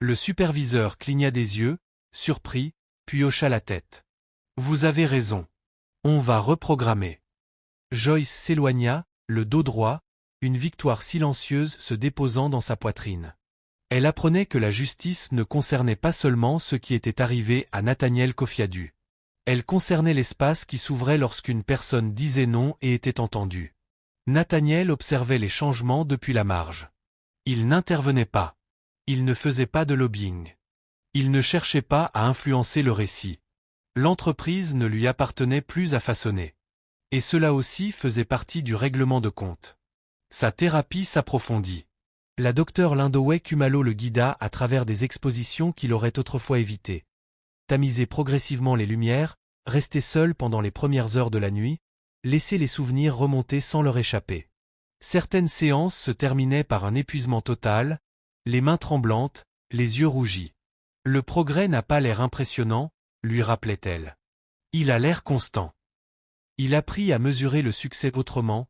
Le superviseur cligna des yeux, surpris, puis hocha la tête. « Vous avez raison. On va reprogrammer. » Joyce s'éloigna, le dos droit, une victoire silencieuse se déposant dans sa poitrine. Elle apprenait que la justice ne concernait pas seulement ce qui était arrivé à Nathaniel Kofiadu. Elle concernait l'espace qui s'ouvrait lorsqu'une personne disait non et était entendue. Nathaniel observait les changements depuis la marge. Il n'intervenait pas. Il ne faisait pas de lobbying. Il ne cherchait pas à influencer le récit. L'entreprise ne lui appartenait plus à façonner. Et cela aussi faisait partie du règlement de compte. Sa thérapie s'approfondit. La docteure Lindoway Kumalo le guida à travers des expositions qu'il aurait autrefois évitées. Tamiser progressivement les lumières, rester seul pendant les premières heures de la nuit, laisser les souvenirs remonter sans leur échapper. Certaines séances se terminaient par un épuisement total, les mains tremblantes, les yeux rougis. Le progrès n'a pas l'air impressionnant, lui rappelait-elle. Il a l'air constant. Il apprit à mesurer le succès autrement,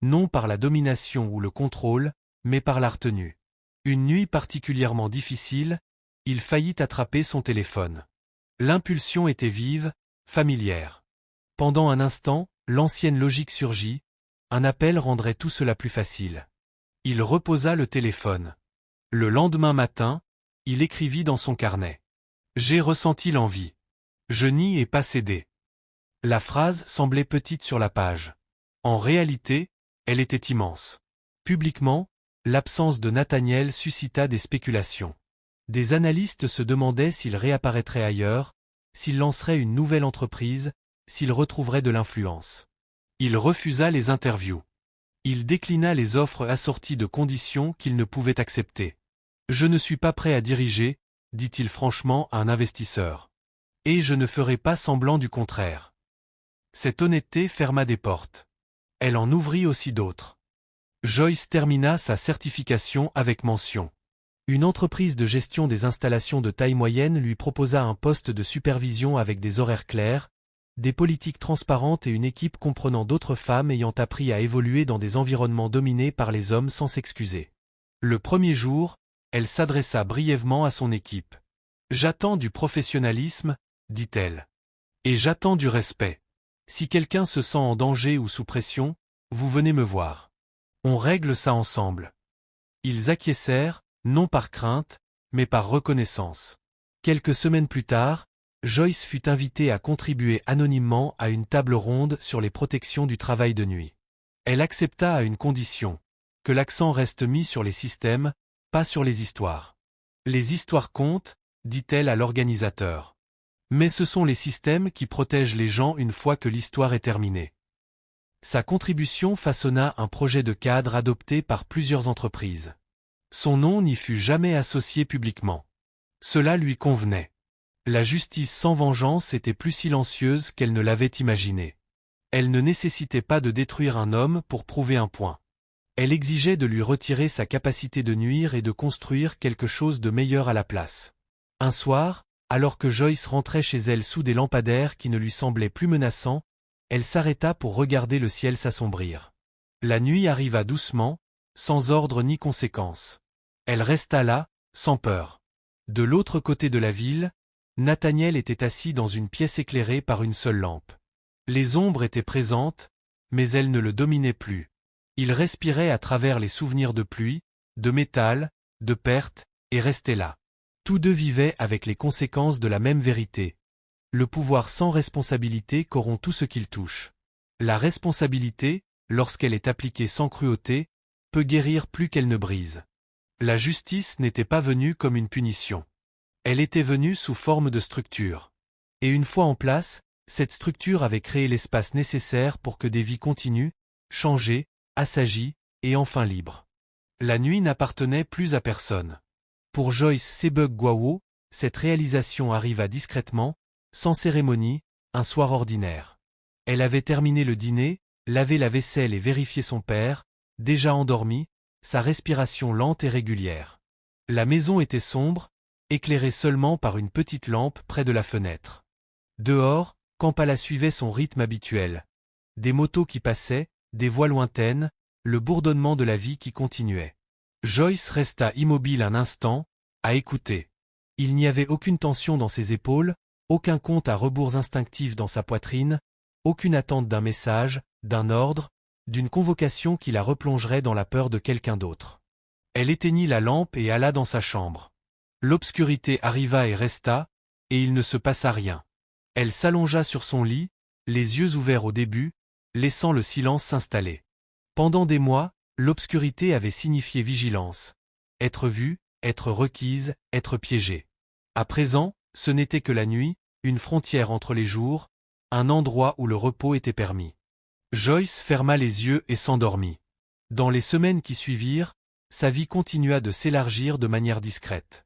non par la domination ou le contrôle, mais par la retenue. Une nuit particulièrement difficile, il faillit attraper son téléphone. L'impulsion était vive, familière. Pendant un instant, l'ancienne logique surgit, un appel rendrait tout cela plus facile. Il reposa le téléphone. Le lendemain matin, il écrivit dans son carnet. « J'ai ressenti l'envie. Je n'y ai pas cédé. » La phrase semblait petite sur la page. En réalité, elle était immense. Publiquement, l'absence de Nathaniel suscita des spéculations. Des analystes se demandaient s'il réapparaîtrait ailleurs, s'il lancerait une nouvelle entreprise, s'il retrouverait de l'influence. Il refusa les interviews. Il déclina les offres assorties de conditions qu'il ne pouvait accepter. « Je ne suis pas prêt à diriger », dit-il franchement à un investisseur. « Et je ne ferai pas semblant du contraire. » Cette honnêteté ferma des portes. Elle en ouvrit aussi d'autres. Joyce termina sa certification avec mention. Une entreprise de gestion des installations de taille moyenne lui proposa un poste de supervision avec des horaires clairs, des politiques transparentes et une équipe comprenant d'autres femmes ayant appris à évoluer dans des environnements dominés par les hommes sans s'excuser. Le premier jour, elle s'adressa brièvement à son équipe. « J'attends du professionnalisme, dit-elle. Et j'attends du respect. Si quelqu'un se sent en danger ou sous pression, vous venez me voir. On règle ça ensemble. » Ils acquiescèrent, non par crainte, mais par reconnaissance. Quelques semaines plus tard, Joyce fut invitée à contribuer anonymement à une table ronde sur les protections du travail de nuit. Elle accepta à une condition, que l'accent reste mis sur les systèmes, pas sur les histoires. Les histoires comptent, dit-elle à l'organisateur. Mais ce sont les systèmes qui protègent les gens une fois que l'histoire est terminée. Sa contribution façonna un projet de cadre adopté par plusieurs entreprises. Son nom n'y fut jamais associé publiquement. Cela lui convenait. La justice sans vengeance était plus silencieuse qu'elle ne l'avait imaginé. Elle ne nécessitait pas de détruire un homme pour prouver un point. Elle exigeait de lui retirer sa capacité de nuire et de construire quelque chose de meilleur à la place. Un soir, alors que Joyce rentrait chez elle sous des lampadaires qui ne lui semblaient plus menaçants, elle s'arrêta pour regarder le ciel s'assombrir. La nuit arriva doucement, sans ordre ni conséquence. Elle resta là, sans peur. De l'autre côté de la ville, Nathaniel était assis dans une pièce éclairée par une seule lampe. Les ombres étaient présentes, mais elles ne le dominaient plus. Il respirait à travers les souvenirs de pluie, de métal, de perte, et restait là. Tous deux vivaient avec les conséquences de la même vérité. Le pouvoir sans responsabilité corrompt tout ce qu'il touche. La responsabilité, lorsqu'elle est appliquée sans cruauté, peut guérir plus qu'elle ne brise. La justice n'était pas venue comme une punition. Elle était venue sous forme de structure. Et une fois en place, cette structure avait créé l'espace nécessaire pour que des vies continuent, changées, assagies, et enfin libres. La nuit n'appartenait plus à personne. Pour Joyce Sebug-Gwawo, cette réalisation arriva discrètement, sans cérémonie, un soir ordinaire. Elle avait terminé le dîner, lavé la vaisselle et vérifié son père, déjà endormi, sa respiration lente et régulière. La maison était sombre, éclairée seulement par une petite lampe près de la fenêtre. Dehors, Kampala suivait son rythme habituel. Des motos qui passaient, des voix lointaines, le bourdonnement de la vie qui continuait. Joyce resta immobile un instant, à écouter. Il n'y avait aucune tension dans ses épaules, aucun compte à rebours instinctif dans sa poitrine, aucune attente d'un message, d'un ordre, d'une convocation qui la replongerait dans la peur de quelqu'un d'autre. Elle éteignit la lampe et alla dans sa chambre. L'obscurité arriva et resta, et il ne se passa rien. Elle s'allongea sur son lit, les yeux ouverts au début, laissant le silence s'installer. Pendant des mois, l'obscurité avait signifié vigilance. Être vue, être requise, être piégée. À présent, ce n'était que la nuit, une frontière entre les jours, un endroit où le repos était permis. Joyce ferma les yeux et s'endormit. Dans les semaines qui suivirent, sa vie continua de s'élargir de manière discrète.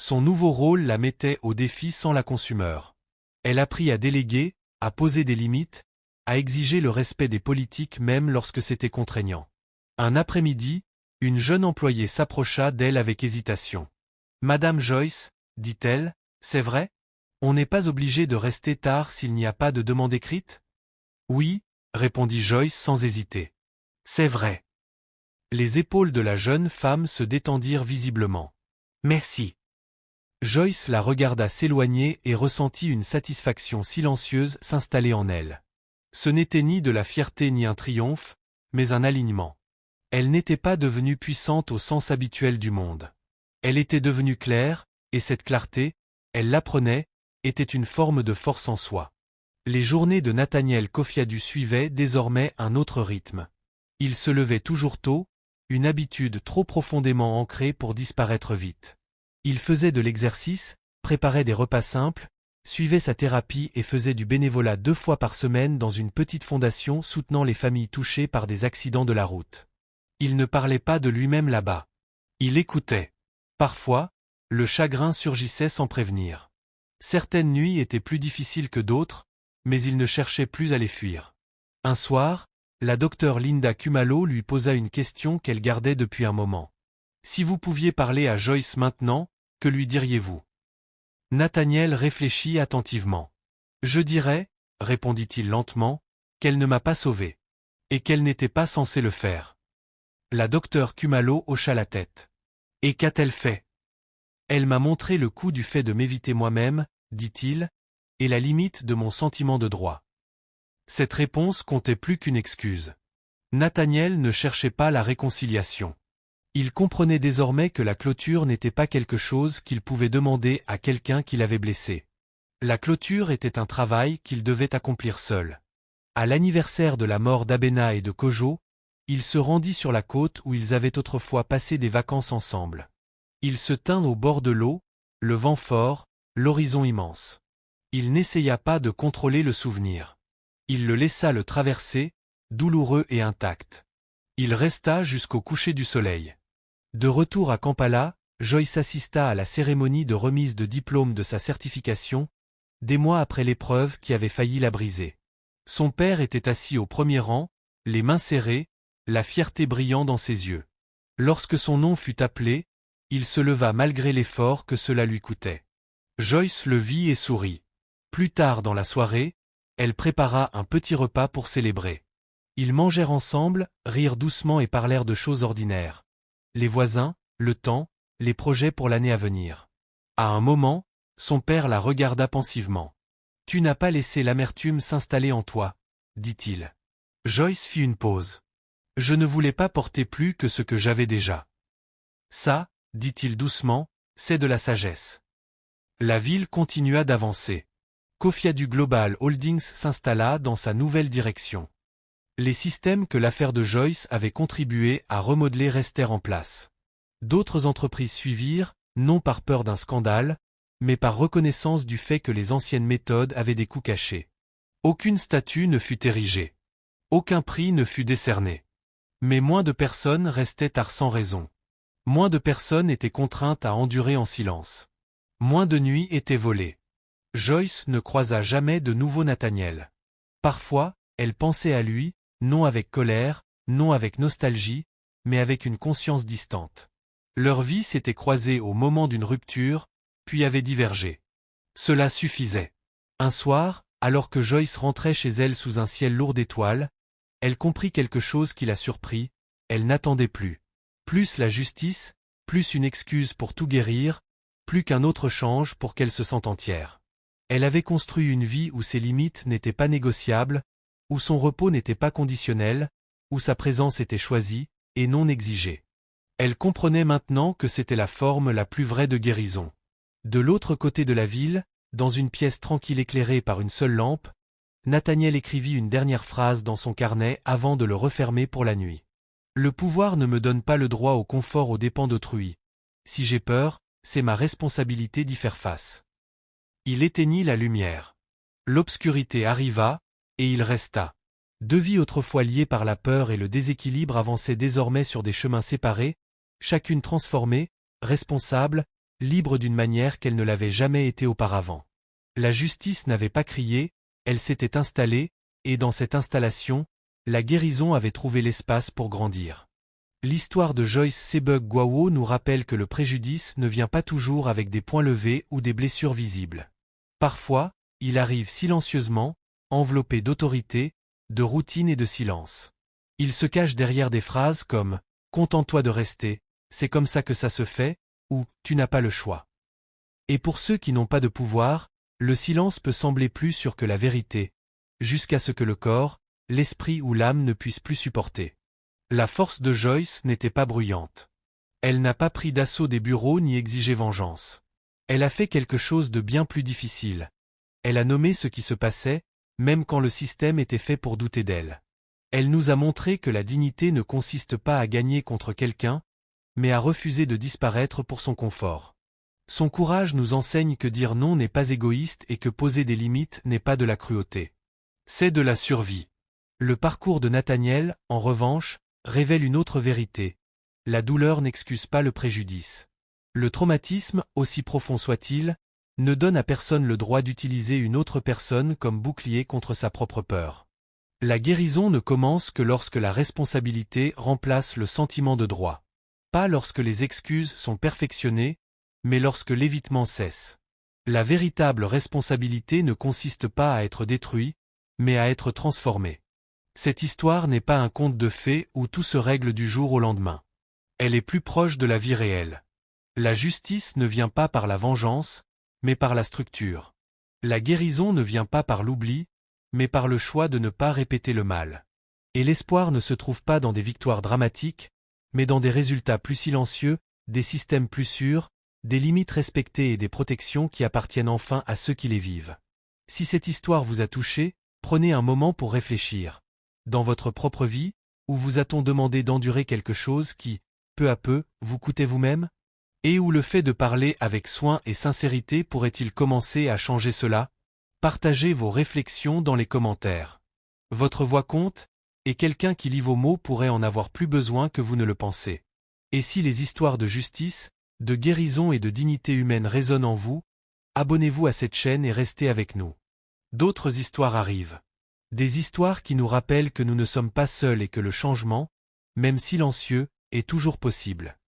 Son nouveau rôle la mettait au défi sans la consumeur. Elle apprit à déléguer, à poser des limites, à exiger le respect des politiques même lorsque c'était contraignant. Un après-midi, une jeune employée s'approcha d'elle avec hésitation. « Madame Joyce, dit-elle, c'est vrai? On n'est pas obligé de rester tard s'il n'y a pas de demande écrite? » « Oui, » répondit Joyce sans hésiter. « C'est vrai. » Les épaules de la jeune femme se détendirent visiblement. « Merci. » Joyce la regarda s'éloigner et ressentit une satisfaction silencieuse s'installer en elle. Ce n'était ni de la fierté ni un triomphe, mais un alignement. Elle n'était pas devenue puissante au sens habituel du monde. Elle était devenue claire, et cette clarté, elle l'apprenait, était une forme de force en soi. Les journées de Nathaniel Kofiadu suivaient désormais un autre rythme. Il se levait toujours tôt, une habitude trop profondément ancrée pour disparaître vite. Il faisait de l'exercice, préparait des repas simples, suivait sa thérapie et faisait du bénévolat 2 fois par semaine dans une petite fondation soutenant les familles touchées par des accidents de la route. Il ne parlait pas de lui-même là-bas. Il écoutait. Parfois, le chagrin surgissait sans prévenir. Certaines nuits étaient plus difficiles que d'autres, mais il ne cherchait plus à les fuir. Un soir, la docteure Linda Kumalo lui posa une question qu'elle gardait depuis un moment. « Si vous pouviez parler à Joyce maintenant, que lui diriez-vous » Nathaniel réfléchit attentivement. « Je dirais, » répondit-il lentement, « qu'elle ne m'a pas sauvé. Et qu'elle n'était pas censée le faire. » La docteure Kumalo hocha la tête. « Et qu'a-t-elle fait ?»« Elle m'a montré le coup du fait de m'éviter moi-même, dit-il, et la limite de mon sentiment de droit. » Cette réponse comptait plus qu'une excuse. Nathaniel ne cherchait pas la réconciliation. Il comprenait désormais que la clôture n'était pas quelque chose qu'il pouvait demander à quelqu'un qui l'avait blessé. La clôture était un travail qu'il devait accomplir seul. À l'anniversaire de la mort d'Abena et de Kojo, il se rendit sur la côte où ils avaient autrefois passé des vacances ensemble. Il se tint au bord de l'eau, le vent fort, l'horizon immense. Il n'essaya pas de contrôler le souvenir. Il le laissa le traverser, douloureux et intact. Il resta jusqu'au coucher du soleil. De retour à Kampala, Joyce assista à la cérémonie de remise de diplôme de sa certification, des mois après l'épreuve qui avait failli la briser. Son père était assis au premier rang, les mains serrées, la fierté brillant dans ses yeux. Lorsque son nom fut appelé, il se leva malgré l'effort que cela lui coûtait. Joyce le vit et sourit. Plus tard dans la soirée, elle prépara un petit repas pour célébrer. Ils mangèrent ensemble, rirent doucement et parlèrent de choses ordinaires. Les voisins, le temps, les projets pour l'année à venir. À un moment, son père la regarda pensivement. « Tu n'as pas laissé l'amertume s'installer en toi, » dit-il. Joyce fit une pause. « Je ne voulais pas porter plus que ce que j'avais déjà. »« Ça, » dit-il doucement, « c'est de la sagesse. » La ville continua d'avancer. Cofiadu Global Holdings s'installa dans sa nouvelle direction. Les systèmes que l'affaire de Joyce avait contribué à remodeler restèrent en place. D'autres entreprises suivirent, non par peur d'un scandale, mais par reconnaissance du fait que les anciennes méthodes avaient des coûts cachés. Aucune statue ne fut érigée. Aucun prix ne fut décerné. Mais moins de personnes restaient tares sans raison. Moins de personnes étaient contraintes à endurer en silence. Moins de nuits étaient volées. Joyce ne croisa jamais de nouveau Nathaniel. Parfois, elle pensait à lui, non avec colère, non avec nostalgie, mais avec une conscience distante. Leur vie s'était croisée au moment d'une rupture, puis avait divergé. Cela suffisait. Un soir, alors que Joyce rentrait chez elle sous un ciel lourd d'étoiles, elle comprit quelque chose qui la surprit, elle n'attendait plus. Plus la justice, plus une excuse pour tout guérir, plus qu'un autre change pour qu'elle se sente entière. Elle avait construit une vie où ses limites n'étaient pas négociables, où son repos n'était pas conditionnel, où sa présence était choisie, et non exigée. Elle comprenait maintenant que c'était la forme la plus vraie de guérison. De l'autre côté de la ville, dans une pièce tranquille éclairée par une seule lampe, Nathaniel écrivit une dernière phrase dans son carnet avant de le refermer pour la nuit. « Le pouvoir ne me donne pas le droit au confort aux dépens d'autrui. Si j'ai peur, c'est ma responsabilité d'y faire face. » Il éteignit la lumière. L'obscurité arriva, et il resta. Deux vies autrefois liées par la peur et le déséquilibre avançaient désormais sur des chemins séparés, chacune transformée, responsable, libre d'une manière qu'elle ne l'avait jamais été auparavant. La justice n'avait pas crié, elle s'était installée, et dans cette installation, la guérison avait trouvé l'espace pour grandir. L'histoire de Joyce Sebug-Gwawo nous rappelle que le préjudice ne vient pas toujours avec des poings levés ou des blessures visibles. Parfois, il arrive silencieusement, enveloppé d'autorité, de routine et de silence. Il se cache derrière des phrases comme « Contente-toi de rester, c'est comme ça que ça se fait » ou « Tu n'as pas le choix ». Et pour ceux qui n'ont pas de pouvoir, le silence peut sembler plus sûr que la vérité, jusqu'à ce que le corps, l'esprit ou l'âme ne puissent plus supporter. La force de Joyce n'était pas bruyante. Elle n'a pas pris d'assaut des bureaux ni exigé vengeance. Elle a fait quelque chose de bien plus difficile. Elle a nommé ce qui se passait, même quand le système était fait pour douter d'elle. Elle nous a montré que la dignité ne consiste pas à gagner contre quelqu'un, mais à refuser de disparaître pour son confort. Son courage nous enseigne que dire non n'est pas égoïste et que poser des limites n'est pas de la cruauté. C'est de la survie. Le parcours de Nathaniel, en revanche, révèle une autre vérité. La douleur n'excuse pas le préjudice. Le traumatisme, aussi profond soit-il, ne donne à personne le droit d'utiliser une autre personne comme bouclier contre sa propre peur. La guérison ne commence que lorsque la responsabilité remplace le sentiment de droit. Pas lorsque les excuses sont perfectionnées, mais lorsque l'évitement cesse. La véritable responsabilité ne consiste pas à être détruit, mais à être transformé. Cette histoire n'est pas un conte de fées où tout se règle du jour au lendemain. Elle est plus proche de la vie réelle. La justice ne vient pas par la vengeance, mais par la structure. La guérison ne vient pas par l'oubli, mais par le choix de ne pas répéter le mal. Et l'espoir ne se trouve pas dans des victoires dramatiques, mais dans des résultats plus silencieux, des systèmes plus sûrs, des limites respectées et des protections qui appartiennent enfin à ceux qui les vivent. Si cette histoire vous a touché, prenez un moment pour réfléchir. Dans votre propre vie, où vous a-t-on demandé d'endurer quelque chose qui, peu à peu, vous coûtait vous-même? Et où le fait de parler avec soin et sincérité pourrait-il commencer à changer cela? Partagez vos réflexions dans les commentaires. Votre voix compte, et quelqu'un qui lit vos mots pourrait en avoir plus besoin que vous ne le pensez. Et si les histoires de justice, de guérison et de dignité humaine résonnent en vous, abonnez-vous à cette chaîne et restez avec nous. D'autres histoires arrivent. Des histoires qui nous rappellent que nous ne sommes pas seuls et que le changement, même silencieux, est toujours possible.